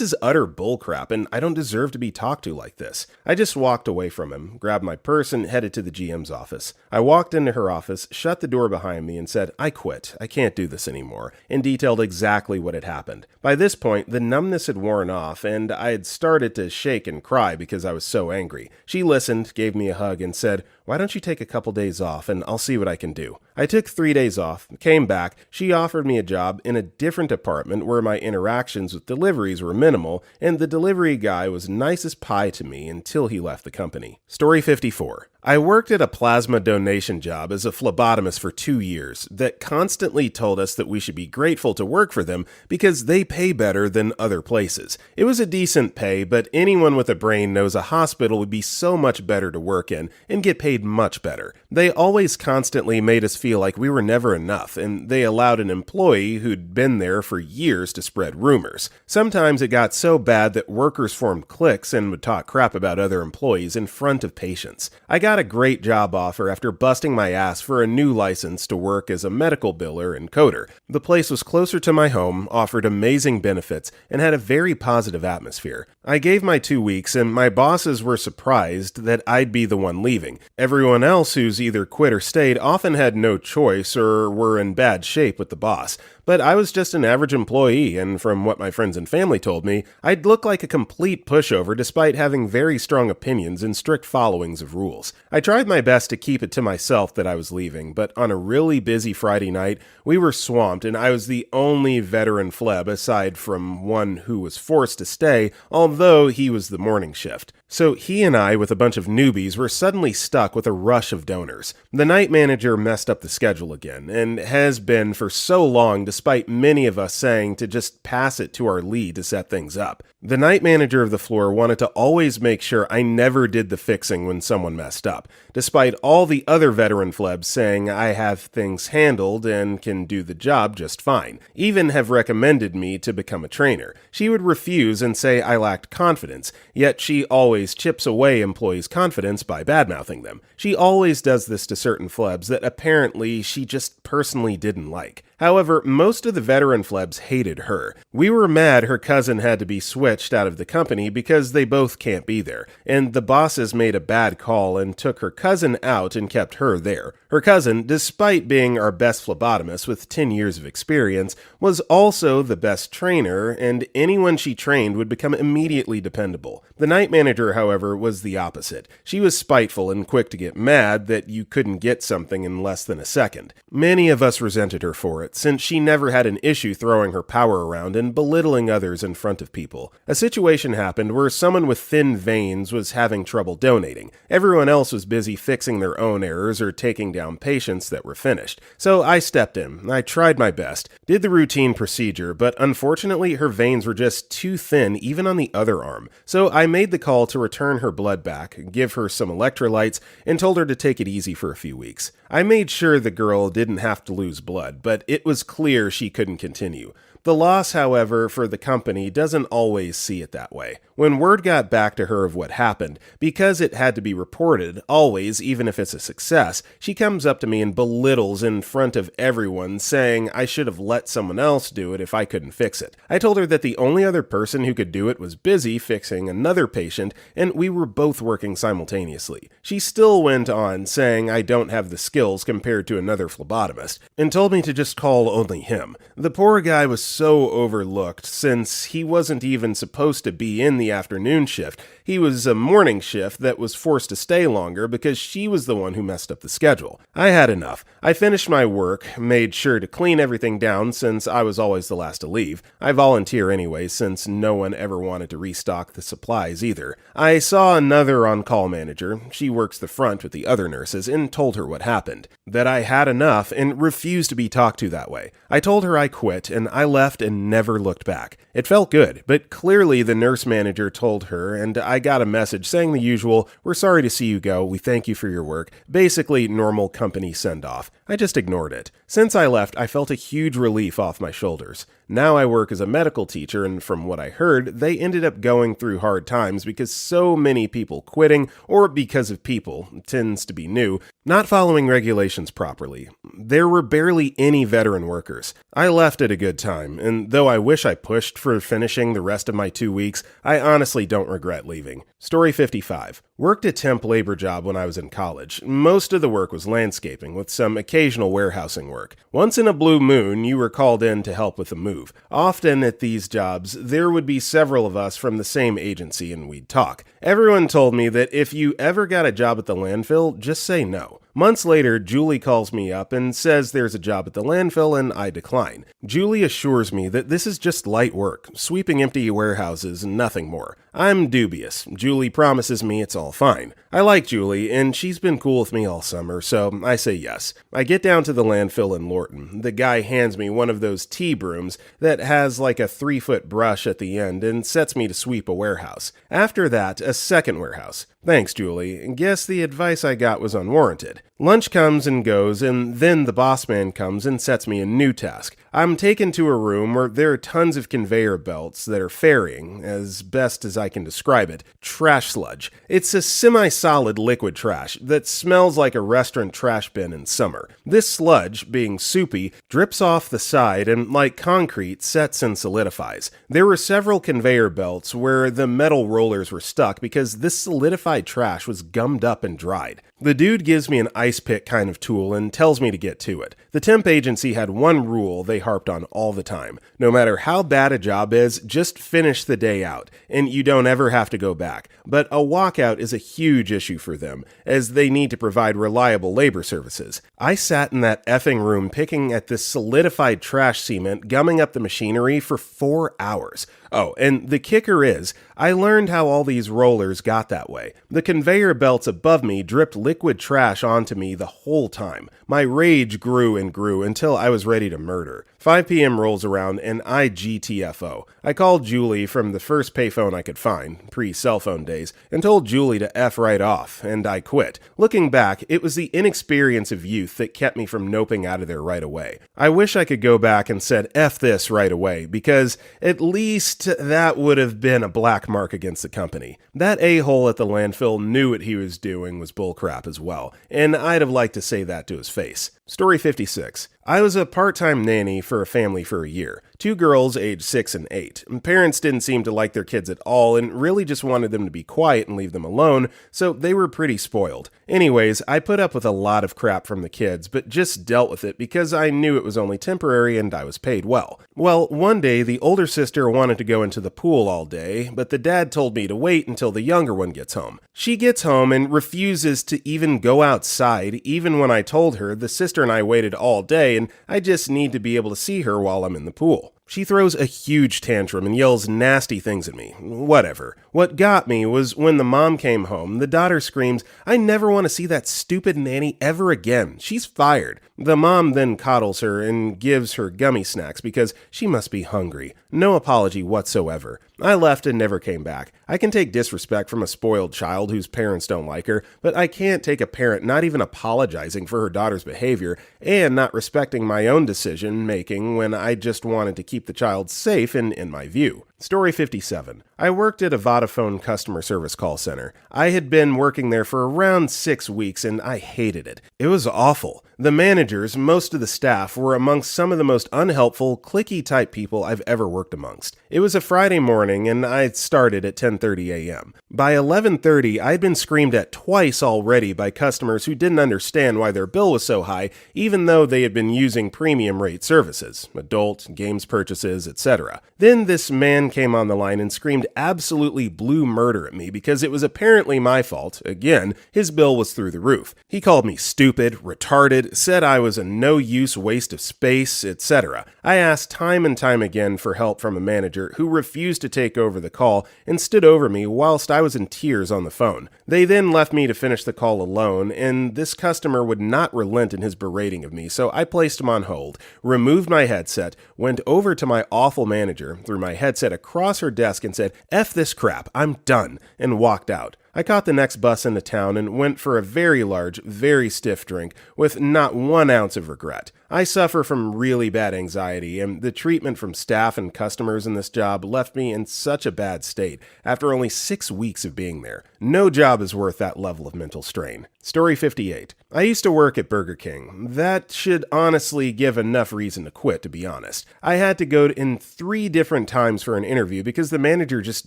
is utter bullcrap, and I don't deserve to be talked to like this. I just walked away from him, grabbed my purse, and headed to the GM's office. I walked into her office, shut the door behind me, and said, "I quit. I can't do this anymore," and detailed exactly what had happened. By this point, the numbness had worn off, and I had started to shake and cry because I was so angry. She listened, gave me a hug, and said, "Why don't you take a couple days off, and I'll see what I can do." I took 3 days off, came back, she offered me a job in a different department where my interactions with deliveries were minimal, and the delivery guy was nice as pie to me until he left the company. Story 54. I worked at a plasma donation coordination job as a phlebotomist for 2 years that constantly told us that we should be grateful to work for them because they pay better than other places. It was a decent pay, but anyone with a brain knows a hospital would be so much better to work in and get paid much better. They always constantly made us feel like we were never enough, and they allowed an employee who'd been there for years to spread rumors. Sometimes it got so bad that workers formed cliques and would talk crap about other employees in front of patients. I got a great job offer after busting my ass for a new license to work as a medical biller and coder. The place was closer to my home, offered amazing benefits, and had a very positive atmosphere. I gave my 2 weeks, and my bosses were surprised that I'd be the one leaving. Everyone else who's either quit or stayed often had no choice or were in bad shape with the boss. But I was just an average employee, and from what my friends and family told me, I'd look like a complete pushover despite having very strong opinions and strict followings of rules. I tried my best to keep it to myself that I was leaving, but on a really busy Friday night, we were swamped and I was the only veteran phleb aside from one who was forced to stay, although he was the morning shift. So he and I, with a bunch of newbies, were suddenly stuck with a rush of donors. The night manager messed up the schedule again, and has been for so long despite many of us saying to just pass it to our lead to set things up. The night manager of the floor wanted to always make sure I never did the fixing when someone messed up, despite all the other veteran phlebs saying I have things handled and can do the job just fine, even have recommended me to become a trainer. She would refuse and say I lacked confidence, yet she always chips away employees' confidence by badmouthing them. She always does this to certain phlebs that apparently she just personally didn't like. However, most of the veteran phlebs hated her. We were mad her cousin had to be switched out of the company because they both can't be there, and the bosses made a bad call and took her cousin out and kept her there. Her cousin, despite being our best phlebotomist with 10 years of experience, was also the best trainer, and anyone she trained would become immediately dependable. The night manager, however, was the opposite. She was spiteful and quick to get mad that you couldn't get something in less than a second. Many of us resented her for it, since she never had an issue throwing her power around and belittling others in front of people. A situation happened where someone with thin veins was having trouble donating. Everyone else was busy fixing their own errors or taking down patients that were finished. So I stepped in. I tried my best, did the routine procedure, but unfortunately her veins were just too thin even on the other arm. So I made the call to return her blood back, give her some electrolytes, and told her to take it easy for a few weeks. I made sure the girl didn't have to lose blood, but it was clear she couldn't continue. The loss, however, for the company doesn't always see it that way. When word got back to her of what happened, because it had to be reported, always, even if it's a success, she comes up to me and belittles in front of everyone, saying I should have let someone else do it if I couldn't fix it. I told her that the only other person who could do it was busy fixing another patient, and we were both working simultaneously. She still went on, saying I don't have the skills compared to another phlebotomist, and told me to just call only him. The poor guy was so overlooked, since he wasn't even supposed to be in the afternoon shift. He was a morning shift that was forced to stay longer because she was the one who messed up the schedule. I had enough. I finished my work, made sure to clean everything down since I was always the last to leave. I volunteer anyway since no one ever wanted to restock the supplies either. I saw another on-call manager, she works the front with the other nurses, and told her what happened. That I had enough and refused to be talked to that way. I told her I quit and I left and never looked back. It felt good, but clearly the nurse manager told her, and I got a message saying the usual, "We're sorry to see you go, we thank you for your work," basically normal company send-off. I just ignored it. Since I left, I felt a huge relief off my shoulders. Now I work as a medical teacher, and from what I heard, they ended up going through hard times because so many people quitting, or because of people, tends to be new, not following regulations properly. There were barely any veteran workers. I left at a good time, and though I wish I pushed for finishing the rest of my 2 weeks, I honestly don't regret leaving. Story 55. Worked a temp labor job when I was in college. Most of the work was landscaping, with some occasional warehousing work. Once in a blue moon, you were called in to help with the move. Often at these jobs, there would be several of us from the same agency and we'd talk. Everyone told me that if you ever got a job at the landfill, just say no. Months later, Julie calls me up and says there's a job at the landfill and I decline. Julie assures me that this is just light work, sweeping empty warehouses and nothing more. I'm dubious. Julie promises me it's all fine. I like Julie, and she's been cool with me all summer, so I say yes. I get down to the landfill in Lorton. The guy hands me one of those T-brooms that has like a 3-foot brush at the end and sets me to sweep a warehouse. After that, a second warehouse. Thanks, Julie. Guess the advice I got was unwarranted. Lunch comes and goes, and then the boss man comes and sets me a new task. I'm taken to a room where there are tons of conveyor belts that are ferrying, as best as I can describe it, trash sludge. It's a semi-solid liquid trash that smells like a restaurant trash bin in summer. This sludge, being soupy, drips off the side and, like concrete, sets and solidifies. There were several conveyor belts where the metal rollers were stuck because this solidified trash was gummed up and dried. The dude gives me an ice pick kind of tool and tells me to get to it. The temp agency had one rule they harped on all the time. No matter how bad a job is, just finish the day out, and you don't ever have to go back. But a walkout is a huge issue for them, as they need to provide reliable labor services. I sat in that effing room picking at this solidified trash cement, gumming up the machinery for 4 hours. Oh, and the kicker is, I learned how all these rollers got that way. The conveyor belts above me dripped liquid trash onto me the whole time. My rage grew and grew until I was ready to murder. 5 p.m. rolls around and I GTFO. I called Julie from the first payphone I could find, pre-cell phone days, and told Julie to F right off, and I quit. Looking back, it was the inexperience of youth that kept me from noping out of there right away. I wish I could go back and said F this right away, because at least that would have been a black mark against the company. That a-hole at the landfill knew what he was doing was bullcrap as well, and I'd have liked to say that to his face. Story 56. I was a part-time nanny for a family for a year. 2 girls aged 6 and 8. Parents didn't seem to like their kids at all and really just wanted them to be quiet and leave them alone, so they were pretty spoiled. Anyways, I put up with a lot of crap from the kids, but just dealt with it because I knew it was only temporary and I was paid well. Well, one day the older sister wanted to go into the pool all day, but the dad told me to wait until the younger one gets home. She gets home and refuses to even go outside, even when I told her the sister and I waited all day and I just need to be able to see her while I'm in the pool. She throws a huge tantrum and yells nasty things at me. Whatever. What got me was when the mom came home, the daughter screams, "I never want to see that stupid nanny ever again. She's fired." The mom then coddles her and gives her gummy snacks because she must be hungry. No apology whatsoever. I left and never came back. I can take disrespect from a spoiled child whose parents don't like her, but I can't take a parent not even apologizing for her daughter's behavior and not respecting my own decision making when I just wanted to keep the child safe in my view. Story 57. I worked at a Vodafone customer service call center. I had been working there for around 6 weeks and I hated it. It was awful. The managers, most of the staff, were amongst some of the most unhelpful, cliquey type people I've ever worked amongst. It was a Friday morning and I started at 10:30 a.m. By 11:30, I'd been screamed at twice already by customers who didn't understand why their bill was so high, even though they had been using premium rate services, adult, games purchases, etc. Then this man came on the line and screamed absolutely blue murder at me because it was apparently my fault. Again, his bill was through the roof. He called me stupid, retarded, said I was a no-use waste of space, etc. I asked time and time again for help from a manager who refused to take over the call and stood over me whilst I was in tears on the phone. They then left me to finish the call alone, and this customer would not relent in his berating of me, so I placed him on hold, removed my headset, went over to my awful manager, threw my headset across her desk and said, "F this crap, I'm done," and walked out. I caught the next bus into town and went for a very large, very stiff drink with not 1 ounce of regret. I suffer from really bad anxiety, and the treatment from staff and customers in this job left me in such a bad state after only 6 weeks of being there. No job is worth that level of mental strain. Story 58. I used to work at Burger King. That should honestly give enough reason to quit, to be honest. I had to go in 3 different times for an interview because the manager just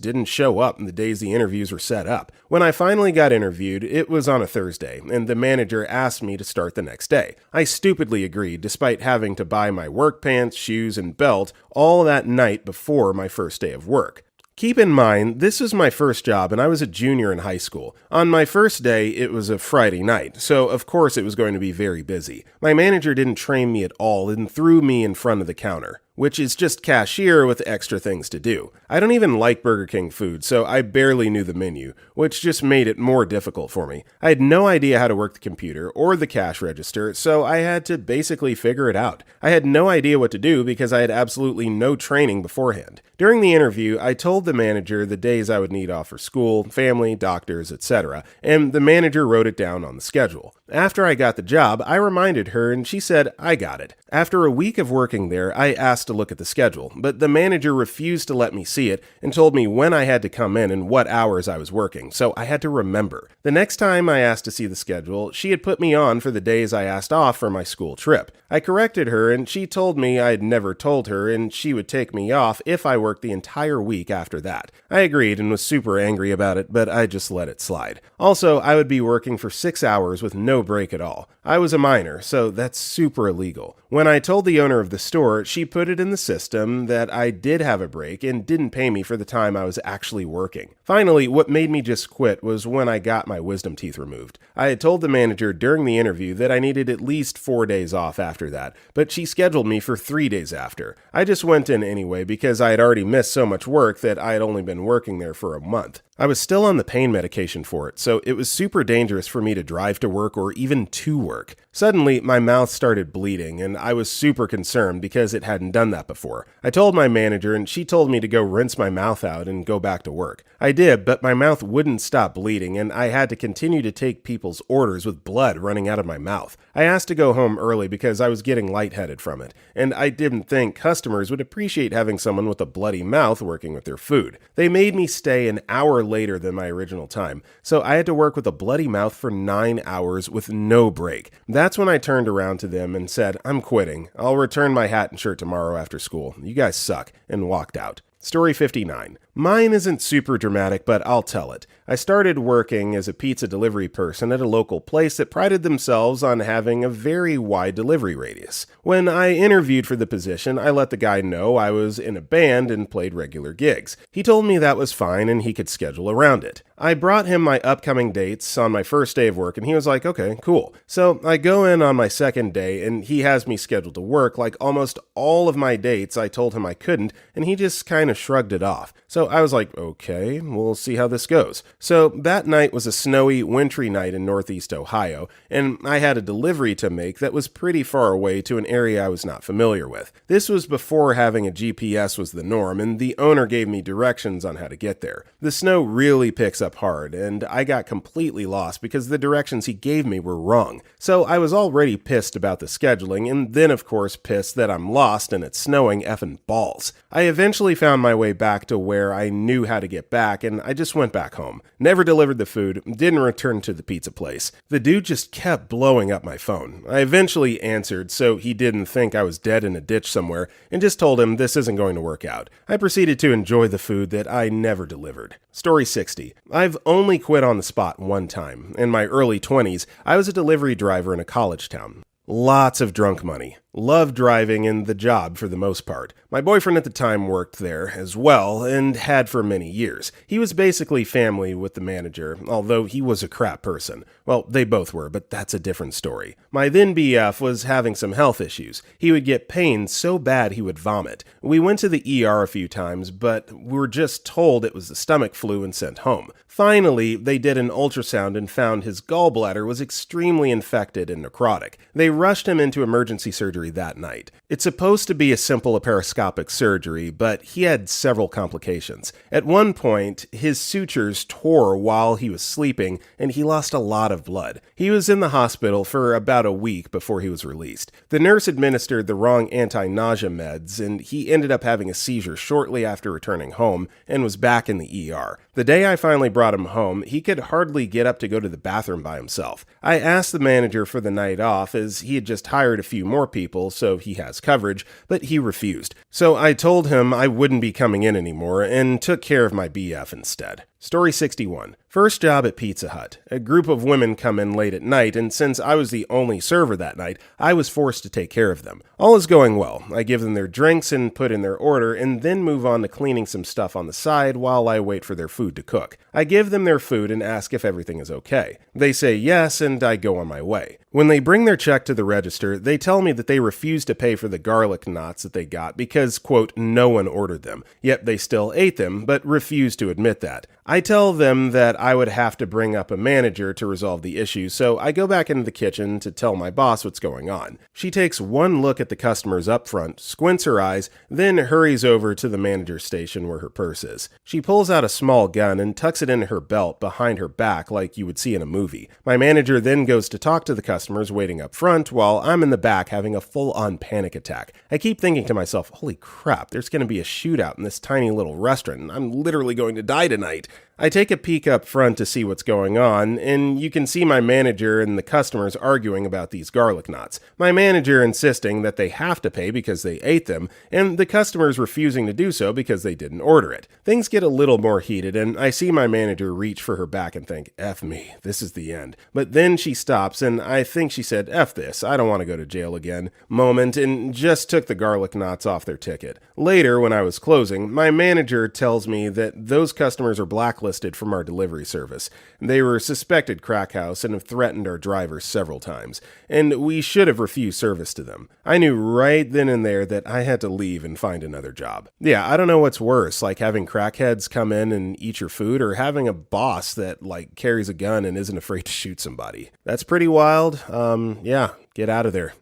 didn't show up in the days the interviews were set up. When I finally got interviewed, it was on a Thursday, and the manager asked me to start the next day. I stupidly agreed, despite having to buy my work pants, shoes, and belt all that night before my first day of work. Keep in mind, this was my first job and I was a junior in high school. On my first day, it was a Friday night, so of course it was going to be very busy. My manager didn't train me at all and threw me in front of the counter, which is just cashier with extra things to do. I don't even like Burger King food, so I barely knew the menu, which just made it more difficult for me. I had no idea how to work the computer or the cash register, so I had to basically figure it out. I had no idea what to do because I had absolutely no training beforehand. During the interview, I told the manager the days I would need off for school, family, doctors, etc., and the manager wrote it down on the schedule. After I got the job, I reminded her and she said, I got it. After a week of working there, I asked to look at the schedule, but the manager refused to let me see it and told me when I had to come in and what hours I was working, so I had to remember. The next time I asked to see the schedule, she had put me on for the days I asked off for my school trip. I corrected her and she told me I had never told her and she would take me off if I worked the entire week after that. I agreed and was super angry about it, but I just let it slide. Also, I would be working for 6 hours with no break at all. I was a minor, so that's super illegal. When I told the owner of the store, she put it in the system that I did have a break and didn't pay me for the time I was actually working. Finally, what made me just quit was when I got my wisdom teeth removed. I had told the manager during the interview that I needed at least 4 days off after that, but she scheduled me for 3 days after. I just went in anyway because I had already missed so much work that I had only been working there for a month. I was still on the pain medication for it, so it was super dangerous for me to drive to work or even to work. Suddenly, my mouth started bleeding, and I was super concerned because it hadn't done that before. I told my manager, and she told me to go rinse my mouth out and go back to work. I did, but my mouth wouldn't stop bleeding, and I had to continue to take people's orders with blood running out of my mouth. I asked to go home early because I was getting lightheaded from it, and I didn't think customers would appreciate having someone with a bloody mouth working with their food. They made me stay an hour later than my original time, so I had to work with a bloody mouth for 9 hours with no break. That's when I turned around to them and said, I'm quitting. I'll return my hat and shirt tomorrow after school. You guys suck, and walked out. Story 59. Mine isn't super dramatic, but I'll tell it. I started working as a pizza delivery person at a local place that prided themselves on having a very wide delivery radius. When I interviewed for the position, I let the guy know I was in a band and played regular gigs. He told me that was fine and he could schedule around it. I brought him my upcoming dates on my first day of work and he was like, okay, cool. So I go in on my second day and he has me scheduled to work like almost all of my dates I told him I couldn't, and he just kind of shrugged it off. So I was like, okay, we'll see how this goes. So that night was a snowy, wintry night in Northeast Ohio, and I had a delivery to make that was pretty far away to an area I was not familiar with. This was before having a GPS was the norm, and the owner gave me directions on how to get there. The snow really picks up hard, and I got completely lost because the directions he gave me were wrong. So I was already pissed about the scheduling, and then of course pissed that I'm lost and it's snowing effing balls. I eventually found my way back to where I knew how to get back, and I just went back home. Never delivered the food, didn't return to the pizza place. The dude just kept blowing up my phone. I eventually answered so he didn't think I was dead in a ditch somewhere, and just told him this isn't going to work out. I proceeded to enjoy the food that I never delivered. Story 60. I've only quit on the spot one time. In my early 20s, I was a delivery driver in a college town. Lots of drunk money. Loved driving and the job for the most part. My boyfriend at the time worked there as well and had for many years. He was basically family with the manager, although he was a crap person. Well, they both were, but that's a different story. My then BF was having some health issues. He would get pain so bad he would vomit. We went to the ER a few times, but we were just told it was the stomach flu and sent home. Finally, they did an ultrasound and found his gallbladder was extremely infected and necrotic. They rushed him into emergency surgery that night. It's supposed to be a simple laparoscopic surgery, but he had several complications. At one point, his sutures tore while he was sleeping, and he lost a lot of blood. He was in the hospital for about a week before he was released. The nurse administered the wrong anti-nausea meds, and he ended up having a seizure shortly after returning home and was back in the ER. The day I finally brought him home, he could hardly get up to go to the bathroom by himself. I asked the manager for the night off as he had just hired a few more people, so he has coverage, but he refused. So I told him I wouldn't be coming in anymore and took care of my BF instead. Story 61. First job at Pizza Hut. A group of women come in late at night, and since I was the only server that night, I was forced to take care of them. All is going well. I give them their drinks and put in their order, and then move on to cleaning some stuff on the side while I wait for their food to cook. I give them their food and ask if everything is okay. They say yes, and I go on my way. When they bring their check to the register, they tell me that they refuse to pay for the garlic knots that they got because, quote, no one ordered them. Yet they still ate them, but refuse to admit that. I tell them that I would have to bring up a manager to resolve the issue, so I go back into the kitchen to tell my boss what's going on. She takes one look at the customers up front, squints her eyes, then hurries over to the manager's station where her purse is. She pulls out a small gun and tucks it into her belt behind her back like you would see in a movie. My manager then goes to talk to the customers waiting up front while I'm in the back having a full-on panic attack. I keep thinking to myself, holy crap, there's going to be a shootout in this tiny little restaurant and I'm literally going to die tonight. I take a peek up front to see what's going on, and you can see my manager and the customers arguing about these garlic knots. My manager insisting that they have to pay because they ate them, and the customers refusing to do so because they didn't order it. Things get a little more heated, and I see my manager reach for her back and think, F me, this is the end. But then she stops, and I think she said, F this, I don't want to go to jail again, moment, and just took the garlic knots off their ticket. Later, when I was closing, my manager tells me that those customers are blacklisted from our delivery service. They were suspected crack house and have threatened our drivers several times, and we should have refused service to them. I knew right then and there that I had to leave and find another job. Yeah, I don't know what's worse, like having crackheads come in and eat your food, or having a boss that carries a gun and isn't afraid to shoot somebody. That's pretty wild. Yeah. Get out of there.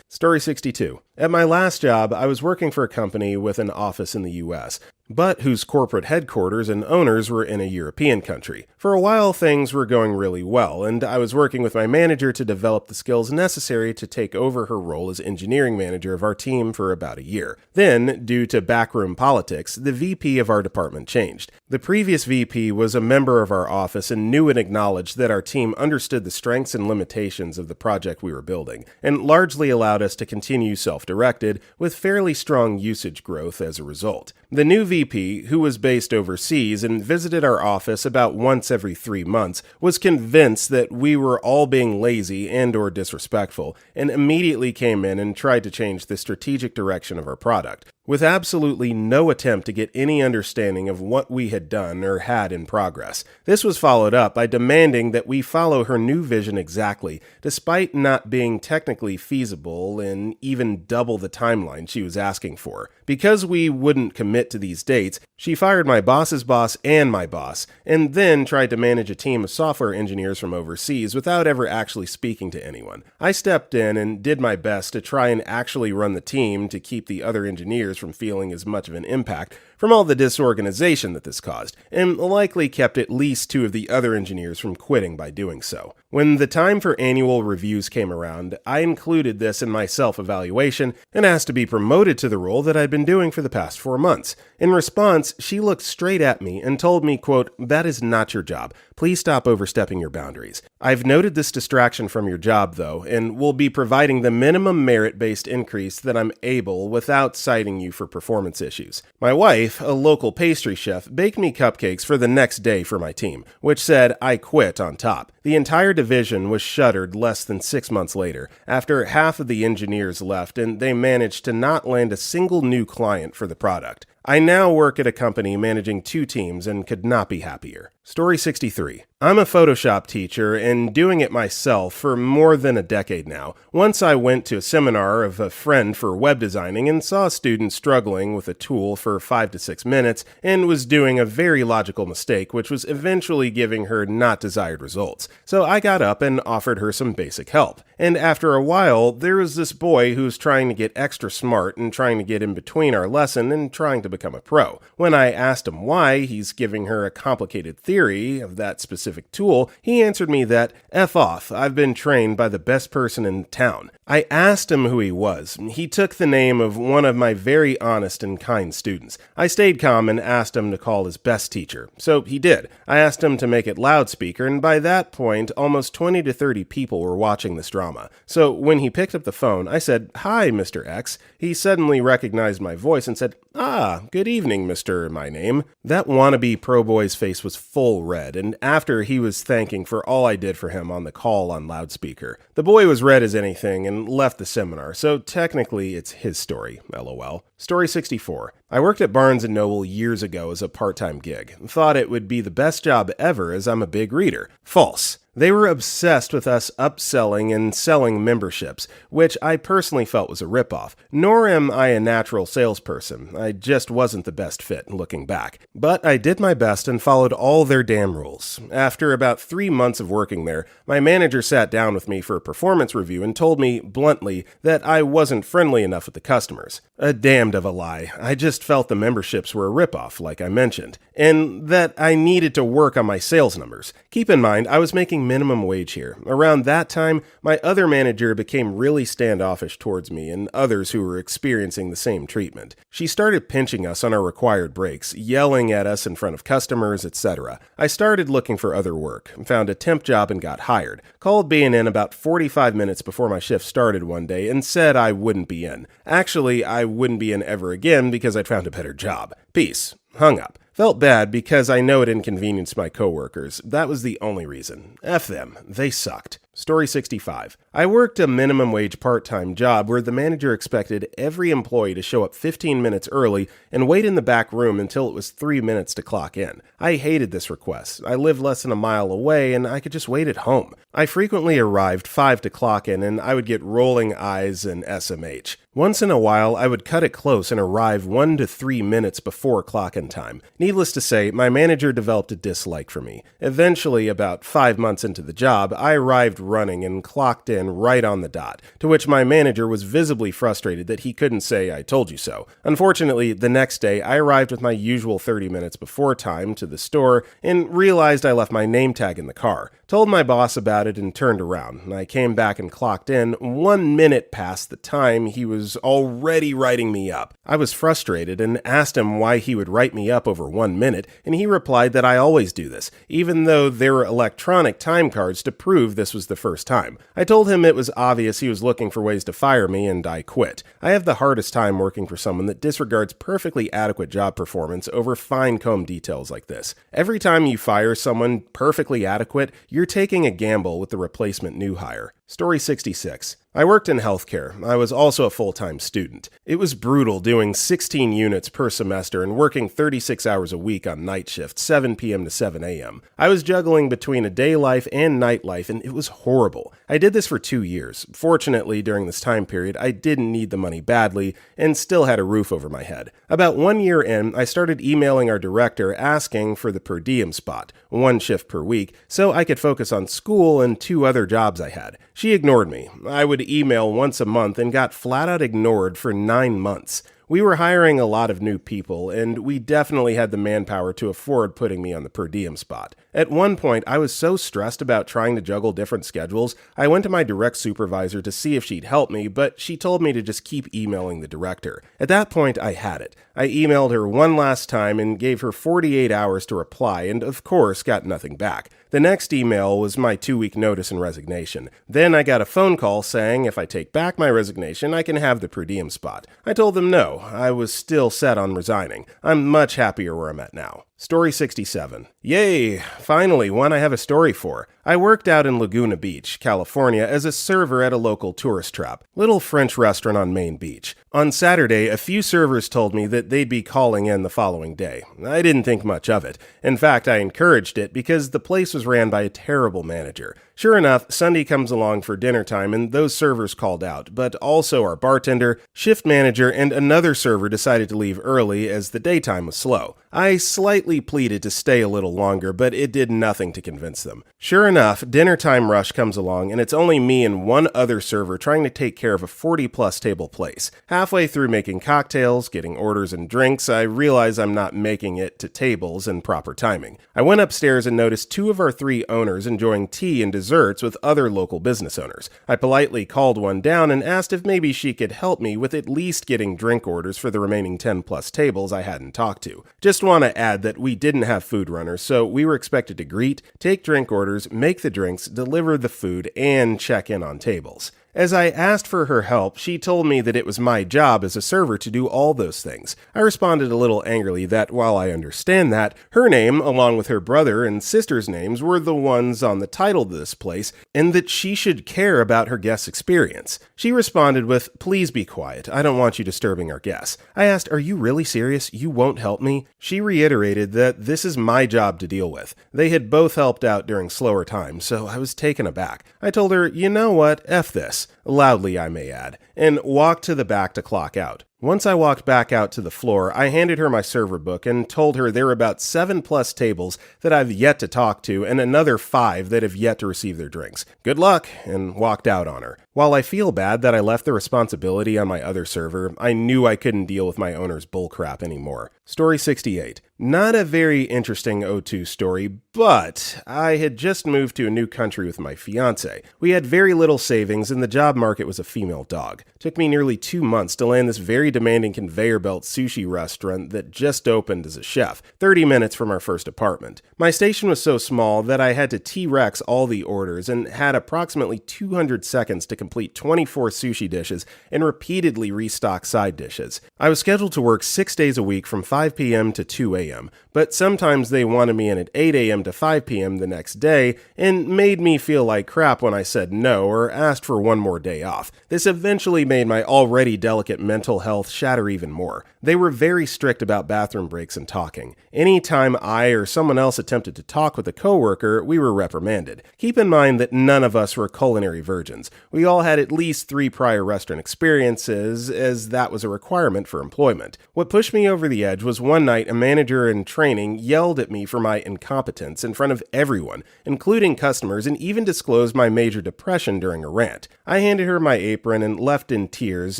Story 62. At my last job, I was working for a company with an office in the US, but whose corporate headquarters and owners were in a European country. For a while, things were going really well, and I was working with my manager to develop the skills necessary to take over her role as engineering manager of our team for about a year. Then, due to backroom politics, the VP of our department changed. The previous VP was a member of our office and knew and acknowledged that our team understood the strengths and limitations of the project we were building, and largely allowed us to continue self-directed, with fairly strong usage growth as a result. The new VP, who was based overseas and visited our office about once every 3 months, was convinced that we were all being lazy and/or disrespectful, and immediately came in and tried to change the strategic direction of our product, with absolutely no attempt to get any understanding of what we had done or had in progress. This was followed up by demanding that we follow her new vision exactly, despite not being technically feasible and even double the timeline she was asking for. Because we wouldn't commit to these dates, she fired my boss's boss and my boss, and then tried to manage a team of software engineers from overseas without ever actually speaking to anyone. I stepped in and did my best to try and actually run the team to keep the other engineers from feeling as much of an impact from all the disorganization that this caused, and likely kept at least 2 of the other engineers from quitting by doing so. When the time for annual reviews came around, I included this in my self-evaluation and asked to be promoted to the role that I'd been doing for the past 4 months. In response, she looked straight at me and told me, quote, "That is not your job. Please stop overstepping your boundaries. I've noted this distraction from your job, though, and will be providing the minimum merit-based increase that I'm able without citing you for performance issues." My wife, a local pastry chef, baked me cupcakes for the next day for my team, which said I quit on top. The entire division was shuttered less than 6 months later, after half of the engineers left and they managed to not land a single new client for the product. I now work at a company managing 2 teams and could not be happier. Story 63. I'm a Photoshop teacher and doing it myself for more than a decade now. Once I went to a seminar of a friend for web designing and saw a student struggling with a tool for 5 to 6 minutes and was doing a very logical mistake, which was eventually giving her not desired results. So I got up and offered her some basic help. And after a while, there was this boy who was trying to get extra smart and trying to get in between our lesson and trying to become a pro. When I asked him why he's giving her a complicated theory of that specific tool, he answered me that, "F off, I've been trained by the best person in town." I asked him who he was. He took the name of one of my very honest and kind students. I stayed calm and asked him to call his best teacher. So he did. I asked him to make it loudspeaker, and by that point, almost 20 to 30 people were watching this drama. So when he picked up the phone, I said, "Hi, Mr. X." He suddenly recognized my voice and said, "Ah, good evening, Mr. My Name. That wannabe pro boy's face was full red, and after he was thanking for all I did for him on the call on loudspeaker. The boy was red as anything and left the seminar, so technically it's his story, lol. Story 64. I worked at Barnes & Noble years ago as a part-time gig. Thought it would be the best job ever as I'm a big reader. False. They were obsessed with us upselling and selling memberships, which I personally felt was a ripoff. Nor am I a natural salesperson. I just wasn't the best fit looking back. But I did my best and followed all their damn rules. After about 3 months of working there, my manager sat down with me for a performance review and told me, bluntly, that I wasn't friendly enough with the customers. A damned of a lie. I just felt the memberships were a ripoff, like I mentioned, and that I needed to work on my sales numbers. Keep in mind, I was making minimum wage here. Around that time, my other manager became really standoffish towards me and others who were experiencing the same treatment. She started pinching us on our required breaks, yelling at us in front of customers, etc. I started looking for other work, found a temp job and got hired. Called being in about 45 minutes before my shift started one day and said I wouldn't be in. Actually, I wouldn't be in ever again because I'd found a better job. Peace. Hung up. Felt bad because I know it inconvenienced my coworkers. That was the only reason. F them. They sucked. Story 65. I worked a minimum wage part-time job where the manager expected every employee to show up 15 minutes early and wait in the back room until it was 3 minutes to clock in. I hated this request. I lived less than a mile away and I could just wait at home. I frequently arrived 5 to clock in and I would get rolling eyes and SMH. Once in a while, I would cut it close and arrive 1 to 3 minutes before clock-in time. Needless to say, my manager developed a dislike for me. Eventually, about 5 months into the job, I arrived running and clocked in right on the dot, to which my manager was visibly frustrated that he couldn't say, "I told you so." Unfortunately, the next day, I arrived with my usual 30 minutes before time to the store and realized I left my name tag in the car. Told my boss about it and turned around. I came back and clocked in 1 minute past the time he was already writing me up. I was frustrated and asked him why he would write me up over 1 minute, and he replied that I always do this, even though there were electronic time cards to prove this was the first time. I told him it was obvious he was looking for ways to fire me, and I quit. I have the hardest time working for someone that disregards perfectly adequate job performance over fine-combed details like this. Every time you fire someone perfectly adequate, you're taking a gamble with the replacement new hire. Story 66. I worked in healthcare. I was also a full-time student. It was brutal doing 16 units per semester and working 36 hours a week on night shift, 7 p.m. to 7 a.m. I was juggling between a day life and night life, and it was horrible. I did this for 2 years. Fortunately, during this time period, I didn't need the money badly and still had a roof over my head. About 1 year in, I started emailing our director asking for the per diem spot, 1 shift per week, so I could focus on school and 2 other jobs I had. She ignored me. I would email once a month and got flat out ignored for 9 months. We were hiring a lot of new people, and we definitely had the manpower to afford putting me on the per diem spot. At one point, I was so stressed about trying to juggle different schedules, I went to my direct supervisor to see if she'd help me, but she told me to just keep emailing the director. At that point, I had it. I emailed her one last time and gave her 48 hours to reply, and of course, got nothing back. The next email was my 2-week notice and resignation. Then I got a phone call saying if I take back my resignation, I can have the per diem spot. I told them no. I was still set on resigning. I'm much happier where I'm at now. Story 67. Yay! Finally, one I have a story for. I worked out in Laguna Beach, California as a server at a local tourist trap, little French restaurant on Main Beach. On Saturday, a few servers told me that they'd be calling in the following day. I didn't think much of it. In fact, I encouraged it because the place was ran by a terrible manager. Sure enough, Sunday comes along for dinner time and those servers called out, but also our bartender, shift manager, and another server decided to leave early as the daytime was slow. I slightly pleaded to stay a little longer, but it did nothing to convince them. Sure enough, dinner time rush comes along and it's only me and one other server trying to take care of a 40-plus table place. Halfway through making cocktails, getting orders and drinks, I realize I'm not making it to tables in proper timing. I went upstairs and noticed 2 of our 3 owners enjoying tea and desserts with other local business owners. I politely called one down and asked if maybe she could help me with at least getting drink orders for the remaining 10-plus tables I hadn't talked to. Just want to add that we didn't have food runners, so we were expected to greet, take drink orders, make the drinks, deliver the food, and check in on tables. As I asked for her help, she told me that it was my job as a server to do all those things. I responded a little angrily that while I understand that, her name, along with her brother and sister's names, were the ones on the title of this place, and that she should care about her guest's experience. She responded with, "Please be quiet. I don't want you disturbing our guests." I asked, "Are you really serious? You won't help me?" She reiterated that this is my job to deal with. They had both helped out during slower times, so I was taken aback. I told her, "You know what? F this." Loudly, I may add, and walked to the back to clock out. Once I walked back out to the floor, I handed her my server book and told her there were about 7+ tables that I've yet to talk to and another 5 that have yet to receive their drinks. Good luck, and walked out on her. While I feel bad that I left the responsibility on my other server, I knew I couldn't deal with my owner's bullcrap anymore. Story 68. Not a very interesting O2 story, but I had just moved to a new country with my fiance. We had very little savings and the job market was a female dog. Took me nearly 2 months to land this very demanding conveyor belt sushi restaurant that just opened as a chef, 30 minutes from our first apartment. My station was so small that I had to T-Rex all the orders and had approximately 200 seconds to complete 24 sushi dishes and repeatedly restock side dishes. I was scheduled to work 6 days a week from 5 p.m. to 2 a.m., but sometimes they wanted me in at 8 a.m. to 5 p.m. the next day and made me feel like crap when I said no or asked for one more day off. This eventually made my already delicate mental health shatter even more. They were very strict about bathroom breaks and talking. Anytime I or someone else attempted to talk with a coworker, we were reprimanded. Keep in mind that none of us were culinary virgins. We all had at least 3 prior restaurant experiences, as that was a requirement for employment. What pushed me over the edge was one night a manager in training yelled at me for my incompetence in front of everyone, including customers, and even disclosed my major depression during a rant. I handed her my apron and left in tears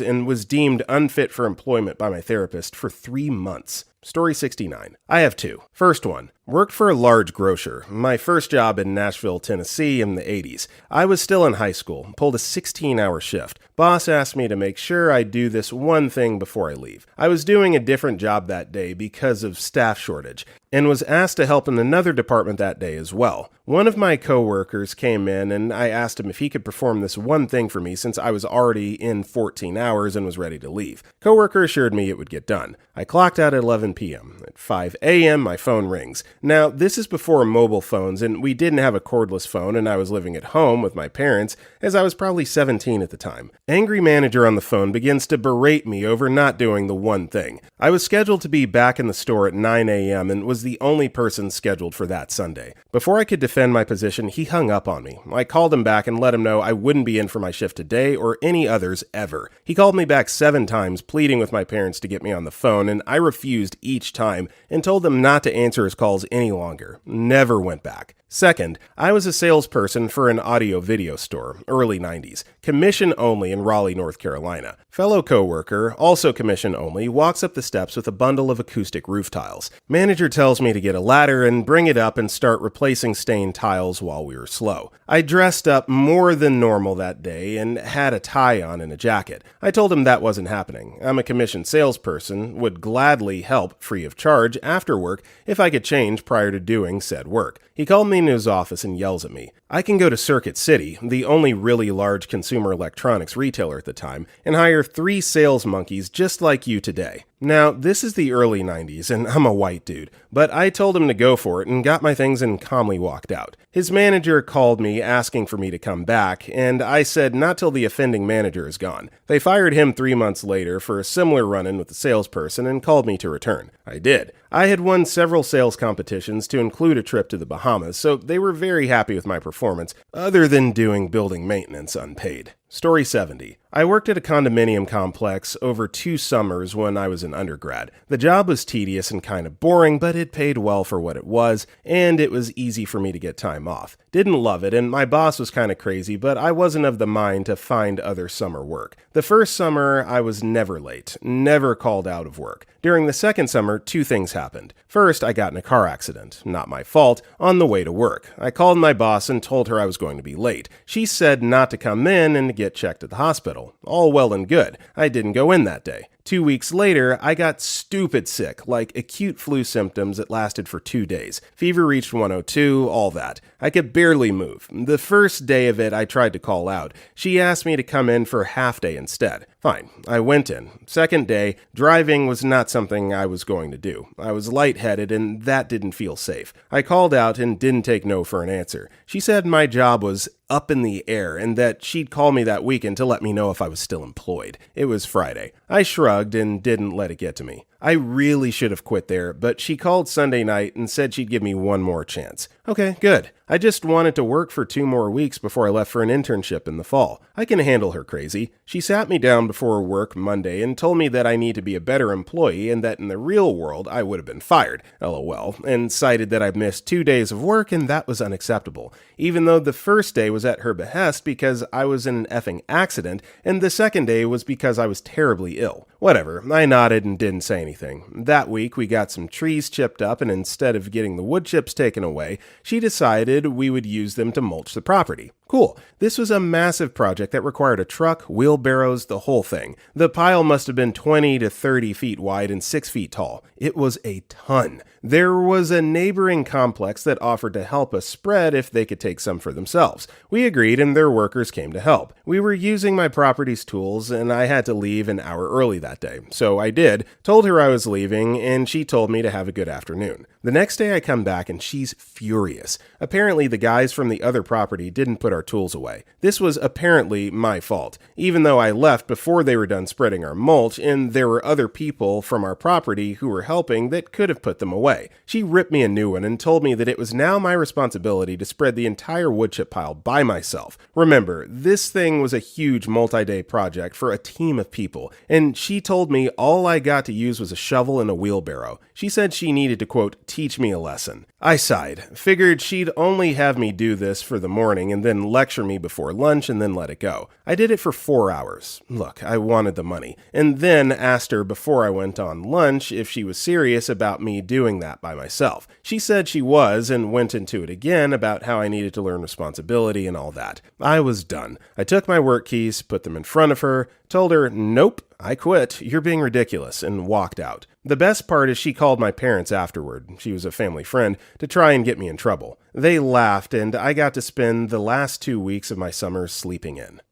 and was deemed unfit for employment by my therapist for 3 months. Story 69. I have 2. First one. Worked for a large grocer. My first job in Nashville, Tennessee in the 80s. I was still in high school, pulled a 16-hour shift. Boss asked me to make sure I do this one thing before I leave. I was doing a different job that day because of staff shortage, and was asked to help in another department that day as well. One of my coworkers came in and I asked him if he could perform this one thing for me since I was already in 14 hours and was ready to leave. Coworker assured me it would get done. I clocked out at 11 p.m. At 5 a.m. my phone rings. Now, this is before mobile phones, and we didn't have a cordless phone, and I was living at home with my parents, as I was probably 17 at the time. Angry manager on the phone begins to berate me over not doing the one thing. I was scheduled to be back in the store at 9 a.m. and was the only person scheduled for that Sunday. Before I could defend my position, he hung up on me. I called him back and let him know I wouldn't be in for my shift today or any others ever. He called me back 7 times, pleading with my parents to get me on the phone, and I refused each time and told them not to answer his calls any longer. Never went back. Second, I was a salesperson for an audio-video store, early 90s, commission only in Raleigh, North Carolina. Fellow coworker, also commission only, walks up the steps with a bundle of acoustic roof tiles. Manager tells me to get a ladder and bring it up and start replacing stained tiles while we were slow. I dressed up more than normal that day and had a tie on and a jacket. I told him that wasn't happening. I'm a commission salesperson, would gladly help free of charge after work if I could change prior to doing said work. He called me into his office and yells at me. I can go to Circuit City, the only really large consumer electronics retailer at the time, and hire 3 sales monkeys just like you today. Now, this is the early 90s, and I'm a white dude, but I told him to go for it and got my things and calmly walked out. His manager called me asking for me to come back, and I said not till the offending manager is gone. They fired him 3 months later for a similar run-in with the salesperson and called me to return. I did. I had won several sales competitions to include a trip to the Bahamas, so they were very happy with my performance, other than doing building maintenance unpaid. Story 70. I worked at a condominium complex over 2 summers when I was an undergrad. The job was tedious and kind of boring, but it paid well for what it was, and it was easy for me to get time off. Didn't love it, and my boss was kind of crazy, but I wasn't of the mind to find other summer work. The first summer, I was never late, never called out of work. During the second summer, 2 things happened. First, I got in a car accident, not my fault, on the way to work. I called my boss and told her I was going to be late. She said not to come in and to get checked at the hospital. All well and good. I didn't go in that day. 2 weeks later, I got stupid sick, like acute flu symptoms that lasted for 2 days. Fever reached 102, all that. I could barely move. The first day of it, I tried to call out. She asked me to come in for a half day instead. Fine, I went in. Second day, driving was not something I was going to do. I was lightheaded and that didn't feel safe. I called out and didn't take no for an answer. She said my job was up in the air and that she'd call me that weekend to let me know if I was still employed. It was Friday. I shrugged and didn't let it get to me. I really should have quit there, but she called Sunday night and said she'd give me one more chance. Okay, good. I just wanted to work for 2 more weeks before I left for an internship in the fall. I can handle her crazy. She sat me down before work Monday and told me that I need to be a better employee and that in the real world I would have been fired, lol, and cited that I'd missed 2 days of work and that was unacceptable, even though the first day was at her behest because I was in an effing accident and the second day was because I was terribly ill. Whatever, I nodded and didn't say anything. That week we got some trees chipped up and instead of getting the wood chips taken away, she decided we would use them to mulch the property. Cool. This was a massive project that required a truck, wheelbarrows, the whole thing. The pile must have been 20 to 30 feet wide and 6 feet tall. It was a ton. There was a neighboring complex that offered to help us spread if they could take some for themselves. We agreed and their workers came to help. We were using my property's tools and I had to leave an hour early that day. So I did, told her I was leaving, and she told me to have a good afternoon. The next day I come back and she's furious. Apparently the guys from the other property didn't put our tools away. This was apparently my fault, even though I left before they were done spreading our mulch and there were other people from our property who were helping that could have put them away. She ripped me a new one and told me that it was now my responsibility to spread the entire wood chip pile by myself. Remember, this thing was a huge multi-day project for a team of people, and she told me all I got to use was a shovel and a wheelbarrow. She said she needed to, quote, teach me a lesson. I sighed, figured she'd only have me do this for the morning and then lecture me before lunch and then let it go. I did it for 4 hours. Look, I wanted the money, and then asked her before I went on lunch if she was serious about me doing that by myself. She said she was and went into it again about how I needed to learn responsibility and all that. I was done. I took my work keys, put them in front of her, told her, nope, I quit, you're being ridiculous, and walked out. The best part is she called my parents afterward, she was a family friend, to try and get me in trouble. They laughed, and I got to spend the last 2 weeks of my summer sleeping in.